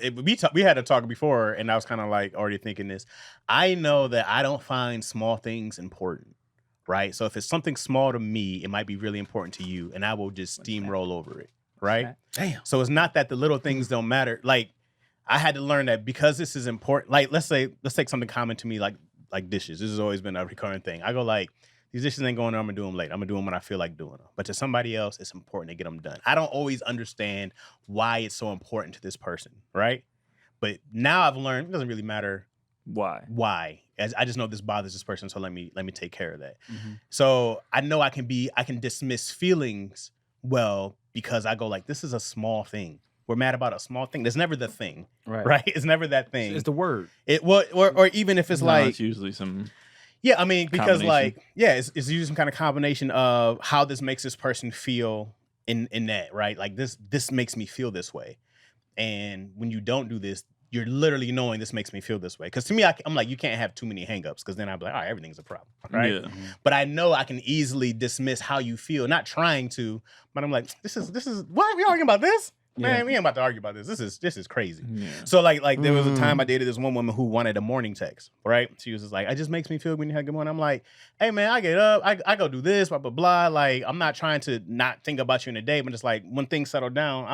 we had a talk before, and I was kind of like already thinking this. I know that I don't find small things important, right? So if it's something small to me, it might be really important to you, and I will just steamroll over it, right? Damn. So it's not that the little things don't matter. Like I had to learn that because this is important. Like let's take something common to me, like dishes. This has always been a recurring thing. I go like, these dishes ain't going on. I'm gonna do them late. I'm gonna do them when I feel like doing them. But to somebody else, it's important to get them done. I don't always understand why it's so important to this person, right? But now I've learned it doesn't really matter why. As I just know this bothers this person, so let me take care of that. So I know I can dismiss feelings well because I go like, this is a small thing. We're mad about a small thing. There's never the thing, right? It's never that thing. It's the word. Or even if it's like, it's usually some. Yeah, I mean, because it's usually some kind of combination of how this makes this person feel in that, right? Like this makes me feel this way, and when you don't do this, you're literally knowing this makes me feel this way. Because to me, I'm like, you can't have too many hangups, because then I'm like, all right, everything's a problem, right? Yeah. But I know I can easily dismiss how you feel, not trying to, but I'm like, this is what, we arguing about this? Man, we ain't about to argue about this. This is crazy. Yeah. So like there was a time I dated this one woman who wanted a morning text, right? She was just like, it just makes me feel when you have good morning. I'm like, hey man, I get up, I go do this, blah blah blah. Like, I'm not trying to not think about you in the day, but just like when things settle down,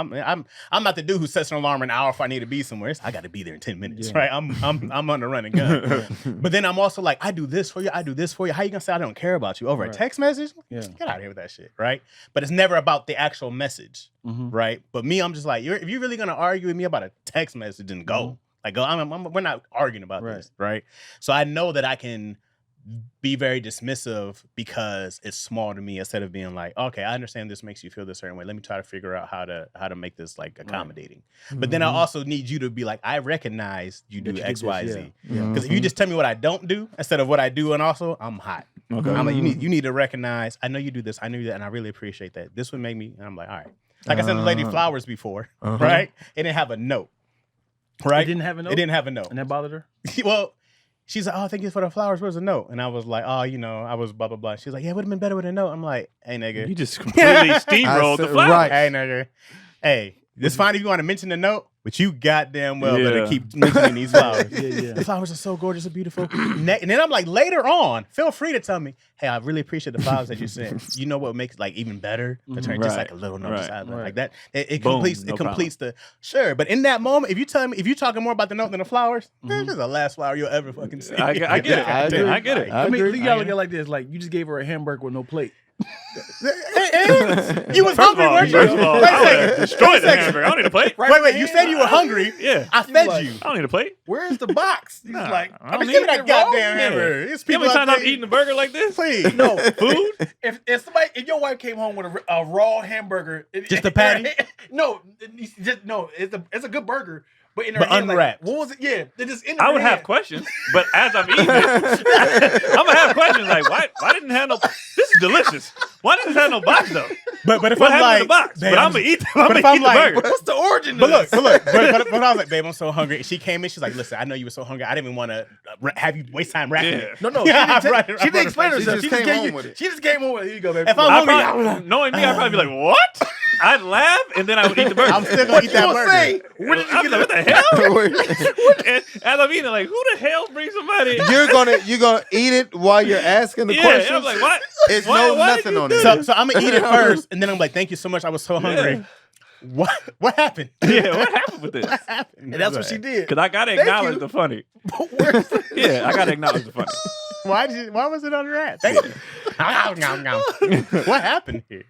I'm not the dude who sets an alarm an hour if I need to be somewhere. I got to be there in 10 minutes, right? I'm on the run and gun. But then I'm also like, I do this for you, I do this for you. How you gonna say I don't care about you over a text message? Get out of here with that shit, right? But it's never about the actual message, right? But me, I'm just like, if you're really gonna argue with me about a text message, then go. Like, we're not arguing about this, right? So I know that I can be very dismissive because it's small to me, instead of being like, okay, I understand this makes you feel this certain way. Let me try to figure out how to make this like accommodating. But then I also need you to be like, I recognize you do X, Y, Z. Because if you just tell me what I don't do instead of what I do, and also I'm hot. Okay. I'm like, you need to recognize, I know you do this, I know you do that, and I really appreciate that. This would make me, and I'm like, all right. Like I sent the lady flowers before, right? It didn't have a note, right? It didn't have a note? It didn't have a note. And that bothered her? Well, she's like, oh, thank you for the flowers. Where's the note? And I was like, oh, I was blah, blah, blah. She's like, yeah, it would have been better with a note. I'm like, hey, nigga. You just completely steamrolled the flowers. Right. Hey, nigga. Hey, it's fine if you want to mention the note, but you goddamn well better keep mentioning these flowers. The flowers are so gorgeous and beautiful. And then I'm like, later on, feel free to tell me, hey, I really appreciate the flowers that you sent. You know what makes it like even better? To turn just like a little note beside them. Like that. It completes the sure. But in that moment, if you tell me, if you're talking more about the note than the flowers, this is the last flower you'll ever fucking see. I get it. I get it. I mean, you gotta look at it like this: like you just gave her a hamburger with no plate. You was hungry, weren't you? First of all, I would have destroyed the hamburger. I don't need a plate. Wait, you said you were hungry. Yeah. I fed you. I don't need a plate. Where's the box? He's like, I mean, give me that goddamn hamburger. It's You know how many times I'm eating a burger like this? Please. No food. If your wife came home with a raw hamburger, just a patty? It's a good burger. But in her but hand, unwrapped. Like, what was it? Yeah, they just in I would have questions, but as I'm eating it, I'm gonna have questions like, why didn't it have no? This is delicious. Why didn't it have no box though? But if what I'm like, the box? babe, but I'm gonna eat. But if I'm like, what's the origin? But look. But I was like, babe, I'm so hungry. She came in. She's like, listen, I know you were so hungry. I didn't even want to have you waste time wrapping it. No. She didn't explain herself. She just came home with it. She just came home with it. Here you go, baby. If I'm hungry, knowing me, I'd probably be like, what? I'd laugh and then I would eat the burger. I'm still gonna eat that burger. What did you get? What the hell? As I'm eating, like, who the hell brings somebody? You're gonna eat it while you're asking the questions. Yeah, I'm like, what? It's nothing on it. So I'm gonna eat it first, and then I'm like, thank you so much. I was so hungry. What happened? Yeah, what happened with this? And that's what she did. Because I gotta acknowledge the funny. I gotta acknowledge the funny. Why was it on wrap? Thank you. What happened here?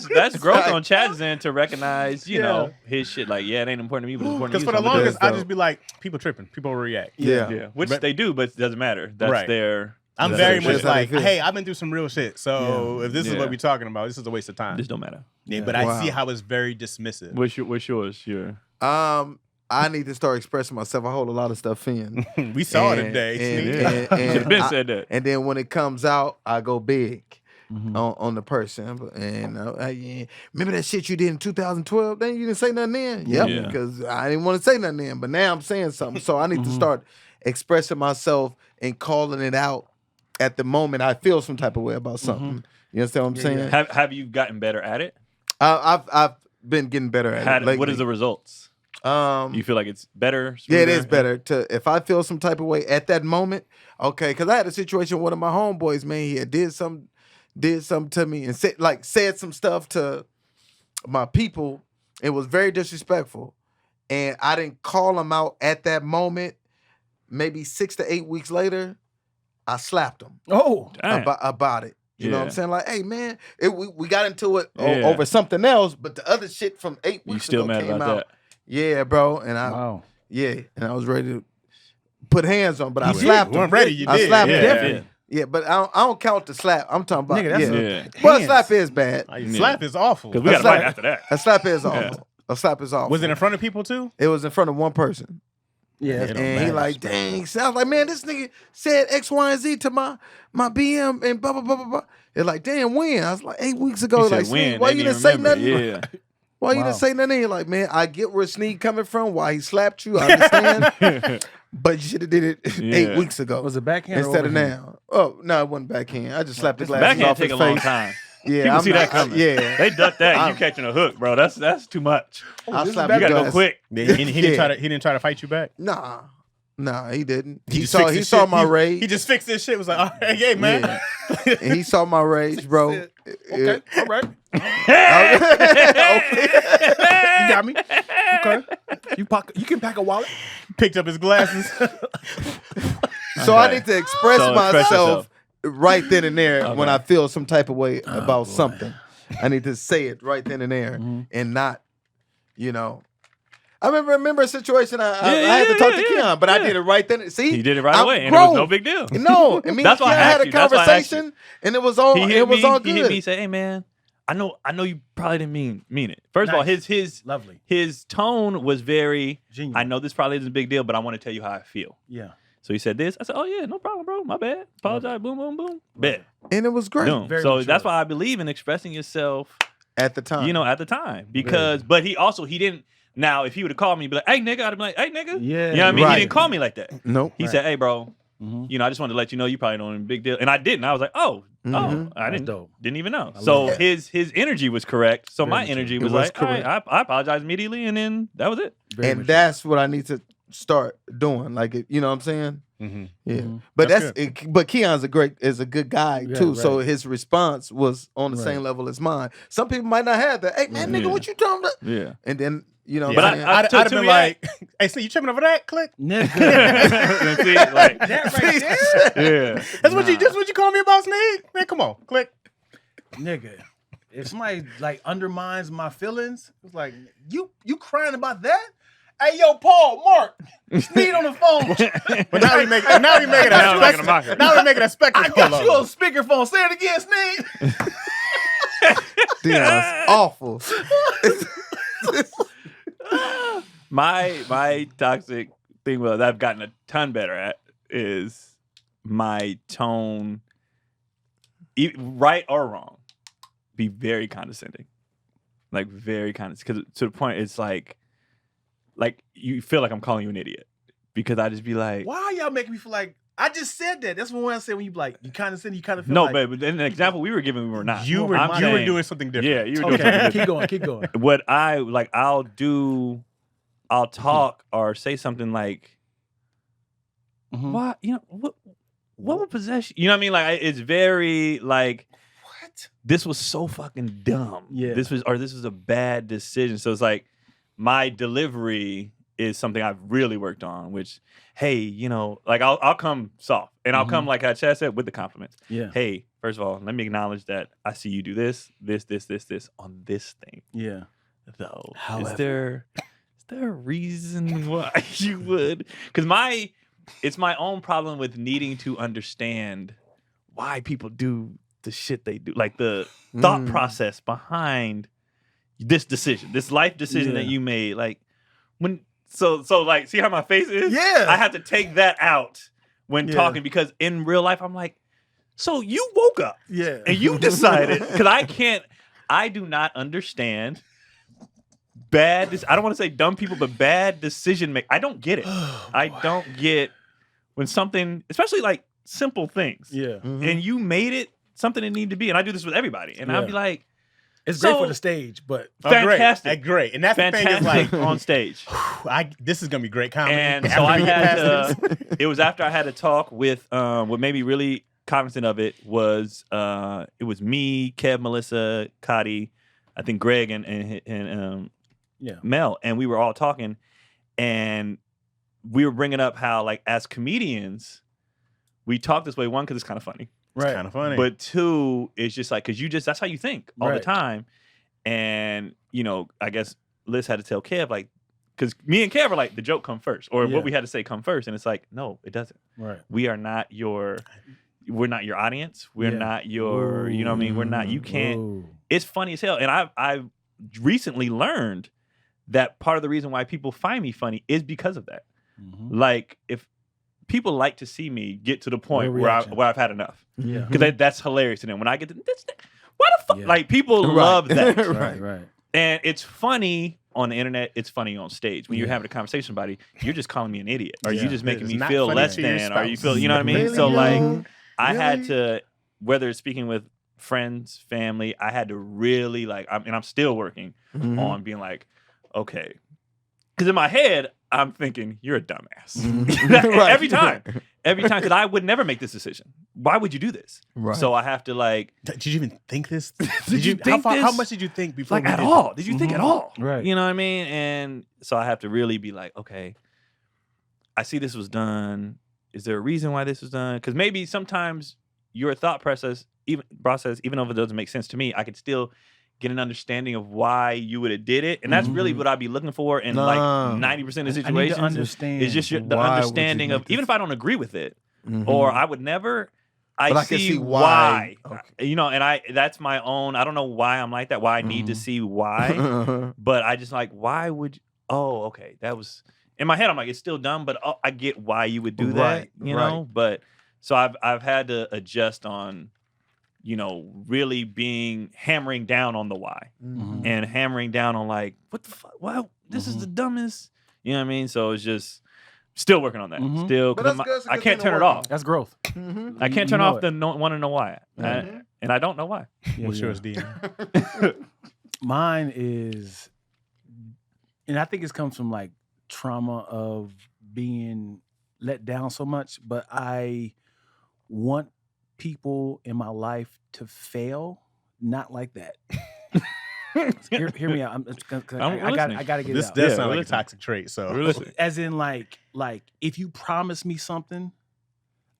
That's growth on Chaz's end to recognize, you know, his shit. Like, it ain't important to me, but it's important to you. Because for the longest, I just be like, people tripping, people react. Yeah. Which they do, but it doesn't matter. That's their. I'm very much like, hey, I've been through some real shit. So if this is what we're talking about, this is a waste of time. This don't matter. Yeah, but I see how it's very dismissive. What's yours? I need to start expressing myself. I hold a lot of stuff in. We saw it today. And Ben said that. And then when it comes out, I go big on the person. And remember that shit you did in 2012? Then you didn't say nothing then? Yep, because I didn't want to say nothing then. But now I'm saying something. So I need to start expressing myself and calling it out at the moment I feel some type of way about something. You understand what I'm saying? Have you gotten better at it? I've been getting better at it lately. What is the results? You feel like it's better? Smoother? Yeah, it is better. If I feel some type of way at that moment, okay, because I had a situation with one of my homeboys, man. He had did something to me and said some stuff to my people. It was very disrespectful, and I didn't call him out at that moment. Maybe 6 to 8 weeks later, I slapped him. Oh, about it. You know what I'm saying? Like, hey, man, we got into it over something else, but the other shit from 8 weeks ago came out. That? Yeah, bro. And and I was ready to put hands on, but I slapped him. Ready, you did. I slapped him. Definitely. Yeah, but I don't count the slap. I'm talking about Well, a slap is bad. Slap is awful. Because we got to fight after that. A slap is awful. A slap is awful. Was it in front of people too? It was in front of one person. Yeah, and he like, dang, sounds like, man, this nigga said X, Y, and Z to my BM and blah, blah, blah, blah, blah. It's like, damn, when? I was like, 8 weeks ago. Like, when? Why you didn't say nothing? Yeah. Why you didn't say nothing? You're like, man, I get where Sneak coming from, why he slapped you, I understand. But you should have did it 8 weeks ago. Was it backhand instead of now? Oh, no, it wasn't backhand. I just slapped the glasses off his face. Backhand take a long time. Yeah, People see that coming. Yeah. They duck that. You catching a hook, bro. That's too much. I'll slap you gotta go quick. He didn't try to fight you back. Nah, he didn't. He saw my rage. He just fixed this shit. Was like, all right, hey man. Yeah. And he saw my rage, bro. Okay, all right. Okay. You got me. Okay. You can pack a wallet. Picked up his glasses. So I need to express myself yourself. right then and there when I feel some type of way about something. I need to say it right then and there and not, I remember a situation I had to talk to Keon, but I did it right then. See, he did it right away, and grown. it was no big deal. No, and me and Keon had a conversation, and it was all good. He hit me. He said, "Hey man, I know you probably didn't mean it." First of all, his lovely. His tone was very genuine. I know this probably isn't a big deal, but I want to tell you how I feel. Yeah. So he said this. I said, "Oh yeah, no problem, bro. My bad. Apologize. Boom, boom, boom. Bet." And it was great. So mature. that's why I believe in expressing yourself at the time. At the time, because but he didn't. Now, if he would have called me, be like, "Hey, nigga," I'd be like, "Hey, nigga." Yeah. You know what I mean? Right. He didn't call me like that. Nope. He said, "Hey, bro, I just wanted to let you know you probably don't big deal," and I didn't. I was like, "Oh, I didn't even know." So his energy was correct. So my energy was like, "All right, I apologize immediately," and then that was it. And that's what I need to start doing. Like, you know what I'm saying? Mm-hmm. Yeah. But but Keon's a good guy too. Right. So his response was on the same level as mine. Some people might not have that. Hey man, nigga, what you talking about? Yeah. And then But I'd have been like, "Hey, see, you tripping over that? Click." Nigga. See, like, That right there. yeah. That's what you call me about, Sneak? Man, come on, click. Nigga. If somebody like undermines my feelings, it's like, you crying about that? Hey, yo, Paul, Mark, Sneed on the phone. But now we make it a spectacle. Now we make it a spectacle. I got you on speakerphone. Say it again, Sneed. damn, that's awful. My toxic thing that I've gotten a ton better at is my tone, right or wrong, be very condescending, like very condescending, because to the point it's like you feel like I'm calling you an idiot because I just be like, why are y'all making me feel like I just said that? That's what I said when you like you condescend, you kind of feel no, like, but in the example we were giving, we were not. You were doing something different. Yeah, you were doing something different. Keep going. What I'll talk or say something like, why, what would possess you? You know what I mean? Like, it's very like, what? This was so fucking dumb. Yeah. This was a bad decision. So it's like my delivery is something I've really worked on, which, hey, like I'll come soft and I'll come like how Chaz said with the compliments. Yeah. Hey, first of all, let me acknowledge that I see you do this on this thing. Yeah. Though, However. is there a reason why you would? Because it's my own problem with needing to understand why people do the shit they do, like the thought process behind this decision, this life decision that you made. Like so like, see how my face is? Yeah. I have to take that out when talking, because in real life I'm like, so you woke up and you decided, because I do not understand I don't want to say dumb people, but bad decision make. I don't get it. I don't get when something, especially like simple things. Yeah. And you made it something it needed to be. And I do this with everybody. And I'll be like, it's great for the stage, but fantastic. Great. And that's fantastic the thing is like on stage. This is gonna be great comedy. And so I had to, it was after I had a talk with what made me really cognizant of it was me, Kev, Melissa, Cotty, I think Greg and Mel, and we were all talking, and we were bringing up how, like, as comedians, we talk this way. One, because it's kind of funny, right? It's kind of funny. But two, it's just like, because that's how you think all the time. And I guess Liz had to tell Kev, like, because me and Kev are like, the joke come first, or what we had to say come first, and it's like, no, it doesn't. Right. We're not your audience. We're not your, you know what I mean? We're not. You can't. Ooh. It's funny as hell, and I've recently learned that part of the reason why people find me funny is because of that. Like, if people like to see me get to the point where I've had enough, because that's hilarious to them. When I get to this, why the fuck? Like, people love that. Right. And it's funny on the internet. It's funny on stage. When you're having a conversation about it, you're just calling me an idiot. Or you just making me feel less than. Or you feel, you know what I mean? Really, so like, yo? I had Really? to, whether it's speaking with friends, family, I had to really like, and I'm still working on being like, okay. Because in my head, I'm thinking, you're a dumbass. Right. Every time. Because I would never make this decision. Why would you do this? Right. So I have to like, Did you even think this? Did you think this? How much did you think before? like we at did all? it? Did you think at all? Right. You know what I mean? And so I have to really be like, okay, I see this was done. Is there a reason why this was done? Because maybe sometimes your thought process, even though it doesn't make sense to me, I could still get an understanding of why you would have did it. And that's really what I'd be looking for in like 90% of I need situations. to understand. Is just the Why would you understanding make of, even this- if I don't agree with it, Mhm. or I would never, But I can see why. You know, and that's my own, I don't know why I'm like that, why I need to see why, but I just like, why would you, oh, okay, that was, in my head, I'm like, it's still dumb, but I get why you would do that, Right, you know? But, so I've had to adjust on, you know, really hammering down on the why and hammering down on like, what the fuck, wow, this is the dumbest, you know what I mean? So it's just, still working on that. Still, But because that's good, it's a I good can't thing to turn it work on. off. That's growth. I can't turn know off it. the want to know why. And I don't know why. What's yours, Dion? Mine is, and I think it comes from like trauma of being let down so much, but I want people in my life to fail, not like that. Hear me out. I gotta get This it out. does Yeah, sound we're like a listening. toxic trait. So We're listening. As in like if you promise me something,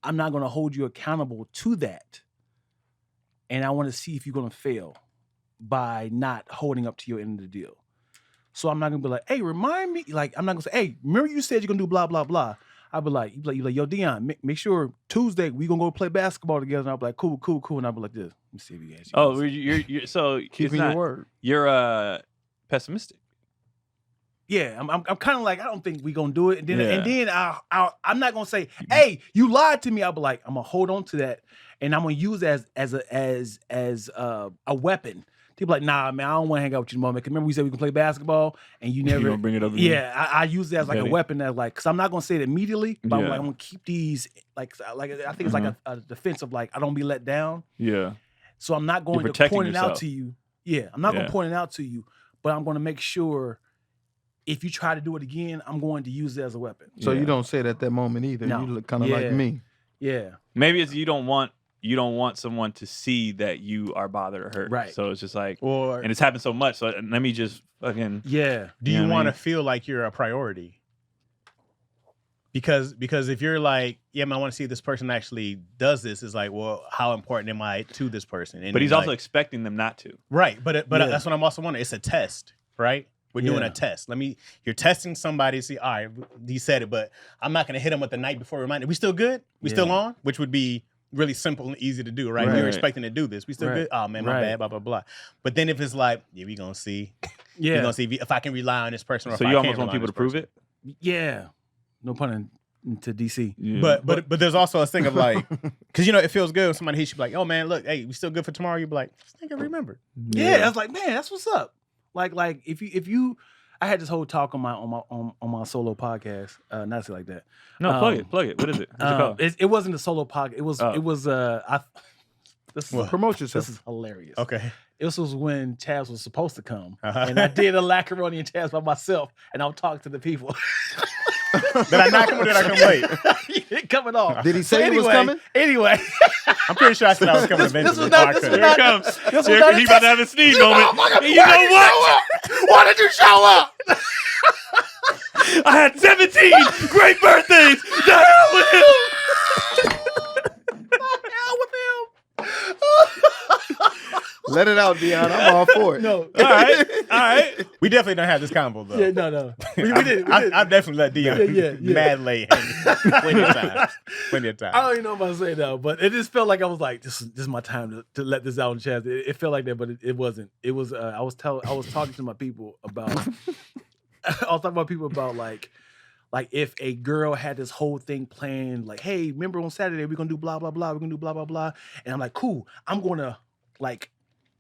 I'm not gonna hold you accountable to that. And I want to see if you're gonna fail by not holding up to your end of the deal. So I'm not gonna be like, hey, remind me. Like, I'm not gonna say, hey, remember you said you're gonna do blah, blah, blah. I'll be like, you like, yo, Dion, make sure Tuesday we gonna go play basketball together. And I'll be like, cool. And I'll be like this. Let me see if you guys. Oh, you're so it's Keeping not, your word. You're pessimistic. Yeah, I'm kind of like, I don't think we gonna do it. And then Yeah. I'm not gonna say, hey, you lied to me. I'll be like, I'm gonna hold on to that, and I'm gonna use it as a weapon. People like, nah, man, I don't want to hang out with you no more. Because remember we said we can play basketball, and you never gonna bring it up again? Yeah, I use it as like a Got it. weapon. That like, because I'm not gonna say it immediately, but I'm Yeah. like, I'm gonna keep these like I think it's like a defense of like I don't be let down. Yeah. So I'm not going to protecting point it out yourself. to you. Yeah, I'm not Yeah. gonna point it out to you, but I'm gonna make sure if you try to do it again, I'm going to use it as a weapon. So Yeah. you don't say it at that moment either. No. You look kind of Yeah. like me. Yeah. Maybe it's you don't want someone to see that you are bothered or hurt. Right. So it's just like, or and it's happened so much. So let me just fucking. Yeah. do You know you what I want to mean? feel like you're a priority? Because if you're like, yeah, man, I want to see if this person actually does this, it's like, well, how important am I to this person? And But he's then, also like, expecting them not to. right. But Yeah. that's what I'm also wondering. It's a test, right? We're doing Yeah. a test. You're testing somebody to see, all right, he said it, but I'm not going to hit him with the night before reminder. We still good? We still Yeah. on? Which would be really simple and easy to do, right? We Right. were expecting to do this. We still Right. good? Oh, man, my Right. bad, blah, blah, blah. But then if it's like, yeah, we going to see. We're Yeah. going to see if I can rely on this person or So if you I can't almost want rely on people this to prove person. it. Yeah. No pun to DC. Yeah. But there's also a thing of like, because it feels good when somebody hits you like, oh man, look, hey, we still good for tomorrow. You'd be like, this nigga remembered. Yeah. I was like, man, that's what's up. Like if you I had this whole talk on my solo podcast. Not say like that. No, plug it. What is it? What's it called? It wasn't a solo podcast. It was this is What? Promote yourself. this is hilarious. Okay. This was when Chaz was supposed to come. Uh-huh. And I did a macaroni and Chaz by myself, and I'll talk to the people. Did I not come or did I come late? You didn't coming off. Did he say he was coming? Anyway, I'm pretty sure I said I was coming eventually. this was not- Oh, I this was couldn't. not- Here it comes. This was Here, not he a about to have a sneeze moment. And you know what? Why did you show up? I had 17 great birthdays. The hell with him. hell with him. Let it out, Dion. I'm all for it. No. All right. We definitely don't have this combo though. Yeah, no. We did. I've definitely let Dion Yeah. mad late. Plenty of times. Plenty of times. I don't even know if I say that, but it just felt like I was like, this is my time to let this out on Chaz. It felt like that, but it wasn't. It was. I was talking to my people about. I was talking about people about like if a girl had this whole thing planned, like, hey, remember on Saturday we're gonna do blah blah blah, we're gonna do blah blah blah, and I'm like, cool, I'm gonna like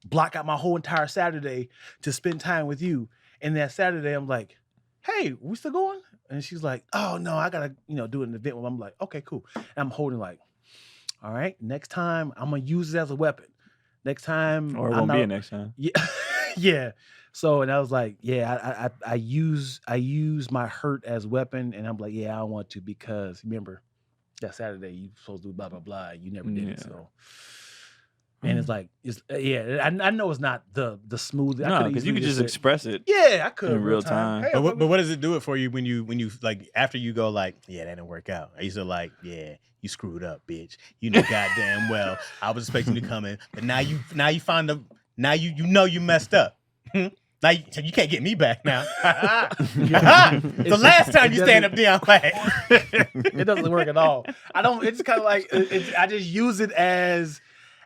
block out my whole entire Saturday to spend time with you. And that Saturday, I'm like, hey, we still going? And she's like, oh no, I gotta, do an event. I'm like, okay, cool. And I'm holding like, all right, next time I'm gonna use it as a weapon. Next time, or it won't be a next time. Yeah, yeah. So, and I was like, yeah, I use my hurt as weapon, and I'm like, yeah, I don't want to because remember that Saturday you supposed to do blah blah blah, you never did it. So, and it's like, I know it's not the smooth. No, because you could just express it. Yeah, I could in real time. Hey, but what does it do it for you when you like after you go like, yeah, that didn't work out? I used to like, yeah, you screwed up, bitch. You know goddamn well I was expecting you to come in, but now you now you messed up. Now you can't get me back now. The last time you stand up, Dion, it doesn't work at all. I don't. It's kind of like I just use it as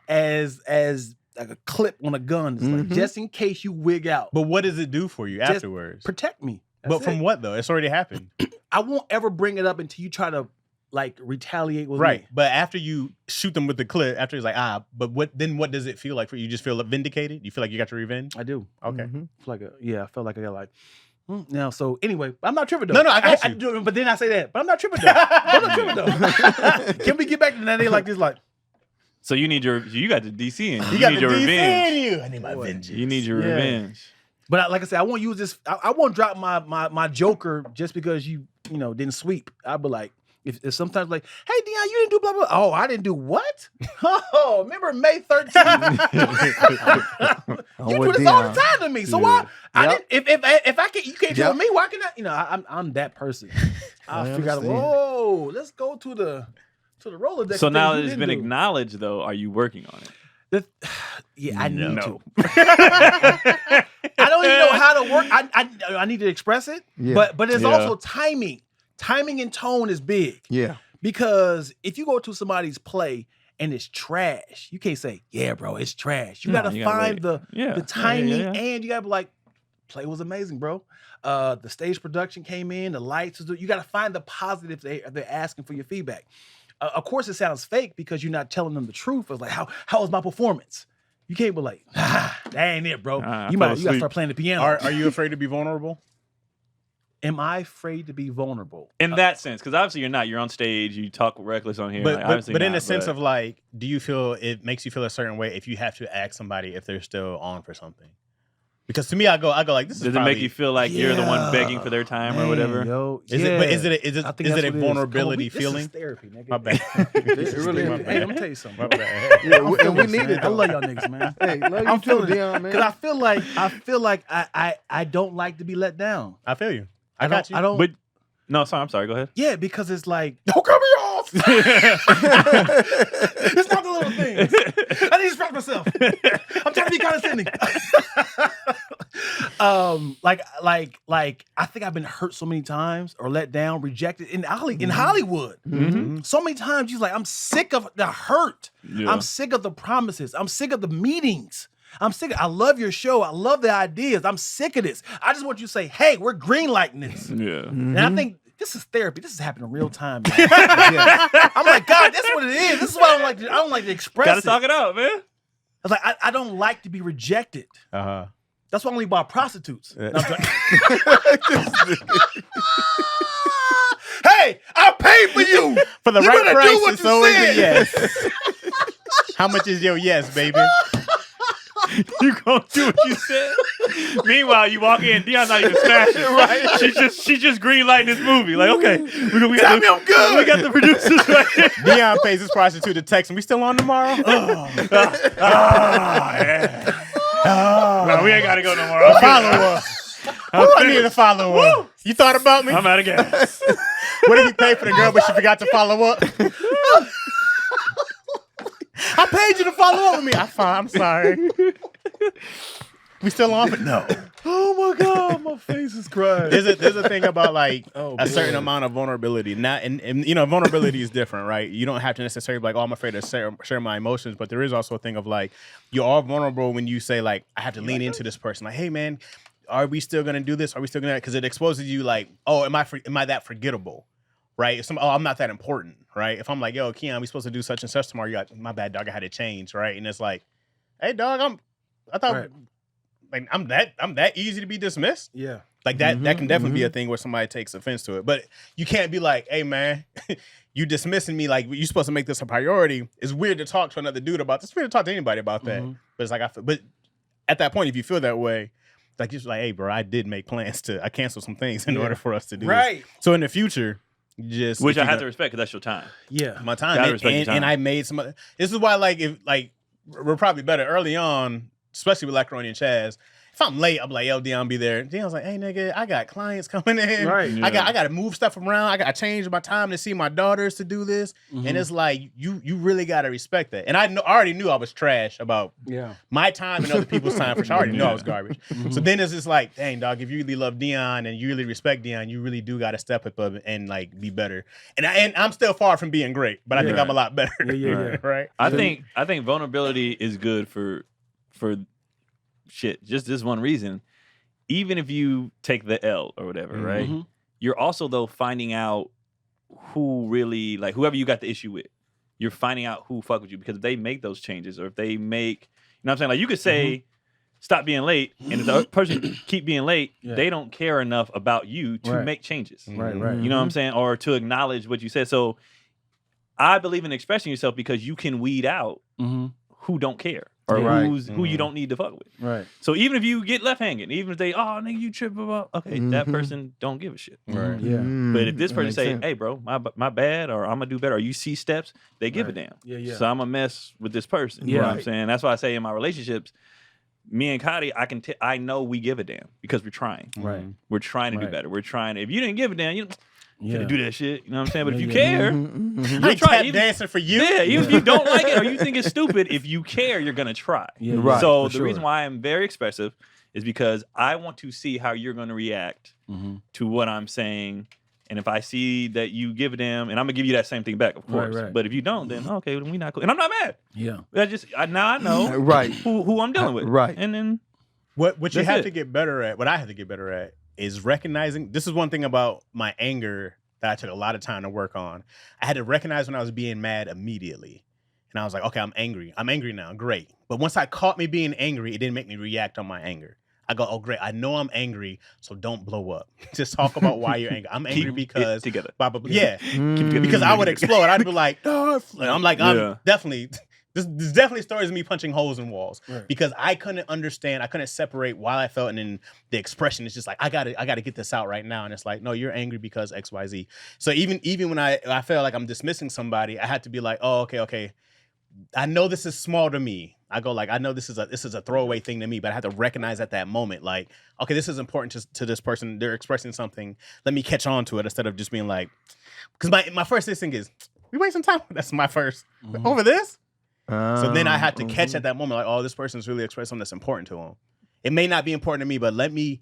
like a clip on a gun. It's like, just in case you wig out. But what does it do for you afterwards? Protect me. But from what though? It's already happened. I won't ever bring it up until you try to like retaliate with me. But after you shoot them with the clip, after it's like, but what does it feel like for you? You just feel vindicated? You feel like you got your revenge? I do. Okay. I felt like I got like, now, so anyway, I'm not tripping though. No, I got you. But then I say that, but I'm not tripping though. Can we get back to that day like this? Like, so you got the DC in you. You got your the DC revenge. in you. I need my vengeance. You need your revenge. But like I said, I won't use this. I won't drop my joker just because you didn't sweep. I'll be like, if sometimes like, hey Dion, you didn't do blah blah. Oh, I didn't do what? Oh, remember May 13th? You do this all the time to me. So why? I didn't. If I can't, you can't tell me. Why can I? I'm that person. I figure out. Whoa, let's go to the Rolodex. So now that it's been acknowledged, though, are you working on it? I need to. I don't even know how to work. I need to express it. Yeah. But it's also timing. Timing and tone is big. Yeah. Because if you go to somebody's play and it's trash, you can't say, yeah, bro, it's trash. You gotta find the timing and you gotta be like, play was amazing, bro. The stage production came in, the lights. You gotta find the positives they're asking for your feedback. Of course, it sounds fake because you're not telling them the truth. It's like, how was my performance? You can't be like, that ain't it, bro. You gotta start playing the piano. Are you afraid to be vulnerable? Am I afraid to be vulnerable? In that sense, because obviously you're not. You're on stage. You talk reckless on here. But in the sense of like, do you feel it makes you feel a certain way if you have to ask somebody if they're still on for something? Because to me, I go like, this is. Does it make you feel like you're the one begging for their time or whatever? Is it a vulnerability feeling? This is therapy, nigga. My bad. It really is. Hey, let me tell you something. My bad. And we need it. I love y'all niggas, man. Hey, love you too, Dion, man. Because I feel like I don't like to be let down. I feel you. I got you. I don't. But no, I'm sorry. Go ahead. Yeah, because it's like, don't cut me off. It's not the little things. I need to distract myself. I'm trying to be condescending. Like I think I've been hurt so many times or let down, rejected in Hollywood. Mm-hmm. So many times you're like, I'm sick of the hurt. Yeah. I'm sick of the promises. I'm sick of the meetings. I love your show. I love the ideas. I'm sick of this. I just want you to say, hey, we're green lighting this. Yeah. Mm-hmm. And I think this is therapy. This is happening in real time, man. I'm like, God, that's what it is. This is why I don't like to express Gotta talk it out, man. I was like, I don't like to be rejected. Uh-huh. That's why I only buy prostitutes. Hey, I paid for you. For the right price, it's always a yes. How much is your yes, baby? You gonna do what you said. Meanwhile, you walk in, Dion's not even smashing. Right? She's just green lighting this movie. Like, okay, we got I'm good. We got the producers right here. Dion pays his prostitute to text him. We still on tomorrow? Yeah. No, we ain't gotta go no more. Follow up. I need a follow up. You thought about me? I'm out of gas. What if you paid for the girl, but she forgot to follow up? I paid you to follow up with me. I'm sorry. We still on? But no. Oh my God, my face is crying. There's a thing about like a certain amount of vulnerability. Not and vulnerability is different, right? You don't have to necessarily be like, I'm afraid to share my emotions, but there is also a thing of like you are vulnerable when you say like, I have to lean into this person. Like, hey man, are we still gonna do this? Are we still gonna? Because it exposes you like, oh, am I that forgettable? Right? I'm not that important, right? If I'm like, yo, Keon, we supposed to do such and such tomorrow. You got, my bad, dog, I had to change, right? And it's like, hey, dog, I thought like I'm that easy to be dismissed. Yeah. Like that can definitely be a thing where somebody takes offense to it. But you can't be like, hey man, you dismissing me like you're supposed to make this a priority. It's weird to talk to another dude about this. It's weird to talk to anybody about that. But it's like but at that point, if you feel that way, like just like, hey bro, I did make plans I cancel some things in order for us to do this. So in the future, which I have to respect because that's your time. Yeah. My time. And I made some this is why we're probably better early on, especially with Lacroni and Chaz. If I'm late, I'm like, yo, Dion, be there. Dion's like, hey, nigga, I got clients coming in. Right. Yeah. I got to move stuff around. I got to change my time to see my daughters to do this. And it's like, you really got to respect that. And I already knew I was trash about my time and other people's time for sure. I already knew I was garbage. So then it's just like, dang, dog, if you really love Dion and you really respect Dion, you really do got to step up and like be better. And I'm still far from being great, but I think I'm a lot better. Right. I think vulnerability is good for shit, just this one reason. Even if you take the L or whatever, right? You're also though finding out who really like whoever you got the issue with. You're finding out who fuck with you because if they make those changes or if they make, you know what I'm saying? Like you could say stop being late, and if the person keep being late, they don't care enough about you to make changes. Right. You know what I'm saying? Or to acknowledge what you said. So I believe in expressing yourself because you can weed out who don't care. Or who you don't need to fuck with. Right. So even if you get left hanging, even if they, oh, nigga, you tripping about, okay, that person don't give a shit. Right. Yeah. But if this person say, hey, bro, my bad, or I'm going to do better, or you see steps, they give a damn. Yeah. So I'm going to mess with this person. You know what I'm saying? That's why I say in my relationships, me and Cotty, I know we give a damn because we're trying. Right. We're trying to do better. We're trying. If you didn't give a damn, you gonna do that shit, you know what I'm saying? But if you care, you'll try. Even dancing for you. Yeah, even if you don't like it or you think it's stupid, if you care, you're gonna try. So the reason why I'm very expressive is because I want to see how you're gonna react to what I'm saying. And if I see that you give a damn, and I'm gonna give you that same thing back, of course. Right. But if you don't, then okay, then we not cool. And I'm not mad. Yeah. Now I know who I'm dealing with. Right. And then what you have to get better at, what I have to get better at, is recognizing. This is one thing about my anger that I took a lot of time to work on. I had to recognize when I was being mad immediately. And I was like, okay, I'm angry. I'm angry now. Great. But once I caught me being angry, it didn't make me react on my anger. I go, oh, great. I know I'm angry, so don't blow up. Just talk about why you're angry. I'm angry because... together. Yeah. Because I would explode. I'd be like, oh. I'm like, I'm definitely... There's definitely stories of me punching holes in walls because I couldn't understand. I couldn't separate why I felt, and then the expression is just like I gotta get this out right now. And it's like, no, you're angry because X, Y, Z. So even when I feel like I'm dismissing somebody, I had to be like, oh, okay. I know this is small to me. I go like, I know this is a throwaway thing to me, but I have to recognize at that moment, like, okay, this is important to this person. They're expressing something. Let me catch on to it instead of just being like, because my first instinct is, we waste some time. That's my first over this. So then I had to catch at that moment, like, oh, this person's really expressing something that's important to them. It may not be important to me, but let me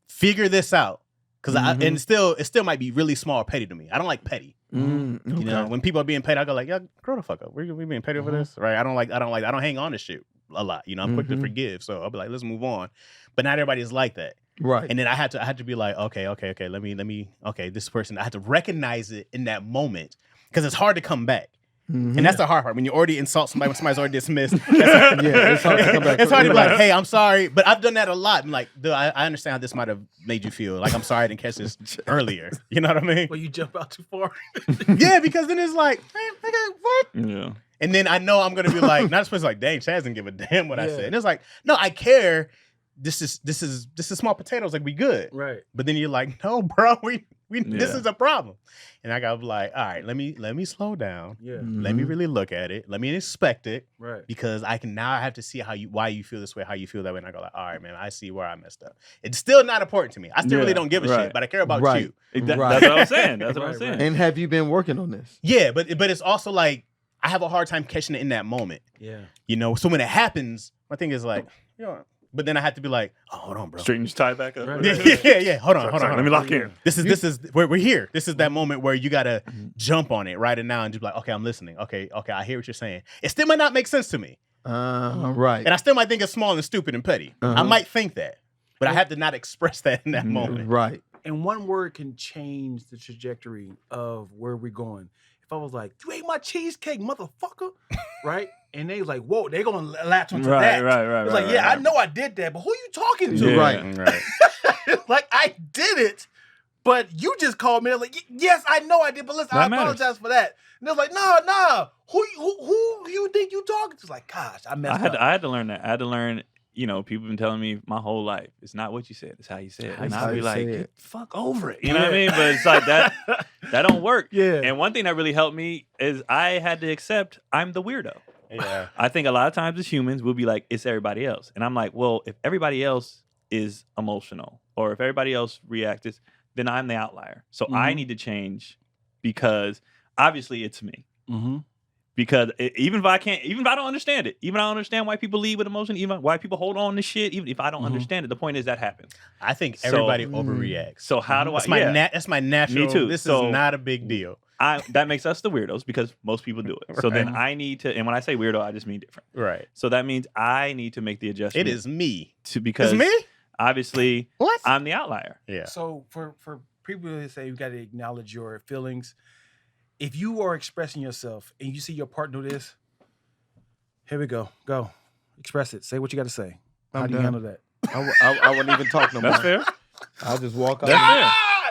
figure this out. Because and it still might be really small or petty to me. I don't like petty. You know, when people are being petty, I go like, yeah, grow the fuck up. We being petty over this, right? I don't hang on to shit a lot. You know, I'm quick to forgive, so I'll be like, let's move on. But not everybody is like that, right? And then I had to be like, okay, let me, this person. I had to recognize it in that moment because it's hard to come back. And that's the hard part. When you already insult somebody, when somebody's already dismissed, it's hard to come back. It's hard to be like, hey, I'm sorry. But I've done that a lot. I'm like, dude, I understand how this might have made you feel. Like, I'm sorry I didn't catch this earlier. You know what I mean? Well, you jump out too far. Yeah, because then it's like, hey, nigga, what? Yeah. And then I know I'm going to be like, not supposed to like, dang, Chaz didn't give a damn what I said. And it's like, no, I care. This is small potatoes. Like, we good. Right. But then you're like, no, bro, this is a problem. And I got like, all right, let me slow down. Yeah. Let me really look at it. Let me inspect it. Right. Because I have to see why you feel this way, how you feel that way. And I go like, all right, man, I see where I messed up. It's still not important to me. I still really don't give a shit, but I care about you. That's what I'm saying. That's what I'm saying. And have you been working on this? Yeah, but it's also like I have a hard time catching it in that moment. Yeah. You know, so when it happens, my thing is like, you know, but then I had to be like, oh, hold on, bro. Straighten your tie back up. Right. Yeah. Hold on. Let me lock in. This is we're here. This is that moment where you gotta jump on it right now and just be like, okay, I'm listening. Okay, I hear what you're saying. It still might not make sense to me. Right. And I still might think it's small and stupid and petty. I might think that, but I have to not express that in that moment. Right. And one word can change the trajectory of where we're going. If I was like, you ate my cheesecake, motherfucker, right? And they was like, whoa, they gonna latch onto Right, that. right. It's like, yeah, I know I did that, but who you talking to? Yeah. Right. Like, I did it, but you just called me. I was like, yes, I know I did, but listen, I apologize for that. And they're like, nah, who you think you talking to? It's like, gosh, I messed up. I had to learn that. I had to learn, people been telling me my whole life, it's not what you said, it's how you said it. And I'd be like, get the fuck over it. You know what I mean? But it's like that don't work. Yeah. And one thing that really helped me is I had to accept I'm the weirdo. Yeah. I think a lot of times as humans, we'll be like, it's everybody else. And I'm like, well, if everybody else is emotional or if everybody else reacts, then I'm the outlier. So I need to change because obviously it's me. Mm-hmm. Because even if I don't understand it, even if I don't understand why people lead with emotion, even why people hold on to shit, even if I don't understand it, the point is that happens. I think everybody overreacts. So how do that's I? That's my natural. Me too. This So is not a big deal. That makes us the weirdos because most people do it. So then I need to, and when I say weirdo, I just mean different. Right. So that means I need to make the adjustment. It is me. Because it's me? Obviously, What? I'm the outlier. Yeah. So for people who say you got to acknowledge your feelings, if you are expressing yourself and you see your partner do this, here we go. Go. Express it. Say what you got to say. How do you handle that? I wouldn't even talk no more. That's fair. I'll just walk out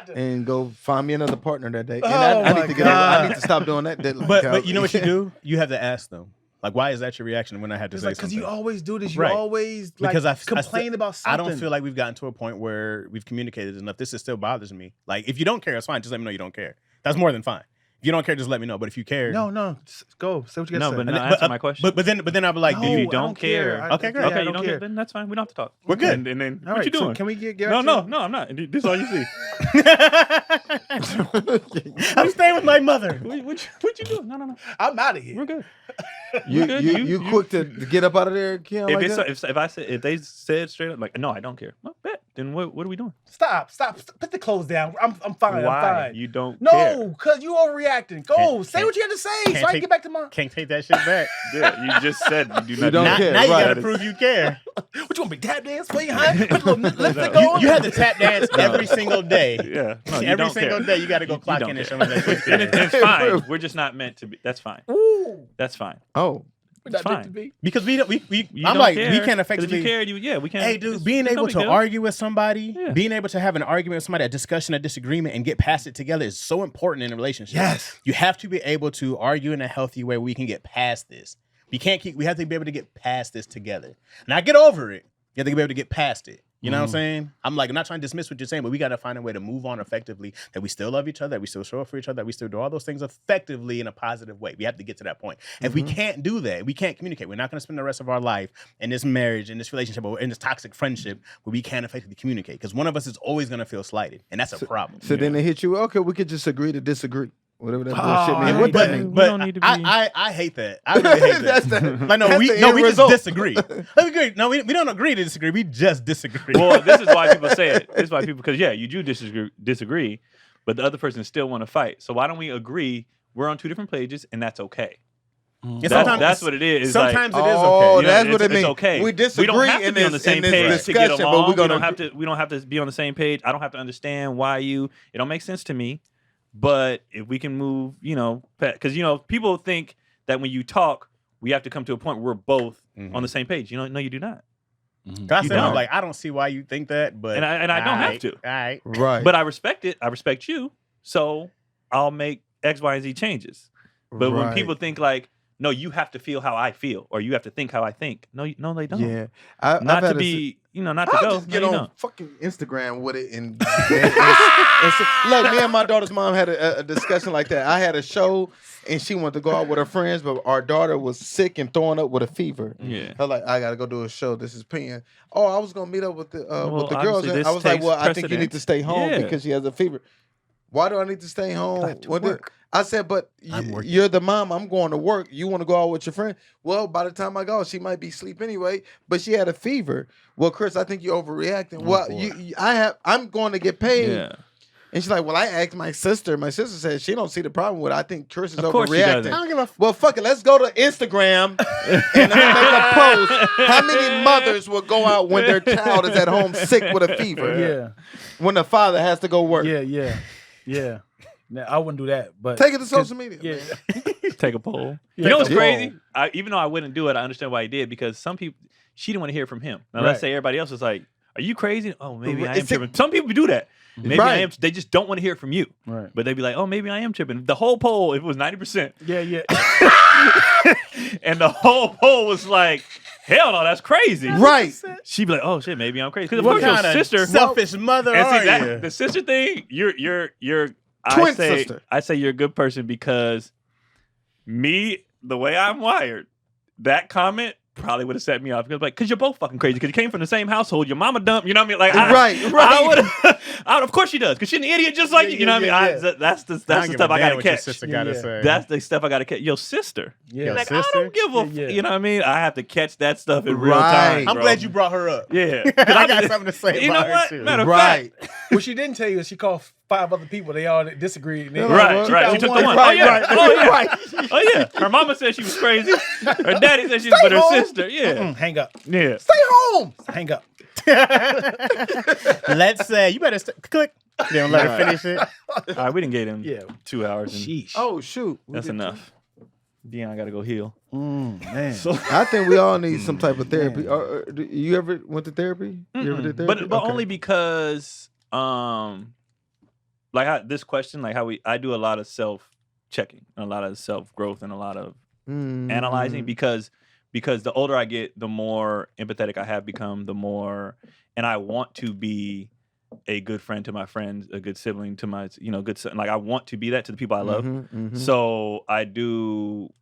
That's and go find me another partner that day. And Oh I my need to God. I need to stop doing that. But you know what you do? You have to ask them. Like, why is that your reaction when I had to It's say like, because something? you always do this. You Right. always like, Because I complain about something. I don't feel like we've gotten to a point where we've communicated enough. This still bothers me. Like, if you don't care, it's fine. Just let me know you don't care. That's more than fine. If you don't care, just let me know. But if you care, No, just go. Say what you got to say. No, but answer my question. But then I'll be like, No, do you you? I don't care. Okay, great. Okay, I you don't don't care. care. Then that's fine. We don't have to talk. We're good. And then All what right, you doing? So can we get No, I'm not. This is all you see. I'm staying with my mother. What you doing? No. I'm out of here. We're good. You quick to get up out of there, Keon? Like that? If they said straight up like, no, I don't care. Well, bet. Then what are we doing? Stop. Put the clothes down. I'm fine. Why? I'm fine. You don't care. No, because you overreacting. Go. Say what you got to say so I can get back to my... Can't take that shit back. Yeah, you just said you do not don't care. care. Now you Right. gotta prove you care. What you want me to tap dance for you, huh? Put a little lipstick on? You have to tap dance every single day. Yeah. No, you Every don't single care. day you gotta go clock don't in and care. show me that shit. And it's fine. We're just not meant to be. That's fine. Ooh. That's fine. Oh, It's fine. Because we You I'm don't like, care. we 'Cause can't if effectively. you cared, we can't. Hey, dude, it's being no able big to deal. argue with somebody, Yeah. being able to have an argument with somebody, a discussion, a disagreement, and get past it together is so important in a relationship. Yes. You have to be able to argue in a healthy way where we can get past this. We have to be able to get past this together. Not get over it. You have to be able to get past it. You know what I'm saying? I'm not trying to dismiss what you're saying, but we got to find a way to move on effectively, that we still love each other, that we still show up for each other, that we still do all those things effectively in a positive way. We have to get to that point. If we can't do that, we can't communicate. We're not going to spend the rest of our life in this marriage, in this relationship, or in this toxic friendship where we can't effectively communicate, because one of us is always going to feel slighted, and that's a problem. so then they hit you. Okay, we could just agree to disagree. Whatever that Oh, bullshit means. I What hate that that. mean? We don't need to be- I hate that. I really hate that. That's the- Like, no, that's we the end just result. disagree. Let me agree. No, we don't agree to disagree. We just disagree. Well, this is why people say it. This is why people, because you do disagree, but the other person still want to fight. So why don't we agree? We're on two different pages, and that's okay. And That's what it is. It's like, Sometimes it is Oh, okay. that's what it means. It's okay. We disagree don't have to in be on the this- same in this page to get discussion, but along. we're gonna- We don't have to be on the same page. I don't have to understand why you. It don't make sense to me. But if we can move, because people think that when you talk, we have to come to a point where we're both on the same page. No, you do not. I said, I'm don't. like, I don't see why you think that, but And I don't have to. All right. Right. But I respect it. I respect you. So I'll make X, Y, and Z changes. But when Right. people think like, no, you have to feel how I feel, or you have to think how I think. No, they don't. Yeah, Not to be, not to I'll go. just get No, you on don't. fucking Instagram with it and look. Me and my daughter's mom had a discussion like that. I had a show and she wanted to go out with her friends, but our daughter was sick and throwing up with a fever. Yeah. I was like, I gotta go do a show. This is Pen. Oh, I was gonna meet up with the girls. obviously And this I was like, takes well, I think you need to stay home Yeah. because she has a fever. Why do I need to stay home? I have to What work. I said, but you're the mom. I'm going to work. You want to go out with your friend? Well, by the time I go, she might be asleep anyway. But she had a fever. Well, Chris, I think you're overreacting. Well, I'm going to get paid. Yeah. And she's like, well, I asked my sister. My sister said she don't see the problem with it. I think Chris is Of course she overreacting. doesn't. I don't give a Well, fuck it. Let's go to Instagram and let's make a post. How many mothers will go out when their child is at home sick with a fever? Yeah. When the father has to go work. Yeah. Now, I wouldn't do that, but take it to social media. Yeah, take a poll. Yeah, You know what's take a crazy? Even though I wouldn't do it, I understand why he did because some people she didn't want to hear from him. Now let's say everybody else was like, "Are you crazy?" Oh, maybe I am tripping. Some people do that. Maybe I am. They just don't want to hear it from you. Right. But they'd be like, "Oh, maybe I am tripping." The whole poll, if it was 90%. Yeah. And the whole poll was like, hell no, that's crazy. Right. She'd be like, oh shit, maybe I'm crazy. Because of What course kind your of sister, selfish mother and are see, you? the sister thing, you're Twin sister. I say you're a good person because me, the way I'm wired, that comment probably would have set me off because you're both fucking crazy because you came from the same household. Your mama dumped, you know what I mean? Like, I would have. Of course she does because she's an idiot just like you. You know what I mean? That's the stuff I gotta catch. Sister gotta say. That's the stuff I gotta catch. Your sister. Yeah. Like, Sister? I don't give a. You know what I mean? I have to catch that stuff in real time. I'm bro. glad you brought her up. Yeah, I got something to say you about know what? her too. Matter of Right. fact, What she didn't tell you is she called 5 other people. They all disagreed. And they right. She took the one. Right, Oh yeah. right, Oh yeah. right. Oh yeah. Her mama said she was crazy. Her daddy said she was, but her sister. Yeah. hang up. Yeah. Stay home. Hang up. Let's say you better click. They don't let her finish it. All right, we didn't get him. Yeah. 2 hours. And Sheesh. Oh shoot. that's enough. Dion got to go heal. Man. I think we all need some type of therapy. You ever went to therapy? You ever did therapy? But only because like this question, like I do a lot of self-checking, a lot of self-growth, and a lot of analyzing because the older I get, the more empathetic I have become, the more, and I want to be a good friend to my friends, a good sibling to my, good son. Like I want to be that to the people I love. So I do,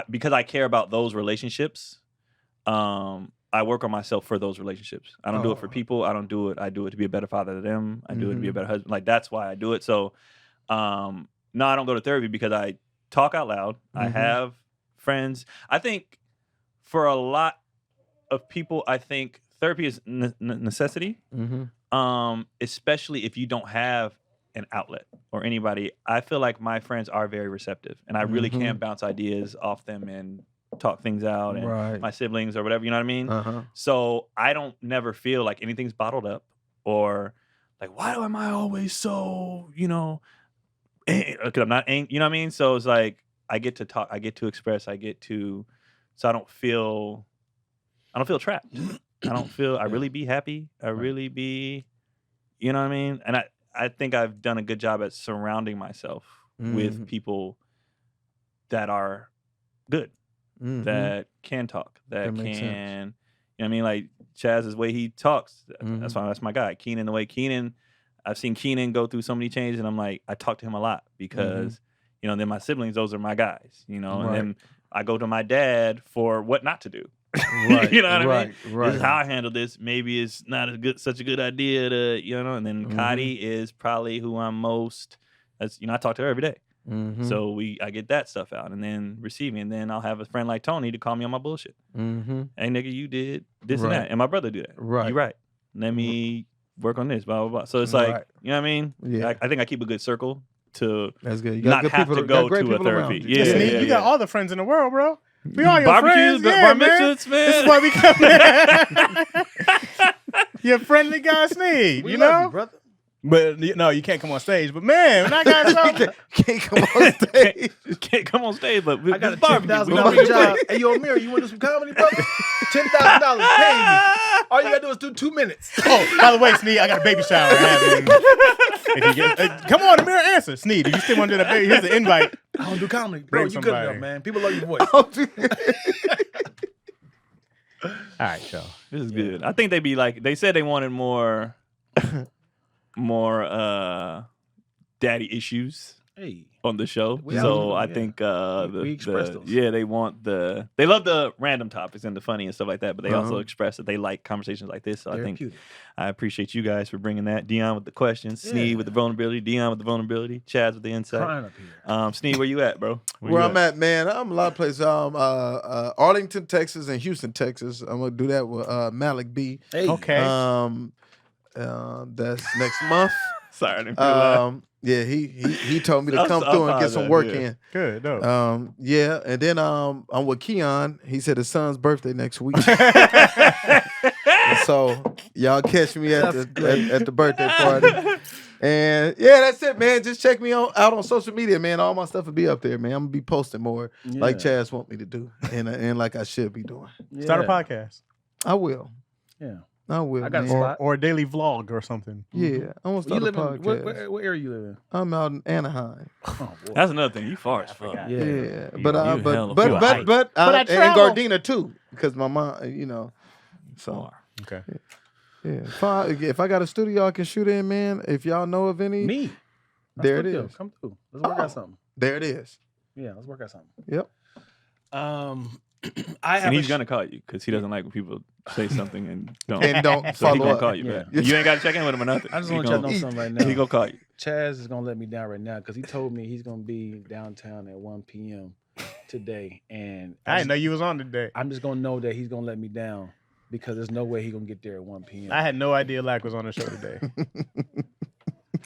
because I care about those relationships. I work on myself for those relationships. I don't do it for people. I do it to be a better father to them. I do it to be a better husband. Like that's why I do it. So, no, I don't go to therapy because I talk out loud. I have friends. I think for a lot of people, I think therapy is necessity. Especially if you don't have an outlet or anybody. I feel like my friends are very receptive, and I really can bounce ideas off them and talk things out, and my siblings or whatever, you know what I mean? So I don't never feel like anything's bottled up or like, why am I always so, because I'm not angry, you know what I mean? So it's like, I get to talk, I get to express, so I don't feel trapped. I really be happy. I really be, you know what I mean? And I think I've done a good job at surrounding myself with people that are good. That can talk, that can, you know what I mean? Like Chaz's way he talks, that's my guy. Keenan, the way Keenan, I've seen Keenan go through so many changes, and I'm like, I talk to him a lot because, then my siblings, those are my guys, and then I go to my dad for what not to do. Right, you know what I mean? Right. This is how I handle this. Maybe it's not such a good idea to, and then Kadi is probably who I'm most, I talk to her every day. So I get that stuff out and then receiving, and then I'll have a friend like Tony to call me on my bullshit. Hey nigga, you did this and that, and my brother do that. Right, you right. Let me work on this. Blah blah blah. So it's like, you know what I mean? Yeah. I think I keep a good circle to that's good. You got not good have people, to go great to a therapy. Yeah, you got all the friends in the world, bro. We all your barbecues, friends. Yeah, man. This is why we come here. You're a friendly guy, Sneed. We you love know, you, brother. But no, you can't come on stage. But man, when I got something, can't come on stage. Can't come on stage, but I got a barbecue. $10,000 job. Hey, yo, Amir, you want to do some comedy, brother? $10,000, pay me. All you gotta do is do 2 minutes. Oh, by the way, Sneed, I got a baby shower happening. Come on, Amir, answer. Sneed, do you still want to do that baby? Here's the invite. I don't do comedy, bro. Bring You good somebody. enough, man. People love your voice. All right, y'all. This is good. I think they said they wanted more daddy issues on the show. So I think we express those. they love the random topics and the funny and stuff like that, but they also express that they like conversations like this. So I think I appreciate you guys for bringing that. Dion with the questions, Sneed with the vulnerability, Dion with the vulnerability, Chaz with the insight. Crying up here. Sneed, where you at, bro? Where I'm at, man, I'm a lot of places. Arlington, Texas, and Houston, Texas. I'm gonna do that with Malik B. Hey. Okay. That's next month. Sorry, I didn't feel that. Yeah, he told me to come through and get some work in. Good. No. Yeah, and then I'm with Keon. He said his son's birthday next week. So y'all catch me at the birthday party. And yeah, that's it, man. Just check me out on social media, man. All my stuff will be up there, man. I'm gonna be posting more like Chaz want me to do, and like I should be doing. Yeah. Start a podcast. I will. Yeah. I will. I got a spot. Or a daily vlog or something. Yeah, I want to start a podcast. What area you live in? I'm out in Anaheim. Oh, that's another thing. You far as fuck. Yeah, You but in travel. Gardena too, because my mom, so okay. Yeah, if I got a studio I can shoot in, man. If y'all know of any, there it is. Come through. Let's work out something. There it is. Yeah, let's work out something. Yep. And he's gonna call you because he doesn't like when people say something and don't so he follow gonna up. call you back. You ain't gotta check in with him or nothing. I just want to check on something right now. He gonna call you. Chaz is gonna let me down right now because he told me he's gonna be downtown at 1 p.m. today, and I didn't know you was on today. I'm just gonna know that he's gonna let me down because there's no way he's gonna get there at 1 p.m. I had no idea Lack was on the show today.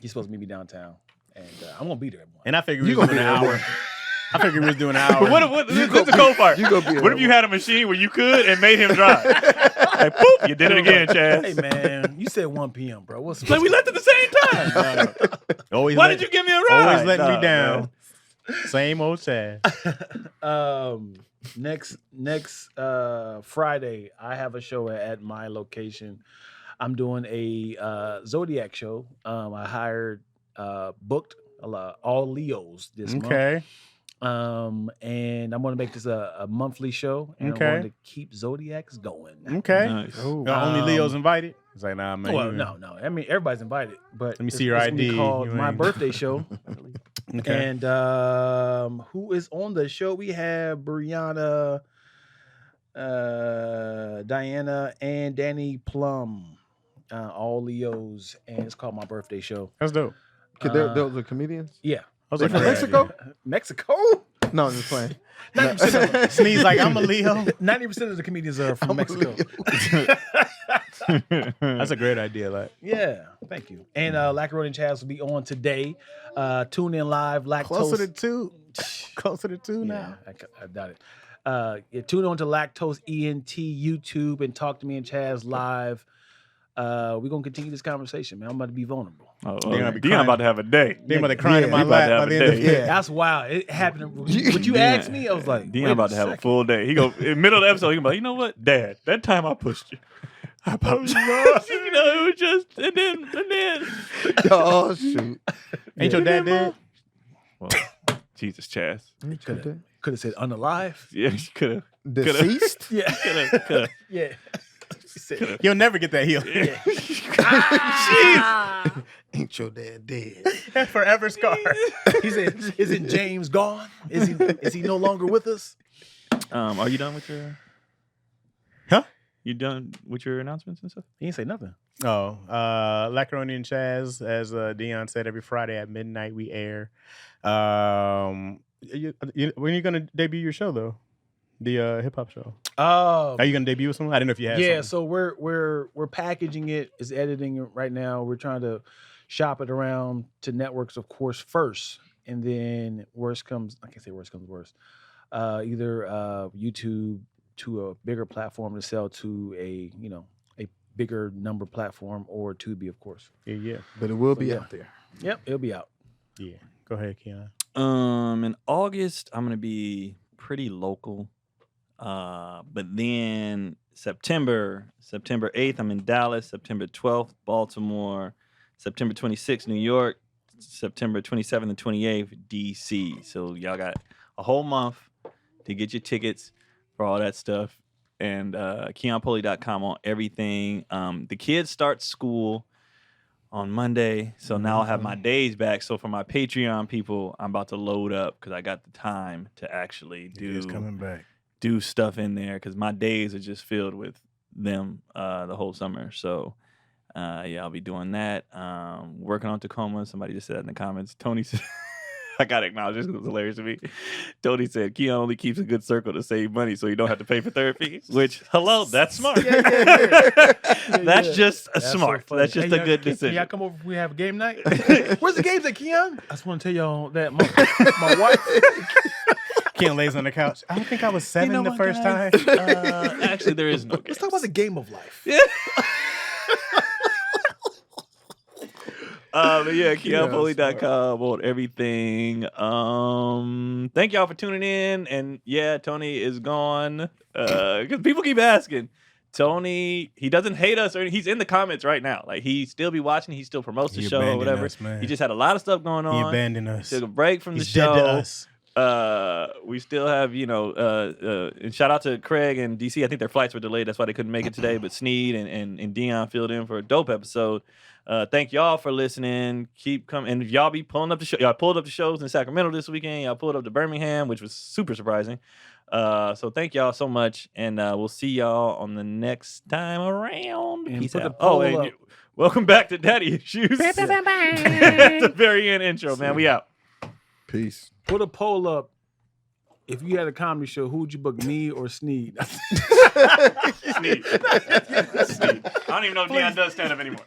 He's supposed to meet me downtown, and I'm gonna be there at 1. And I figured we was doing an hour. I figured we was doing an hour. But this is the cold part. What if you had a machine where you could and made him drive? Like, boop, you did it again, Chaz. Hey, man, you said 1 p.m., bro. Like, we left at the same time. Why did you give me a ride? Always letting me down. Man. Same old Chaz. Next Friday, I have a show at my location. I'm doing a Zodiac show. I booked all Leos this month. And I'm going to make this a monthly show, and I want to keep Zodiacs going. Okay. Nice. Only Leos invited? It's like, nah, man. Well, no. I mean, everybo's invited, but let me see your ID. It's called My Birthday Show. Okay. And who is on the show? We have Brianna, Diana, and Danny Plum, all Leos, and it's called My Birthday Show. That's dope. Those are comedians? Yeah. I was like, from Mexico? Mexico? No, I'm just playing. 90% Sneeze like, I'm a Leo. 90% of the comedians are from Mexico. That's a great idea, like. Yeah, thank you. And Lackaroni and Chaz will be on today. Tune in live. Lactose. Closer to 2 now. I doubt it. Tune on to Lactose ENT YouTube and talk to me and Chaz live. We're going to continue this conversation, man. I'm about to be vulnerable. Dion about to have a day. Dion about to cry in my lap by the end of the day. That's wild. It happened. When you asked me, I was like, Dion about to have a full day. He go in the middle of the episode, he go like, you know what, Dad, that time I pushed you. I apologize. It was just, and then. Oh, shoot. Ain't your dad dead? Well, Jesus, Chaz. Could have said unalive. Yeah, you could have. Deceased? Yeah. Could have. Yeah. You'll never get that healed. Yeah. Ain't your dad dead? Forever scarred. He said, "Isn't James gone? Is he no longer with us?" Are you done with your? Huh? You done with your announcements and stuff? He didn't say nothing. Oh, Lackaroni and Chaz, as Dion said, every Friday at midnight we air. When are you gonna debut your show though? The hip hop show. Oh, are you gonna debut something? I didn't know if you had. Yeah, something. so we're packaging it, is editing it right now. We're trying to shop it around to networks, of course, first, and then worst comes. I can't say worst comes worst. Either YouTube to a bigger platform to sell to a bigger number platform, or Tubi, of course. Yeah. But it will be out there. Yep, it'll be out. Yeah. Go ahead, Keon. In August, I'm gonna be pretty local. But then September 8th, I'm in Dallas. September 12th, Baltimore. September 26th, New York. September 27th and 28th, DC. So y'all got a whole month to get your tickets for all that stuff. And KeonPoli.com on everything. The kids start school on Monday, so now I'll have my days back. So for my Patreon people, I'm about to load up because I got the time to actually do stuff in there, because my days are just filled with them the whole summer. So I'll be doing that. Working on Tacoma. Somebody just said that in the comments. Tony said, I got to acknowledge this because it's hilarious to me. Tony said, Keon only keeps a good circle to save money so you don't have to pay for therapy. Which, hello, that's smart. That's just smart. So that's just a good decision. Can y'all come over if we have a game night? Where's the games at, Keon? I just want to tell y'all that my wife. Keon lays on the couch. I don't think I was 7 the first time. Actually, there is no game. Let's talk about the game of life. Yeah. But yeah, KeonFoley.com on everything. Thank y'all for tuning in. And yeah, Tony is gone. Because people keep asking. Tony, he doesn't hate us, or he's in the comments right now. Like, he still be watching, he still promotes the show or whatever. He just had a lot of stuff going on. He abandoned us. He took a break from the show. Dead to us. We still have, and shout out to Craig and DC. I think their flights were delayed. That's why they couldn't make it today. But Sneed and Dion filled in for a dope episode. Thank y'all for listening. Keep coming. And if y'all be pulling up the show, y'all pulled up the shows in Sacramento this weekend. Y'all pulled up to Birmingham, which was super surprising. So thank y'all so much. And we'll see y'all on the next time around. And Peace out. And welcome back to Daddy Issues. At the very end intro, man. We out. Peace. Put a poll up. If you had a comedy show, who would you book, me or Sneed? Sneed. I don't even know if Dion does stand up anymore.